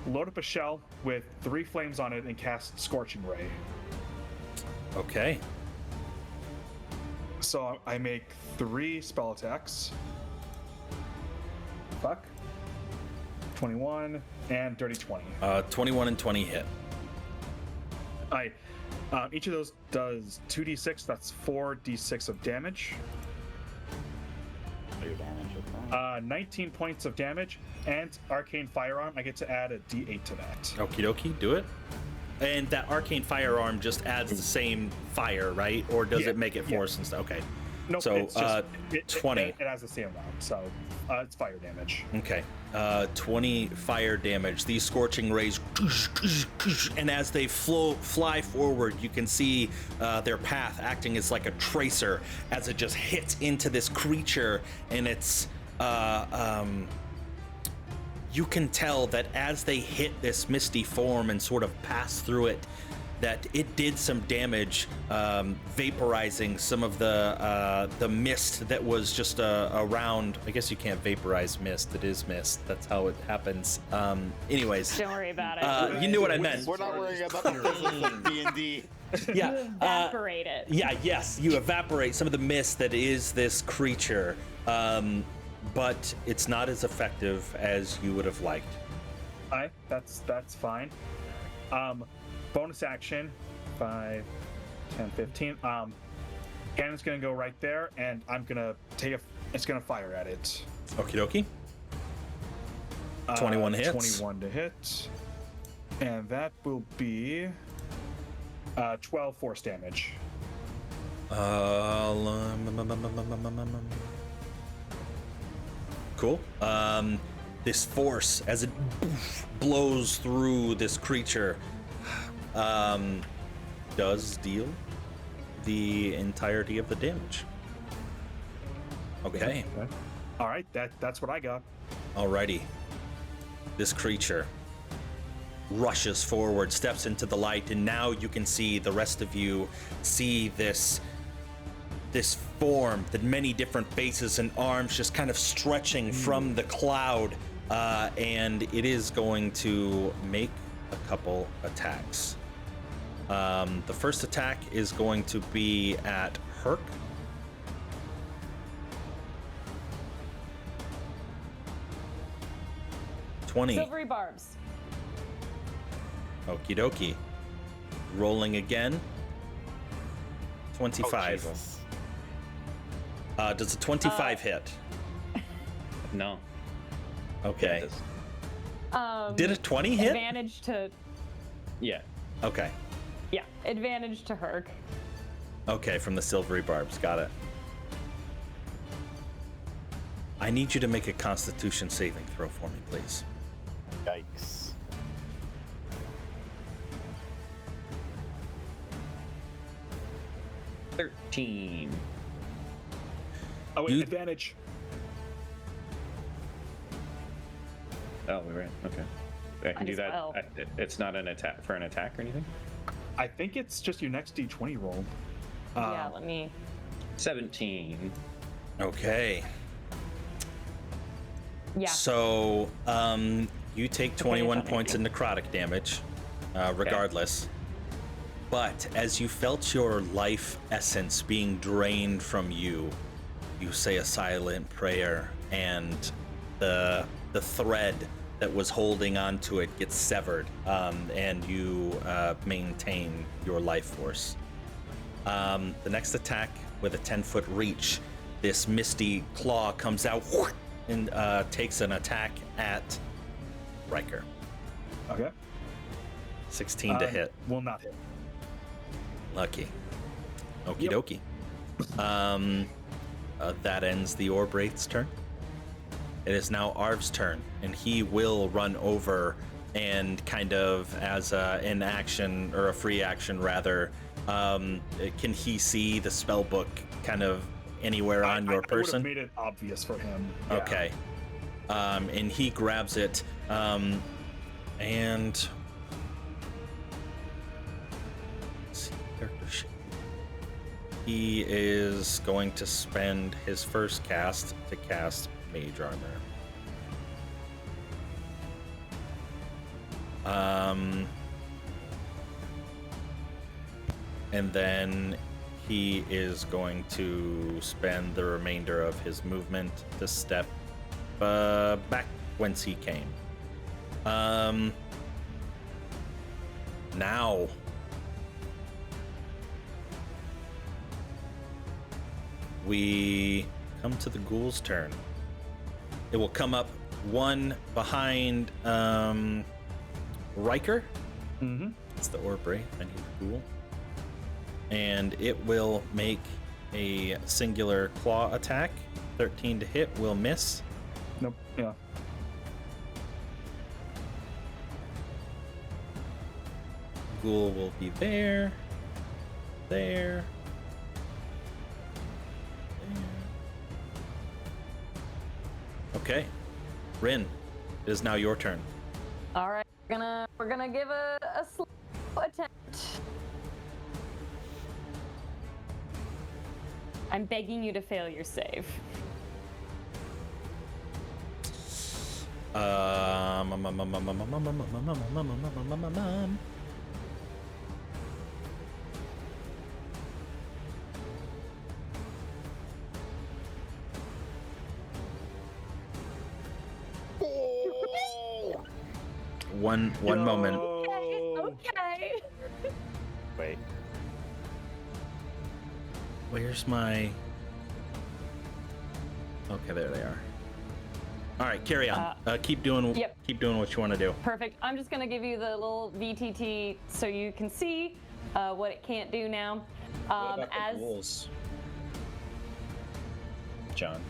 load up a shell with 3 flames on it and cast Scorching Ray. Okay. So I make 3 spell attacks. Fuck. 21 and dirty 20. 21 and 20 hit. Each of those does 2d6. That's 4d6 of damage. Your damage with that. 19 points of damage, and arcane firearm. I get to add a d8 to that. Okie dokie, do it. and that arcane firearm just adds the same fire, right? Or does Yeah, it make it force and stuff? Okay. Nope, So, it's just, 20. It has the same amount, so it's fire damage. Okay. 20 fire damage. These scorching rays, and as they fly forward, you can see their path acting as like a tracer as it just hits into this creature, and it's you can tell that as they hit this misty form and sort of pass through it, that it did some damage, vaporizing some of the mist that was just around. I guess you can't vaporize mist. It is mist. That's how it happens. Anyways, Don't worry about it. you knew what I meant. We're not worrying about the physics of D&D. Yeah. Evaporate it. Yeah. Yes. You evaporate some of the mist that is this creature, but it's not as effective as you would have liked. Alright, that's fine. Bonus action, 5, 10, 15. Cannon's gonna go right there, and I'm gonna it's gonna fire at it. Okie dokie. 21 hits. 21 to hit. And that will be 12 force damage. Cool. This force, as it blows through this creature, does deal the entirety of the damage. Okay. All right, that's what I got. Alrighty. This creature rushes forward, steps into the light, and now you can see, the rest of you see this form, the many different faces and arms just kind of stretching from the cloud, and it is going to make a couple attacks. The first attack is going to be at Herc. Silvery barbs. Okie dokie. Rolling again. 25. Does a 25 hit? No. Okay. Yeah, Did a 20 hit? Advantage to. yeah. Okay. Yeah, advantage to Herc. Okay, from the silvery barbs. Got it. I need you to make a Constitution saving throw for me, please. Yikes. $13. Oh, wait, You- advantage. Oh, we ran. Okay. I can Might do as that. well. It's not an attack or anything. I think it's just your next D20 roll. Yeah, let me. 17. Okay. Yeah. So, you take 21 on points of anything. necrotic damage, regardless. But as you felt your life essence being drained from you, you say a silent prayer, and the thread that was holding onto it gets severed, and you maintain your life force. The next attack with a 10-foot reach, this misty claw comes out and takes an attack at Riker. Okay. 16 to hit. Will not hit. Lucky. Okie Yep. dokie. That ends the Orbraith's turn. It is now Arv's turn, and he will run over and kind of, as an action, or a free action rather, can he see the spell book kind of anywhere on your I would person? have made it obvious for him. Yeah. Okay. And he grabs it, and let's see, character sheet. He is going to spend his first cast to cast Mage Armor. And then he is going to spend the remainder of his movement to step back whence he came. Now we come to the ghoul's turn. It will come up one behind Riker. It's the Orbre. I need a ghoul. And it will make a singular claw attack. 13 to hit will miss. Nope. Yeah. Ghoul will be there. There. Okay. Rin, it is now your turn. All right, we're gonna give a slow attempt. I'm begging you to fail your save. One moment. Okay. Wait. Where's my... Okay, there they are. All right, carry on. Keep doing. Yep. Keep doing what you want to do. Perfect. I'm just gonna give you the little VTT so you can see what it can't do now. What about the ghouls? John.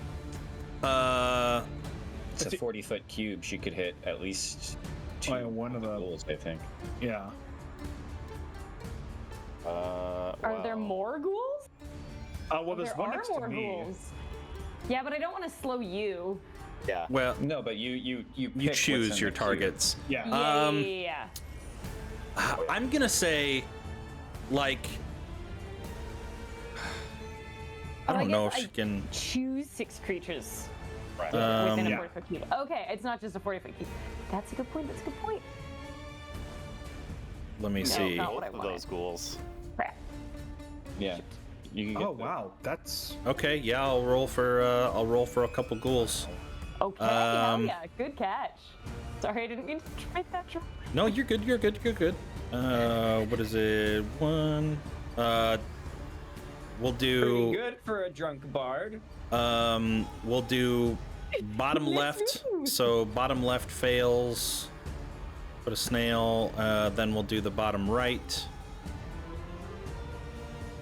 It's a 40-foot cube. She could hit at least two one of the ghouls, I think. Yeah. Are there more ghouls? Well, there's There one are next more to me. ghouls. Yeah, but I don't want to slow you. Yeah. Well, No, but you pick what's choose in your the cube. targets. Yeah. Yeah. I'm gonna say, like, I don't know if she can. Choose 6 creatures Right. within a Yeah. 40-foot cube. Okay, it's not just a 40-foot cube. That's a good point. That's a good point. Let me see. not what I Both of wanted. those ghouls. Crap. Yeah. You can get Oh wow, that's Okay, yeah, I'll roll for a couple ghouls. Okay, hell yeah, good catch. Sorry, I didn't mean to try that. No, you're good. You're good. You're good. What is it? One. We'll do. Pretty good for a drunk bard. We'll do bottom left. So bottom left fails. Put a snail. Then we'll do the bottom right.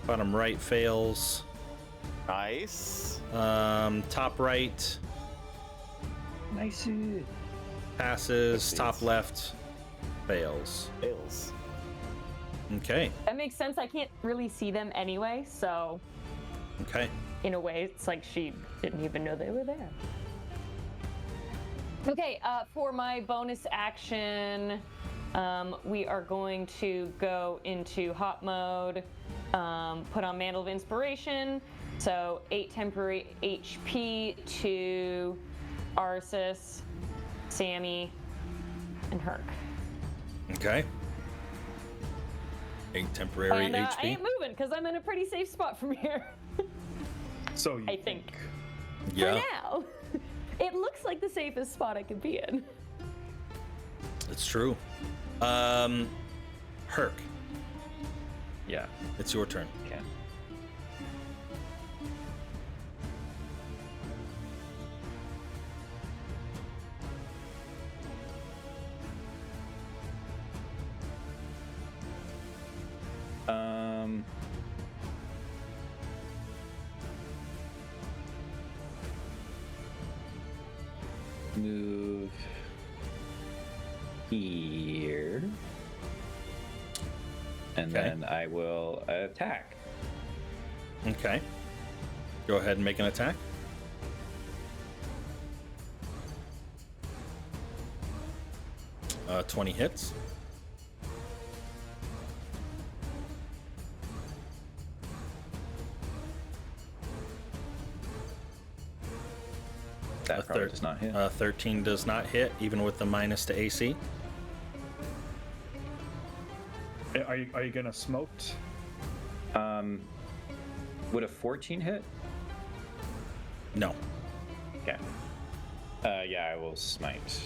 Bottom right fails. Nice. Top right nice. passes. Top left fails. Fails. Okay. That makes sense. I can't really see them anyway, so Okay. in a way, it's like she didn't even know they were there. Okay, for my bonus action, we are going to go into hot mode, put on Mantle of Inspiration, so 8 temporary HP to Arceus, Sammy, and Herc. Okay. 8 temporary And I HP. ain't moving because I'm in a pretty safe spot from here. so. You I think. Yeah. For now. It looks like the safest spot I could be in. It's true. Herc, Yeah. it's your turn. Okay. Move here. And Okay. then I will attack. Okay. Go ahead and make an attack. Uh, 20 hits. That probably does not hit. 13 does not hit, even with the minus to AC. Are you gonna smoked? Would a 14 hit? No. Okay. Yeah, I will smite.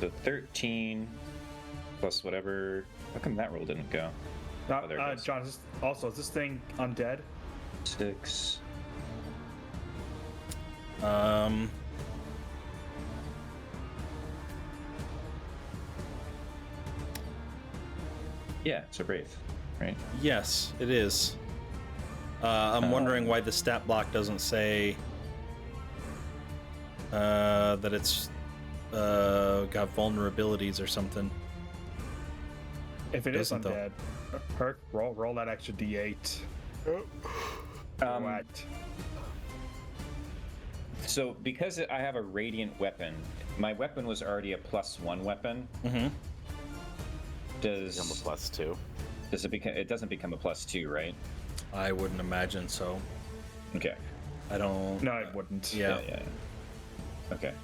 So 13 plus whatever. How come that roll didn't go? Oh, there it goes. John, is this thing undead? 6. Yeah, it's a brave, right? Yes, it is. I'm wondering why the stat block doesn't say that it's got vulnerabilities or something. If it is Doesn't, though. undead, Herc, roll that extra d8. What? So because I have a radiant weapon, my weapon was already a +1 weapon. Mm-hmm. Become a +2. Does it become? It doesn't become a +2, right? I wouldn't imagine so. Okay. I don't. No, it wouldn't. Yeah. Okay.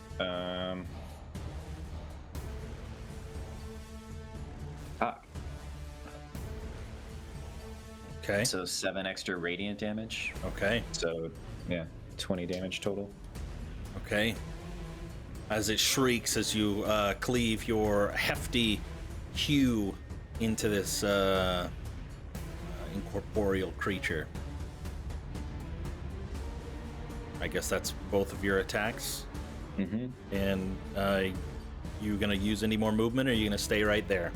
Okay. So 7 extra radiant damage. Okay. So yeah, 20 damage total. Okay. As it shrieks as you cleave your hefty hew into this incorporeal creature. I guess that's both of your attacks. Mm-hmm. And you gonna use any more movement, or are you gonna stay right there?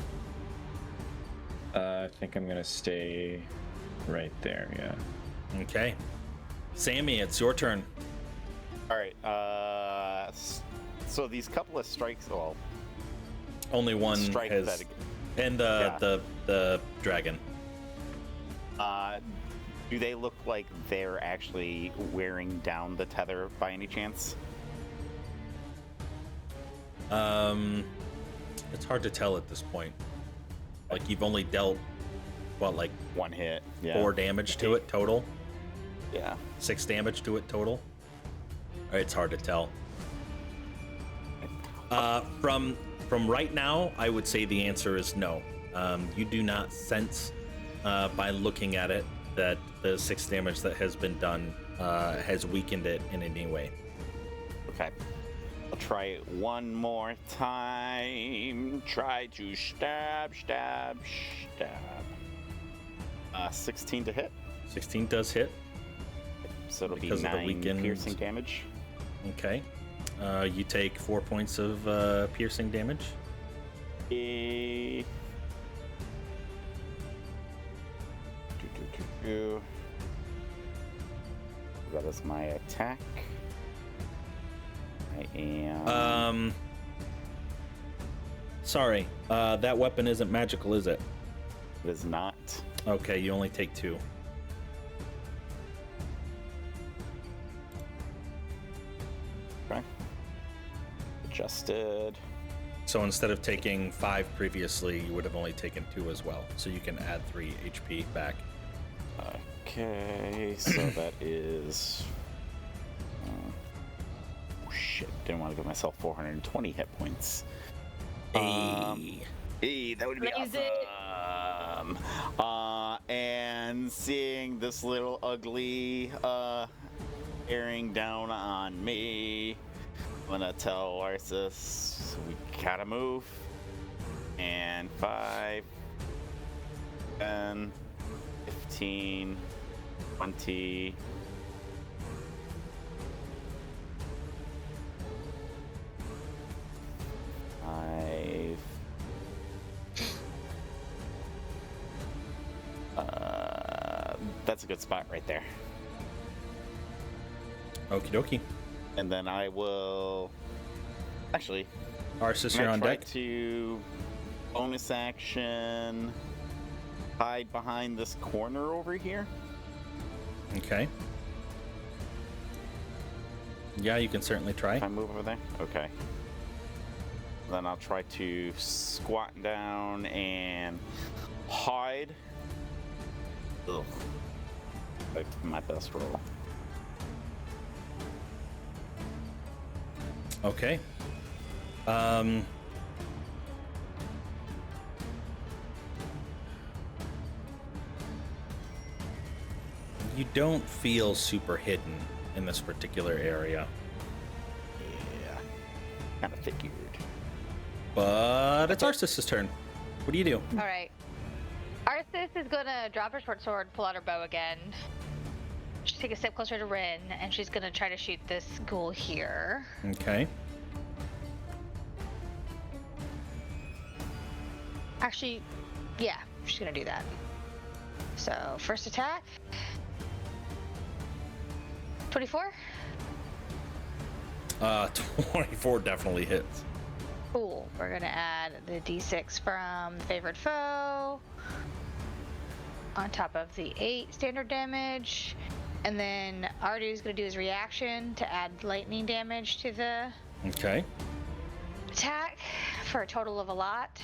I think I'm gonna stay right there. Yeah. Okay. Sammy, it's your turn. All right. So these couple of strikes, well, Only one strike has, that. and Yeah. the dragon. Do they look like they're actually wearing down the tether by any chance? It's hard to tell at this point. Like, you've only dealt what, like One hit. Yeah. 4 damage to it total, Yeah. 6 damage to it total. It's hard to tell. From right now, I would say the answer is no. You do not sense by looking at it that the 6 damage that has been done has weakened it in any way. Okay. I'll try it one more time. Try to stab. 16 to hit. 16 does hit. So it'll Because be of the 9 weakened- piercing damage. Okay. You take 4 points of piercing damage. That is my attack. I am. Sorry. That weapon isn't magical, is it? It is not. Okay, you only take 2. Okay. Adjusted. So instead of taking 5 previously, you would have only taken 2 as well. So you can add 3 HP back. Okay, so that is. Oh shit! Didn't want to give myself 420 hit points. Hey, that would be Amazing. awesome. And seeing this little ugly bearing down on me, I'm gonna tell Arceus we gotta move. And 5, 10, 15, 20. That's a good spot right there. Okie dokie. And then I will. Actually, Arceus, can you're I on try deck. to bonus action hide behind this corner over here? Okay. Yeah, you can certainly try. If I move over there? Okay. Then I'll try to squat down and hide. Ugh. Like my best roll. Okay. You don't feel super hidden in this particular area, Yeah. Kind of figured. but it's Arceus' turn. What do you do? All right. Arceus is gonna drop her short sword, pull out her bow again. She's take a step closer to Rin, and she's gonna try to shoot this ghoul here. Okay. Actually, yeah, she's gonna do that. So, first attack. 24? 24 definitely hits. Cool. We're gonna add the d6 from favored foe on top of the 8 standard damage. And then Ardu's gonna do his reaction to add lightning damage to the Okay. attack for a total of a lot.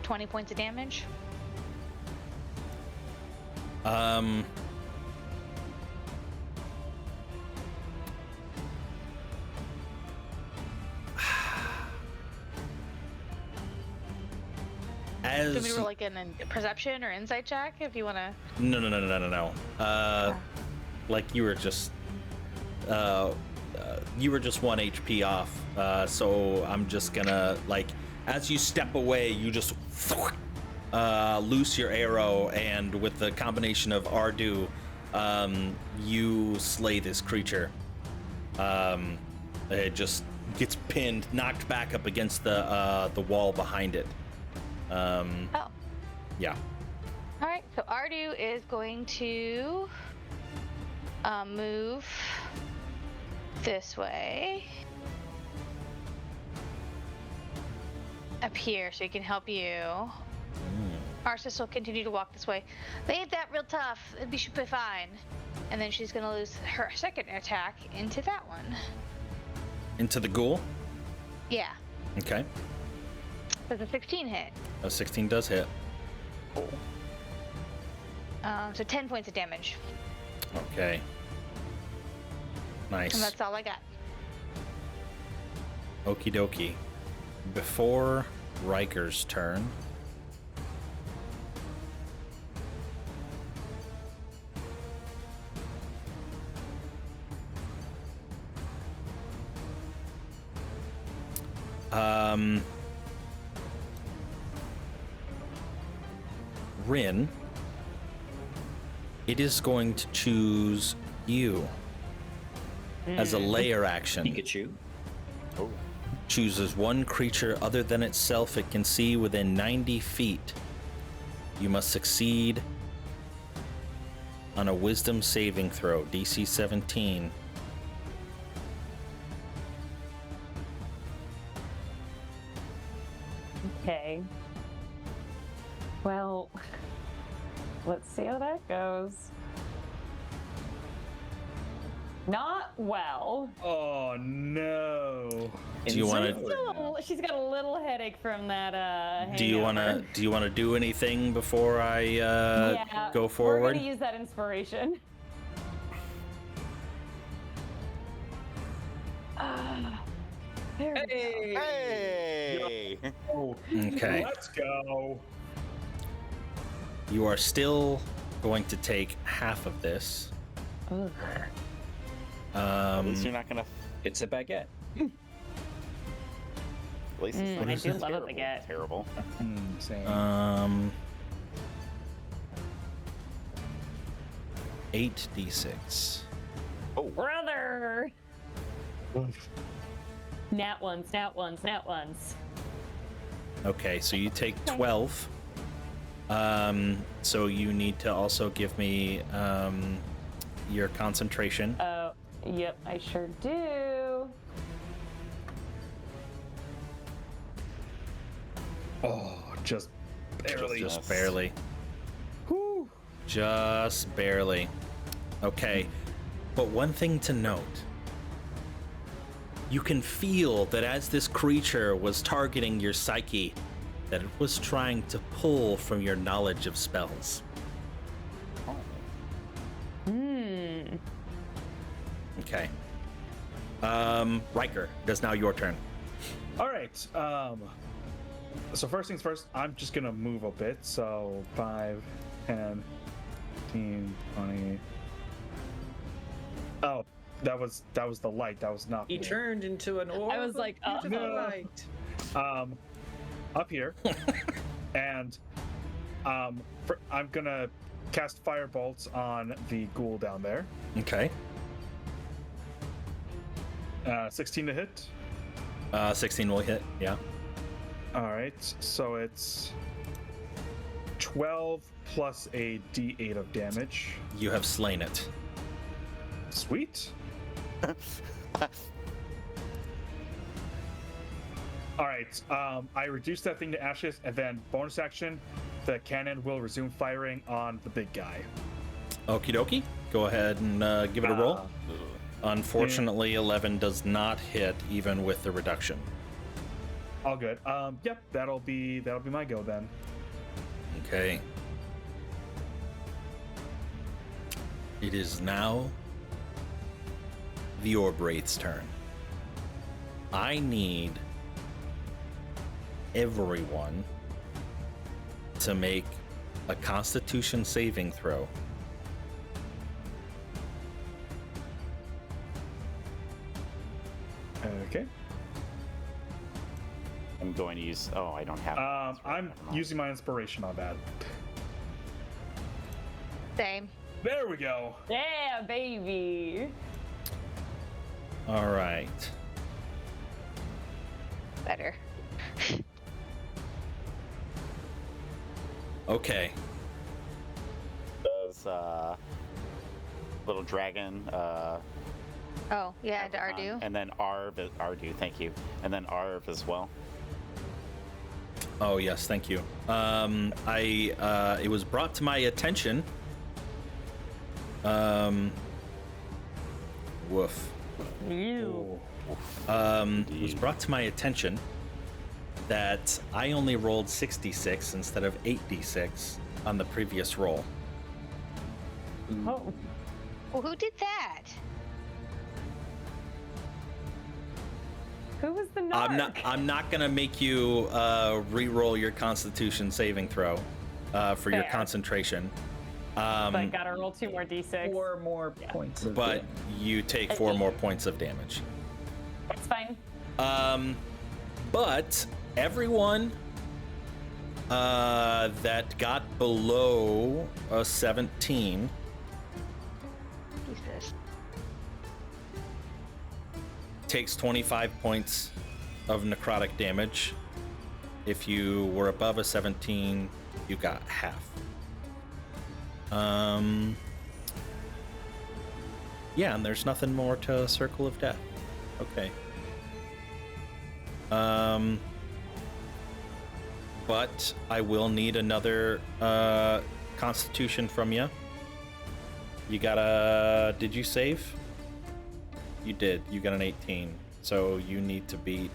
20 points of damage. Do you want me to roll like a perception or insight check if you want to? No. Like you were just 1 HP off. So I'm just gonna like, as you step away, you just loose your arrow, and with the combination of Ardu, you slay this creature. It just gets pinned, knocked back up against the wall behind it. Oh. Yeah. All right. So Ardu is going to move this way up here, so he can help you. Arsis will continue to walk this way. They ain't that real tough. It should be fine. And then she's gonna lose her second attack into that one. Into the ghoul? Yeah. Okay. Does a 16 hit? A 16 does hit. So 10 points of damage. Okay. Nice. And that's all I got. Okie dokie. Before Riker's turn, Rin, it is going to choose you as a layer action. Pikachu. Oh. Chooses one creature other than itself it can see within 90 feet. You must succeed on a wisdom saving throw, DC 17. Okay. Well, let's see how that goes. Not well. Oh no. Do you want to She's got a little headache from that. do you want to do anything before I go forward? We're gonna use that inspiration. There we go. Hey! Oh, Okay. let's go. You are still going to take half of this. Ugh. At least you're not gonna. It's a baguette. At least it's not I do love a terrible. baguette. Terrible. Same. 8d6. Brother! Nat ones, nat ones, nat ones. Okay, so you take 12. So you need to also give me your concentration. Oh, yep, I sure do. Oh, just barely. Just barely. Whew. Just barely. Okay, but one thing to note. You can feel that as this creature was targeting your psyche, that it was trying to pull from your knowledge of spells. Okay. Riker, it is now your turn. All right. So first things first, I'm just gonna move a bit. So 5, 10, 15, 20. Oh, that was the light. That was not. He me. turned into an orb. I was like, of beautiful no. light. Up here, and I'm gonna cast fire bolts on the ghoul down there. Okay. 16 to hit. 16 will hit. Yeah. All right, so it's 12 plus a d8 of damage. You have slain it. Sweet. All right, I reduce that thing to ashes, and then bonus action, the cannon will resume firing on the big guy. Okie dokie. Go ahead and give it a roll. Unfortunately, 11 does not hit even with the reduction. All good. Yep, that'll be my go then. Okay. It is now the Orb Wraith's turn. I need everyone to make a Constitution saving throw. Okay. I'm going to use. Oh, I don't have. I'm using my inspiration on that. Same. There we go. Yeah, baby. All right. Better. Okay. Does little dragon. Oh, yeah, to Ardu. And then Ardu, thank you. And then Arv as well. Oh yes, thank you. It was brought to my attention. Woof. You. It was brought to my attention that I only rolled 66 instead of 8d6 on the previous roll. Oh. Well, who did that? Who was the narc? I'm not gonna make you re-roll your Constitution saving throw for your Fair. concentration. But gotta roll 2 more d6. 4 more points of But damage. you take 4 more points of damage. That's fine. But everyone that got below a 17 Jesus. takes 25 points of necrotic damage. If you were above a 17, you got half. Yeah, and there's nothing more to Circle of Death. Okay. But I will need another Constitution from you. You got a... Did you save? You did. You got an 18. So you need to beat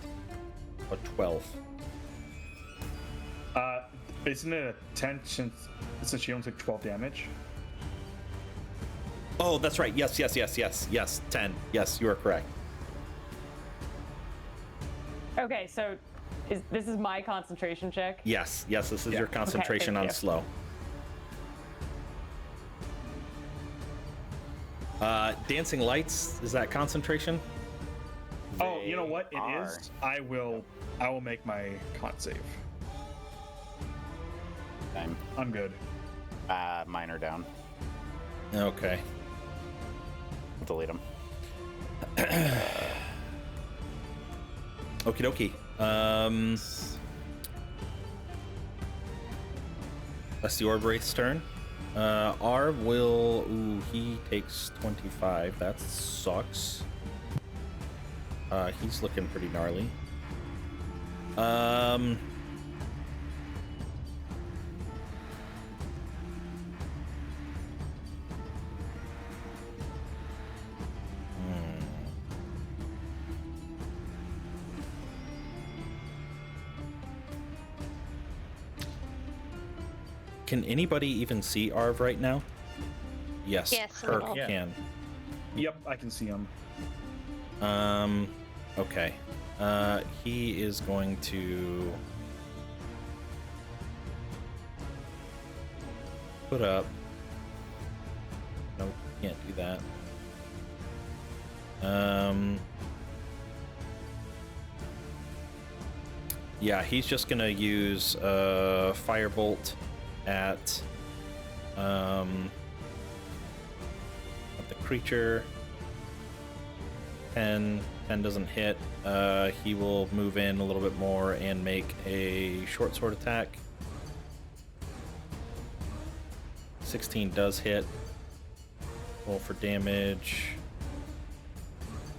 a 12. Isn't it a 10 since she only took 12 damage? Oh, that's right. Yes, 10. Yes, you are correct. Okay, so this is my concentration check? Yes, this is your concentration thank on you. slow. Dancing lights, is that concentration? Oh, you know what? It are. is. I will make my con save. I'm good. Mine are down. Okay. Delete them. Okie dokie. That's the Orb Wraith's turn. Arv will... Ooh, he takes 25. That sucks. He's looking pretty gnarly. Can anybody even see Arv right now? Yes, Yes, a Kirk little. Yeah. can. Yep, I can see him. Okay. He is going to put up. Nope, can't do that. Yeah, he's just gonna use Firebolt at the creature. 10 doesn't hit. He will move in a little bit more and make a short sword attack. 16 does hit. Roll for damage.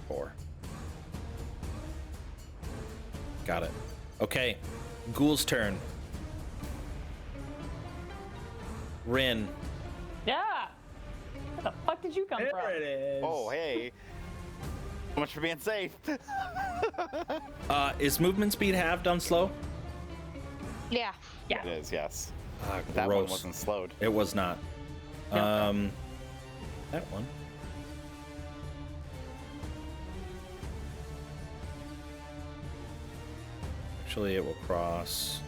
4. Got it. Okay. Ghoul's turn. Rin. Yeah. Where the fuck did you come from? There it is. Oh, hey. So much for being safe. Is movement speed halved on slow? Yeah. It is, yes. Ah, That one gross. wasn't slowed. It was not. No. That one. Actually, it will cross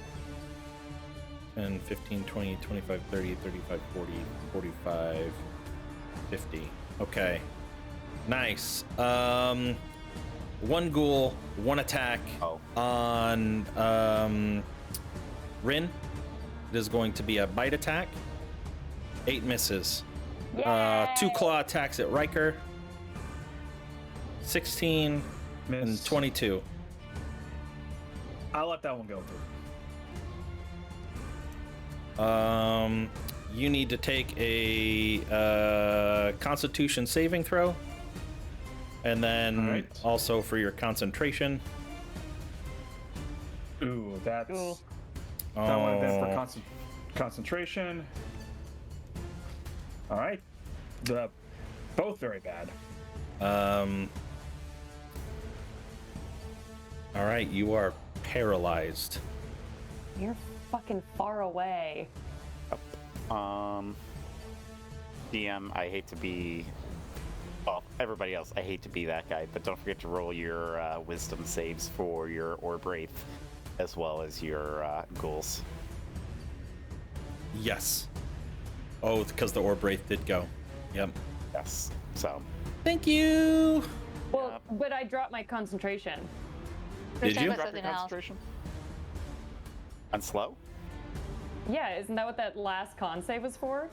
10, 15, 20, 25, 30, 35, 40, 45, 50. Okay. Nice. One ghoul, one attack on Rin. It is going to be a bite attack. 8 misses. 2 claw attacks at Riker. 16 Miss. and 22. I'll let that one go through. You need to take a Constitution saving throw, and then Alright. also for your concentration. Ooh, that's Cool. that would have been for Oh. concentration. All right, both very bad. All right, you are paralyzed. You're fucking far away. DM, I hate to be. Well, everybody else, I hate to be that guy, but don't forget to roll your wisdom saves for your Orb Wraith, as well as your ghouls. Yes. Oh, because the Orb Wraith did go. Yep. Yes. So. Thank you. Well, but I dropped my concentration. Did you? About Drop your something else. concentration. On slow? Yeah, isn't that what that last con save was for?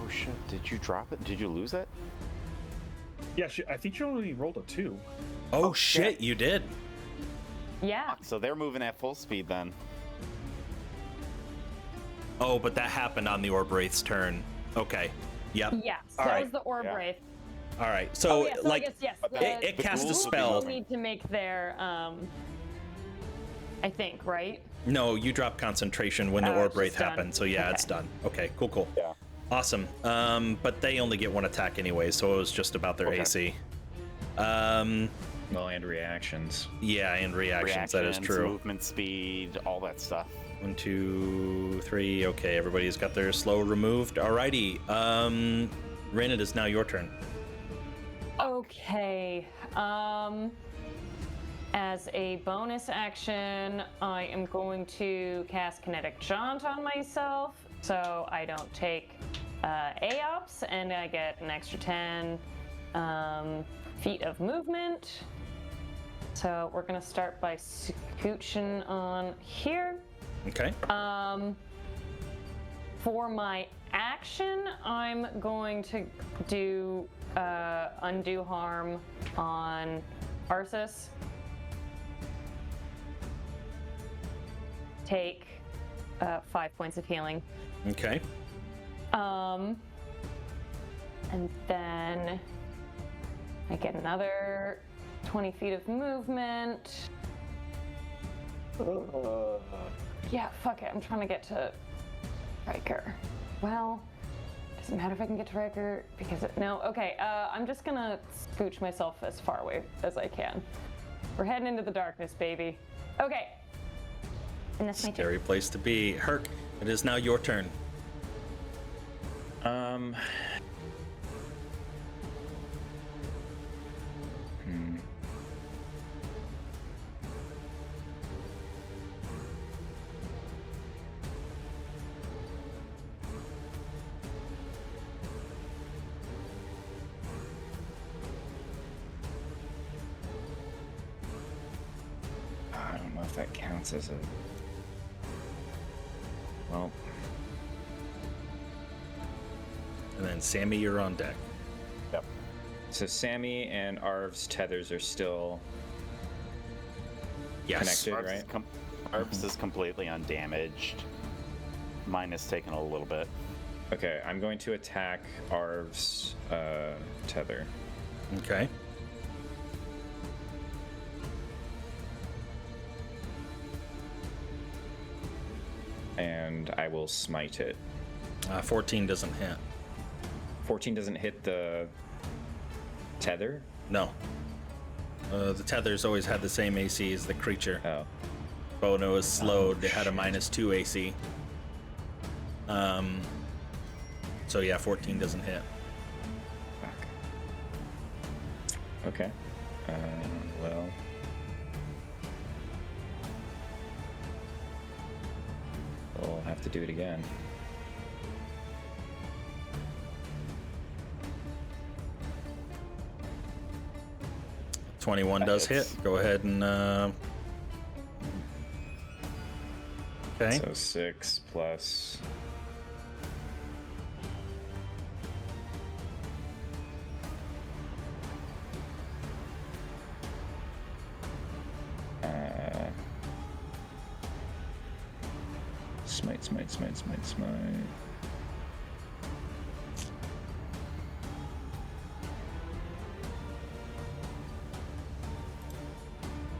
Oh shit! Did you drop it? Did you lose it? Yeah, I think you only rolled a 2. Oh, shit, you did. Yeah. So they're moving at full speed then. Oh, but that happened on the Orb Wraith's turn. Okay. Yep. Yeah. So All that right. was the Orb Yeah. Wraith. All right. So, Oh, yeah, so like, I guess, yes. it cast a ghouls spell. People need to make their, I think, right? No, you drop concentration when the Oh, Orb it's Wraith just done. happened. So yeah, Okay. it's done. Okay, cool. Yeah. Awesome. But they only get one attack anyway, so it was just about their Okay. AC. Well, and reactions. Yeah, and reactions. That is Reactions, true. Movement speed, all that stuff. 1, 2, 3. Okay, everybody's got their slow removed. Alrighty. Rin, it is now your turn. Okay. As a bonus action, I am going to cast Kinetic Jaunt on myself, so I don't take AOPS, and I get an extra 10 feet of movement. So we're gonna start by scooching on here. Okay. For my action, I'm going to do Undo Harm on Arceus. Take 5 points of healing. Okay. And then I get another 20 feet of movement. Yeah, fuck it. I'm trying to get to Riker. Well, doesn't matter if I can get to Riker because no. Okay, I'm just gonna scooch myself as far away as I can. We're heading into the darkness, baby. Okay. And that's my turn. Scary place to be. Herc, it is now your turn. I don't know if that counts as a Well, And then Sammy, you're on deck. Yep. so Sammy and Arv's tethers are still Yes. connected, Arbs, right? Arbs is completely undamaged. Mine is taken a little bit. Okay, I'm going to attack Arv's tether. Okay. And I will smite it. 14 doesn't hit. 14 doesn't hit the tether? No. The tethers always had the same AC as the creature. Oh. Bono is slowed. They had a -2 AC. So yeah, 14 doesn't hit. Fuck. Okay. Well. We'll have to do it again. $21 does hit. hits. Go ahead and okay. So 6 plus. Smite.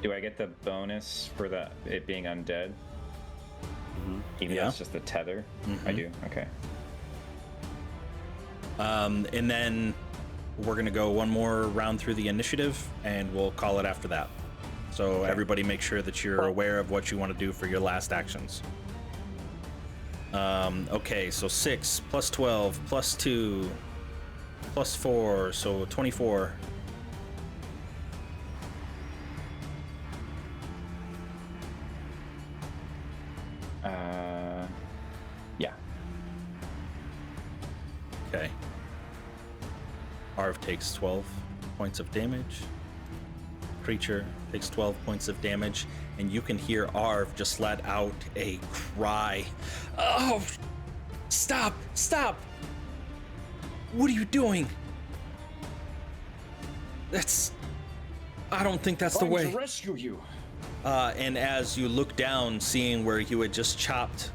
Do I get the bonus for it being undead? Even though Yeah. it's just the tether? I do, okay. And then we're gonna go one more round through the initiative, and we'll call it after that. So everybody, make sure that you're aware of what you want to do for your last actions. Okay, so 6 plus 12 plus 2 plus 4, so 24. Yeah. Okay. Arv takes 12 points of damage. Creature takes 12 points of damage, and you can hear Arv just let out a cry. Oh, stop! What are you doing? I don't think that's the Trying way. to rescue you. And as you look down, seeing where you had just chopped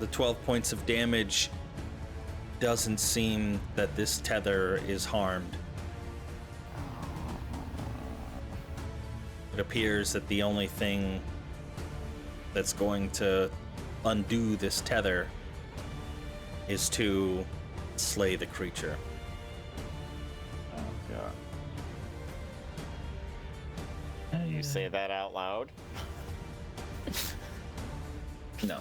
the 12 points of damage, doesn't seem that this tether is harmed. It appears that the only thing that's going to undo this tether is to slay the creature. Oh god. You say that out loud? No.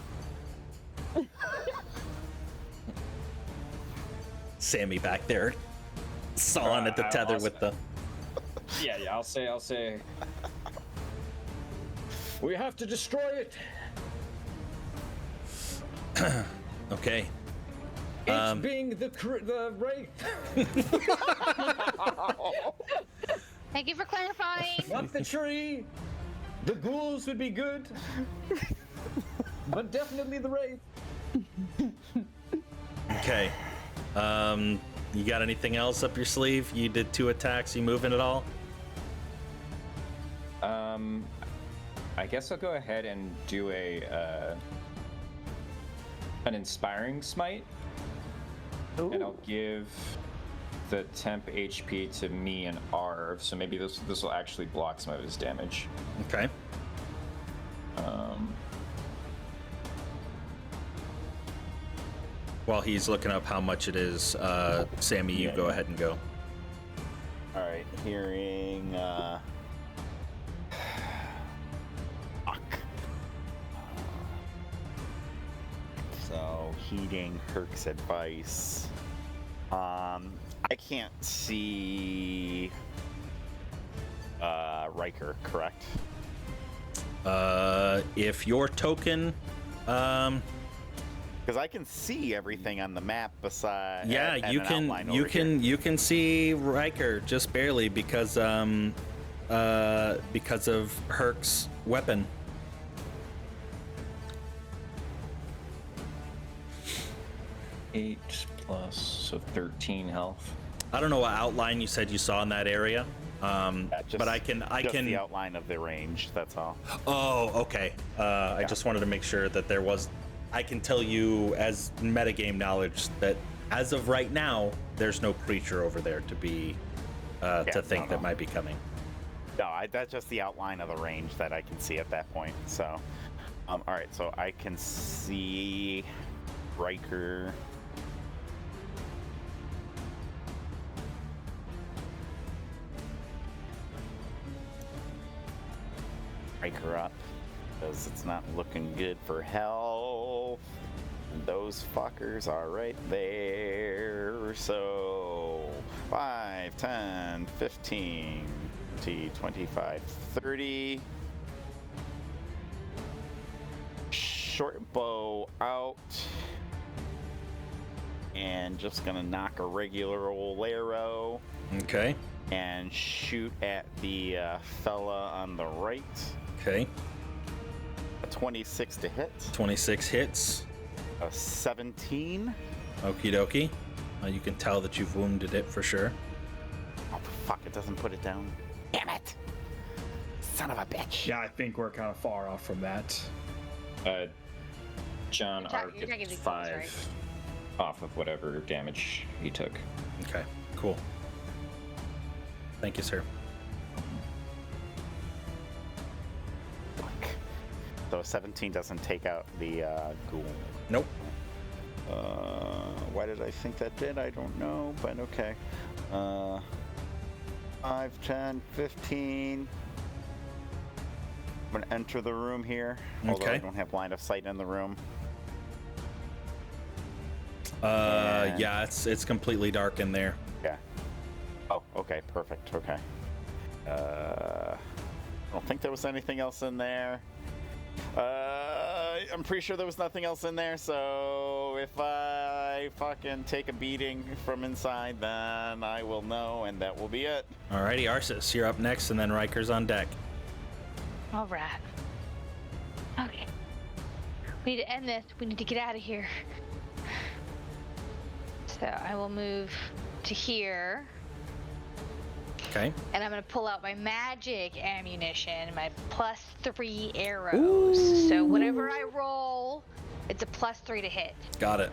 Sammy back there sawing at the tether with the... Yeah, I'll say. We have to destroy it. Okay. It being the wraith. Thank you for clarifying. Not the tree. The ghouls would be good. But definitely the wraith. Okay. You got anything else up your sleeve? You did 2 attacks. You moving at all? I guess I'll go ahead and do an inspiring smite. Ooh. And I'll give the temp HP to me and Arv, so maybe this will actually block some of his damage. Okay. While he's looking up how much it is, Sammy, you go ahead and go. Alright, hearing fuck. So heeding Herc's advice. I can't see Riker, correct? If your token, Because I can see everything on the map beside. yeah, and you an can outline over here. you can see Riker just barely because of Herc's weapon. 8 plus, so 13 health. I don't know what outline you said you saw in that area, but I can. Just the outline of the range. That's all. Oh, okay. I just wanted to make sure that there was. I can tell you as metagame knowledge that as of right now, there's no creature over there to be that might be coming. No, that's just the outline of the range that I can see at that point. So, all right. So I can see Riker. Riker up, because it's not looking good for health. Those fuckers are right there. So 5, 10, 15, 20, 25, 30. Short bow out. And just gonna knock a regular old arrow. Okay. And shoot at the fella on the right. Okay. A 26 to hit. 26 hits. A 17. Okie dokie. You can tell that you've wounded it for sure. Oh, fuck, it doesn't put it down. Damn it! Son of a bitch. Yeah, I think we're kind of far off from that. John R gets 5 right? off of whatever damage he took. Okay, cool. Thank you, sir. Fuck. So 17 doesn't take out the ghoul. Nope. Why did I think that did? I don't know, but okay. 5, 10, 15. I'm gonna enter the room here. Although Okay. I don't have line of sight in the room. Yeah, it's completely dark in there. Yeah. Oh, okay, perfect. Okay. I don't think there was anything else in there. I'm pretty sure there was nothing else in there, so if I fucking take a beating from inside, then I will know, and that will be it. Alrighty, Arsis, you're up next, and then Riker's on deck. All right. Okay. We need to end this. We need to get out of here. So I will move to here. Okay. And I'm going to pull out my magic ammunition, my +3 arrows. So whatever I roll, it's a +3 to hit. Got it.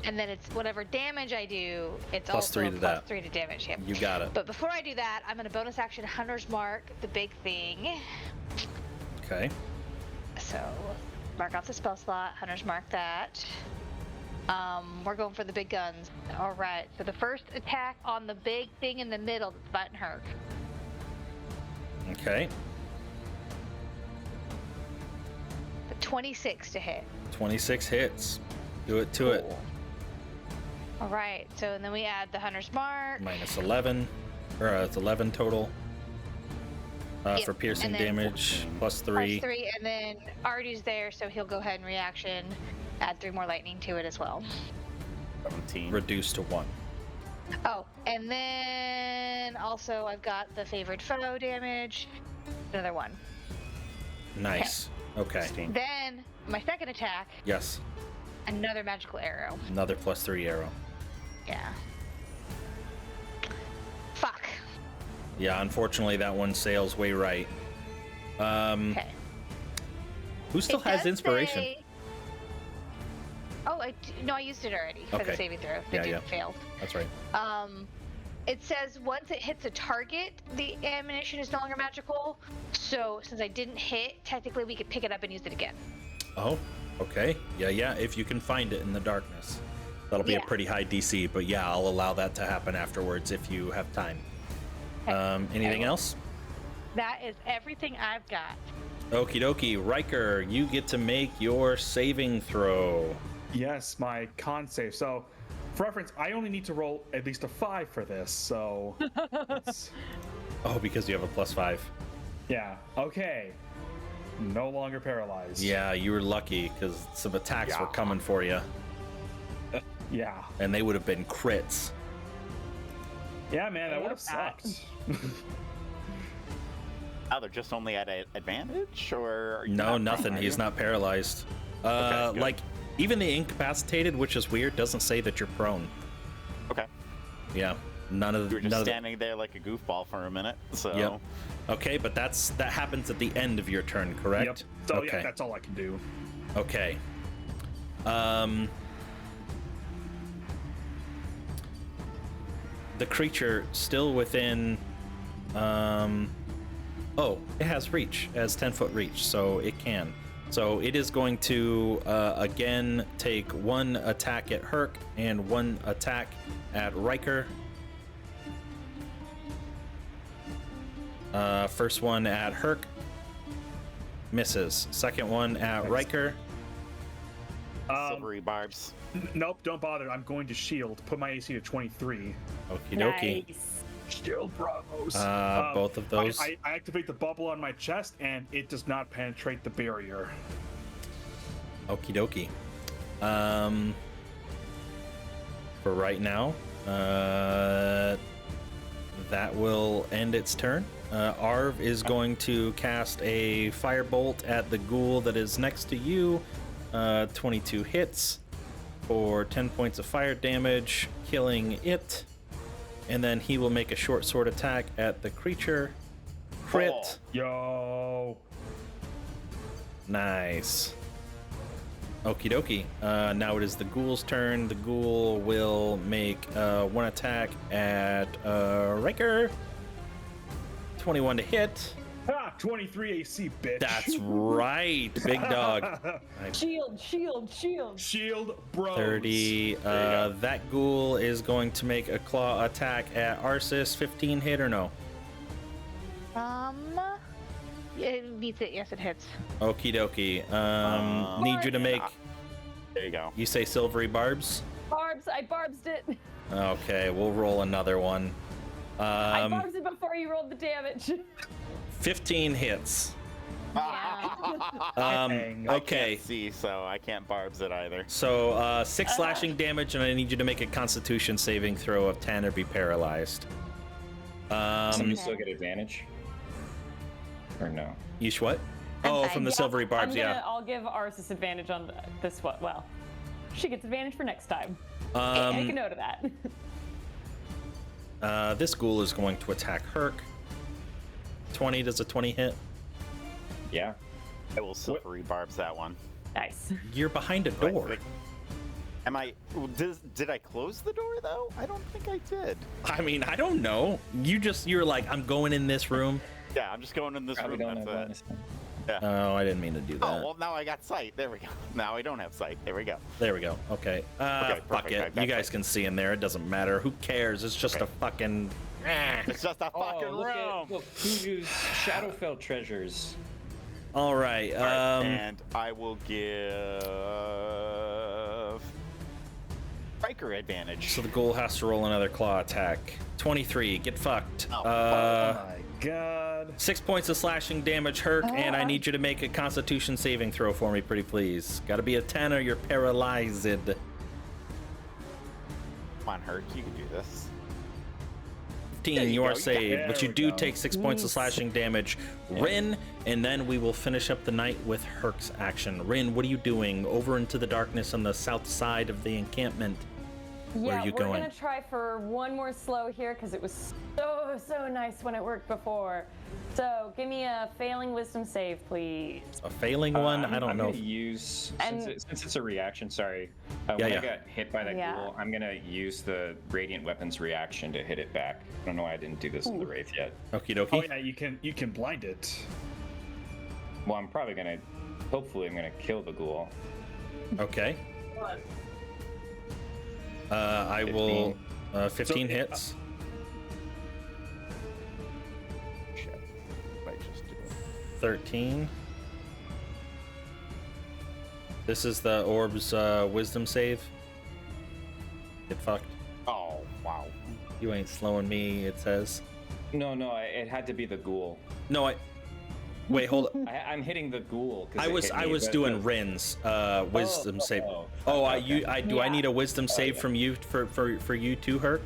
And then it's whatever damage I do, it's Plus also 3 a to that. +3 to damage. Yep. You got it. But before I do that, I'm going to bonus action Hunter's Mark, the big thing. Okay. So mark off the spell slot, Hunter's Mark that. We're going for the big guns. All right. So the first attack on the big thing in the middle that's biting her. Okay. The 26 to hit. 26 hits. Do it to it. All right. So and then we add the Hunter's Mark. Minus 11. Or it's 11 total. Yep, For piercing and then damage. +3. +3, and then Ardu's there, so he'll go ahead and reaction. Add 3 more lightning to it as well. 17. Reduced to 1. Oh, and then also I've got the favored foe damage. Another 1. Nice. Okay. Then my second attack, Yes. another magical arrow. Another +3 arrow. Yeah. Fuck. Yeah, unfortunately that one sails way right. Okay. Who still It has does inspiration? say- Oh, no, I used it already for Okay. the saving throw. The Yeah, dude yeah. failed. That's right. It says once it hits a target, the ammunition is no longer magical. So since I didn't hit, technically we could pick it up and use it again. Oh, okay. Yeah, if you can find it in the darkness. That'll be a Yeah. pretty high DC, but yeah, I'll allow that to happen afterwards if you have time. Anything else? That is everything I've got. Okie dokie. Riker, you get to make your saving throw. Yes, my con save. So, for reference, I only need to roll at least a 5 for this. So, it's- Oh, because you have a +5. yeah. Okay. No longer paralyzed. Yeah, you were lucky because some attacks were coming for you, Yeah. and they would have been crits. Yeah, man, that would have love that. sucked. Oh, they're just only at an advantage, or are you No, not nothing. prone, are He's you? not paralyzed. Okay, good. Like Even the incapacitated, which is weird, doesn't say that you're prone. Okay. Yeah, none of You were just none of standing there like a goofball for a minute. So. Yep. Okay, but that happens at the end of your turn, correct? Yep. So okay. yeah, that's all I can do. Okay. The creature still within. Oh, it has reach. It has 10-foot reach, so it can. So it is going to again take one attack at Herc and one attack at Riker. First one at Herc misses. Second one at Riker. Silvery barbs. Nope, don't bother. I'm going to shield. Put my AC to 23. Okie dokie. Nice. Shield bravos. Both of those. I activate the bubble on my chest, and it does not penetrate the barrier. Okie dokie. For right now, that will end its turn. Arv is going to cast a firebolt at the ghoul that is next to you. 22 hits for 10 points of fire damage, killing it. And then he will make a short sword attack at the creature. Crit. Oh. Yo. Nice. Okie dokie. Now it is the ghoul's turn. The ghoul will make one attack at Riker. 21 to hit. Ah, 23 AC, bitch. That's right, big dog. Shield, shield, shield. Shield bros. 30. That ghoul is going to make a claw attack at Arsis. 15 hit or no? It beats it. Yes, it hits. Okie dokie. Need you to make. There you go. You say silvery barbs? Barbs, I barbsed it. Okay, we'll roll another one. I barbsed it before you rolled the damage. 15 hits. Yeah. Dang. I Okay. can't see, so I can't barbs it either. So 6 slashing damage, and I need you to make a Constitution saving throw of 10 or be paralyzed. Somebody still get advantage? Or no? Each what? I'm Oh, fine. from the silvery barbs, yeah. I'll give Arsis advantage on this one. Well, she gets advantage for next time. Make a note of that. This ghoul is going to attack Herc. 20, does a 20 hit? Yeah. I will silvery barbs that one. Nice. You're behind a door. Am I? Did I close the door though? I don't think I did. I mean, I don't know. You're like, I'm going in this room. Yeah, I'm just going in this Probably room. don't have That's it. bonus. Yeah. Oh, I didn't mean to do that. Oh well, now I got sight. There we go. Now I don't have sight. There we go. There we go. Okay. Okay, Fuck perfect. it. Right, You that's guys can see in there. It doesn't matter. Who cares? It's just a fucking. It's just a fucking room. Look, who used Shadowfell treasures? All right. And I will give Riker advantage. So the ghoul has to roll another claw attack. 23. Get fucked. Oh, Oh my god. 6 points of slashing damage, Herc, and I need you to make a Constitution saving throw for me, pretty please. Got to be a 10 or you're paralyzed. Come on, Herc, you can do this. 15, you go. are saved, There but you we do go. take 6 points of slashing damage. Rin, and then we will finish up the night with Herc's action. Rin, what are you doing over into the darkness on the south side of the encampment? Where Yeah, are you we're going? gonna try for one more slow here because it was so nice when it worked before. So give me a failing wisdom save, please. A failing one? I don't I'm know. gonna use And- since it's a reaction. Sorry, when yeah. I got hit by that Yeah. ghoul, I'm gonna use the radiant weapons reaction to hit it back. I don't know why I didn't do this in the wraith yet. Okie Oh dokie. yeah, you can blind it. Well, I'm probably gonna. Hopefully, I'm gonna kill the ghoul. Okay. I will. 15 So, hits. Shit. What did I just do? 13. This is the orb's wisdom save. Get fucked. Oh, wow. You ain't slowing me, it says. No, it had to be the ghoul. No, wait, hold up. I'm hitting the ghoul. 'cause I it was hit I me, was but doing Rin's wisdom save. Oh, okay. Do I Yeah. need a wisdom save yeah. from you for you too, Herc?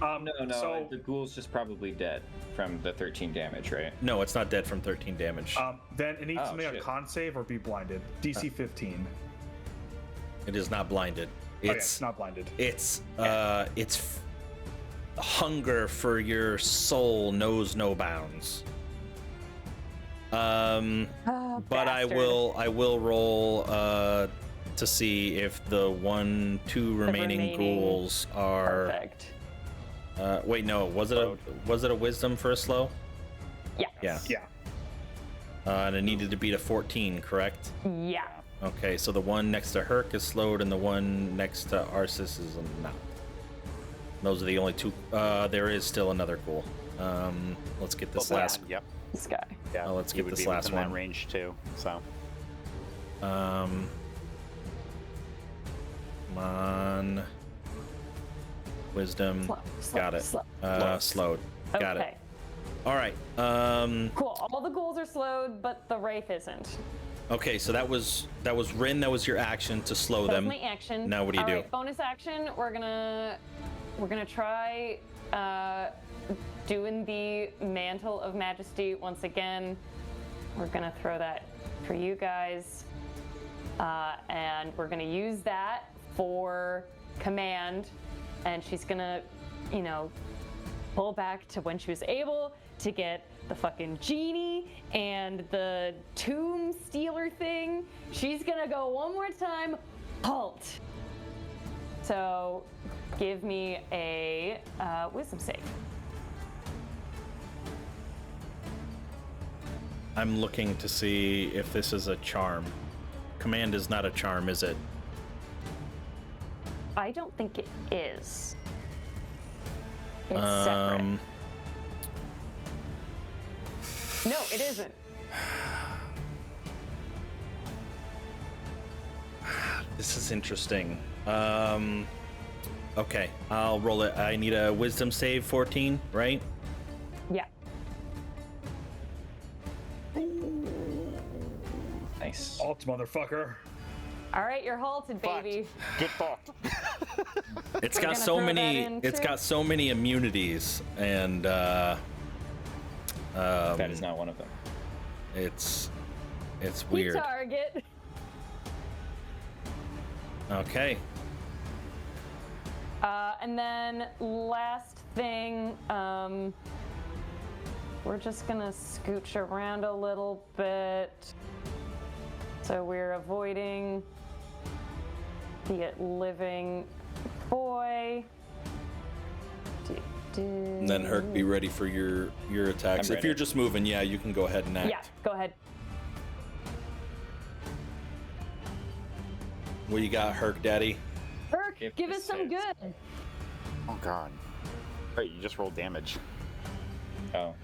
No, So, the ghoul's just probably dead from the 13 damage, right? No, it's not dead from 13 damage. then it needs Oh, to make a shit. con save or be blinded. DC 15. It is not blinded. It's not blinded. It's hunger for your soul knows no bounds. But I will roll to see if the 2 remaining ghouls are perfect. Wait, no, was it a wisdom for a slow? Yeah. Yeah. And it needed to beat a 14, correct? Yeah. Okay, so the one next to Herc is slowed, and the one next to Arsis is not. Those are the only 2. There is still another ghoul. Let's get this last. Yep. This guy. Yeah. Let's he get would this be last within one. that range too. So. Come on. Wisdom. Got it. Slowed. Got it. All right. Cool. All the ghouls are slowed, but the wraith isn't. Okay, so that was Rin. That was your action to slow them. That's my action. Now what do you do? Right, bonus action. We're gonna try doing the Mantle of Majesty once again. We're gonna throw that for you guys, and we're gonna use that for command. And she's gonna, pull back to when she was able to get the fucking genie and the tomb stealer thing. She's gonna go one more time, halt. So give me a wisdom save. I'm looking to see if this is a charm. Command is not a charm, is it? I don't think it is. It's separate. No, it isn't. This is interesting. Okay, I'll roll it. I need a wisdom save 14, right? Yeah. Nice. Alt, motherfucker. All right, you're halted, baby. Good thought. It's We're got gonna so throw many. that in, It's too. got so many immunities, and That is not one of them. it's You weird. target. Okay. And then last thing, we're just gonna scooch around a little bit. So we're avoiding the living boy. And then Herc, be ready for your attacks. I'm If you're ready. just moving, yeah, you can go ahead and act. Yeah, go ahead. What you got, Herc Daddy? Herc, If give us this some hits. good. Oh god. Wait, you just rolled damage. Oh,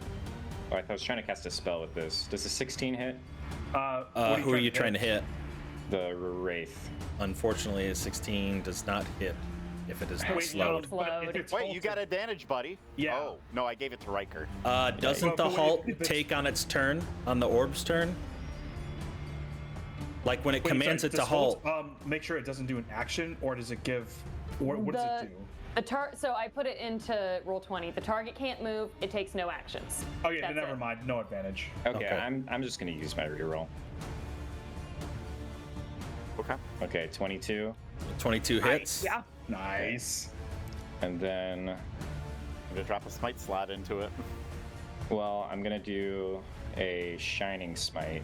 I was trying to cast a spell with this. Does a 16 hit? Who are you trying to hit? The Wraith. Unfortunately, a 16 does not hit if it is not Wait, slowed. no, but if it's Wait, you halted- got advantage, buddy. Yeah. Oh, no, I gave it to Riker. Doesn't the But wait, halt if it's- take on its turn on the orb's turn? Like when it Wait, commands sorry, it to does halt. Make sure it doesn't do an action, or does it give? What does it do? So I put it into roll 20. The target can't move. It takes no actions. Oh yeah, That's then never it. mind. No advantage. Okay, Okay. I'm just gonna use my reroll. Okay. Okay, 22, 22 hits. Yeah. Nice. and then, I'm gonna drop a smite slot into it. well, I'm gonna do a Shining Smite.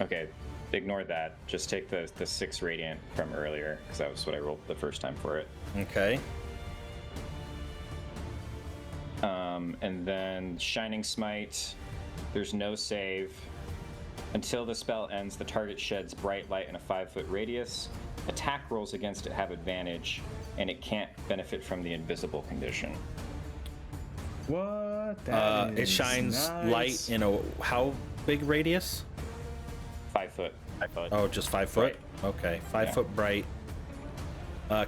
Okay, ignore that. Just take the 6 Radiant from earlier, because that was what I rolled the first time for it. Okay. And then Shining Smite, there's no save. Until the spell ends, the target sheds bright light in a 5-foot radius. Attack rolls against it have advantage, and it can't benefit from the invisible condition. What? That It is shines nice. light in a how big radius? 5 foot. I thought. Oh, just 5 foot. Okay, 5 Yeah. foot bright.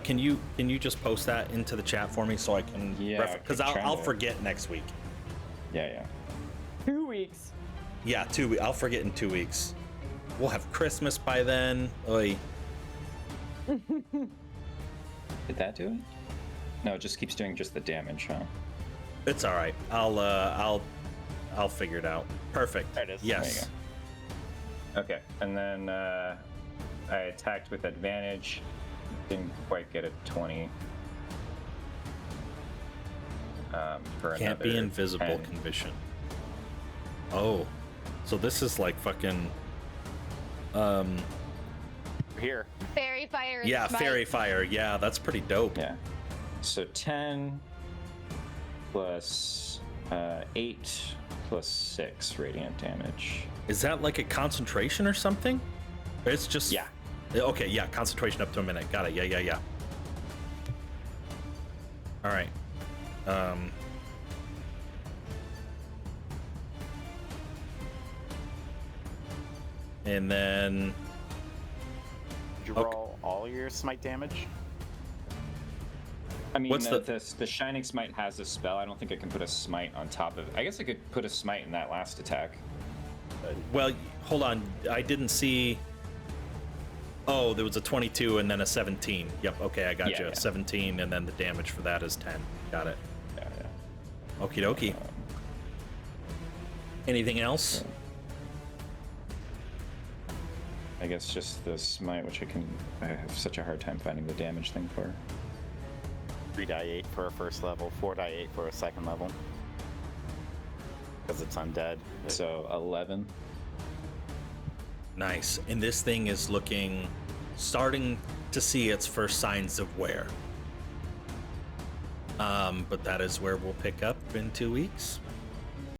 Can you just post that into the chat for me so I can? Yeah, Because I'm trying I'll to- forget next week. Yeah. 2 weeks. Yeah, 2 weeks. I'll forget in 2 weeks. We'll have Christmas by then. Oy. Did that do it? No, it just keeps doing just the damage, huh? It's all right. I'll figure it out. Perfect. There it is. Yes. Okay, and then I attacked with advantage. Didn't quite get a 20. For Can't be another invisible 10. condition. Oh, so this is like fucking. Here. Fairy fire. and Yeah, smite. fairy fire. Yeah, that's pretty dope. Yeah. So 10 plus 8 plus 6 radiant damage. Is that like a concentration or something? It's just. Yeah. Okay, yeah, concentration up to a minute. Got it. Yeah. All right. And then Did you Okay. roll all your smite damage? I mean, What's the Shining Smite has a spell. I don't think I can put a smite on top of it. I guess I could put a smite in that last attack. well, hold on. I didn't see. Oh, there was a 22 and then a 17. Yep. Okay, I got Yeah, you. yeah. 17, and then the damage for that is 10. Got it. Yeah. Okie dokie. Anything else? I guess just the smite, which I have such a hard time finding the damage thing for. 3d8 for a first level, 4d8 for a second level. Because it's undead. So 11. Nice. And this thing is starting to see its first signs of wear. But that is where we'll pick up in 2 weeks.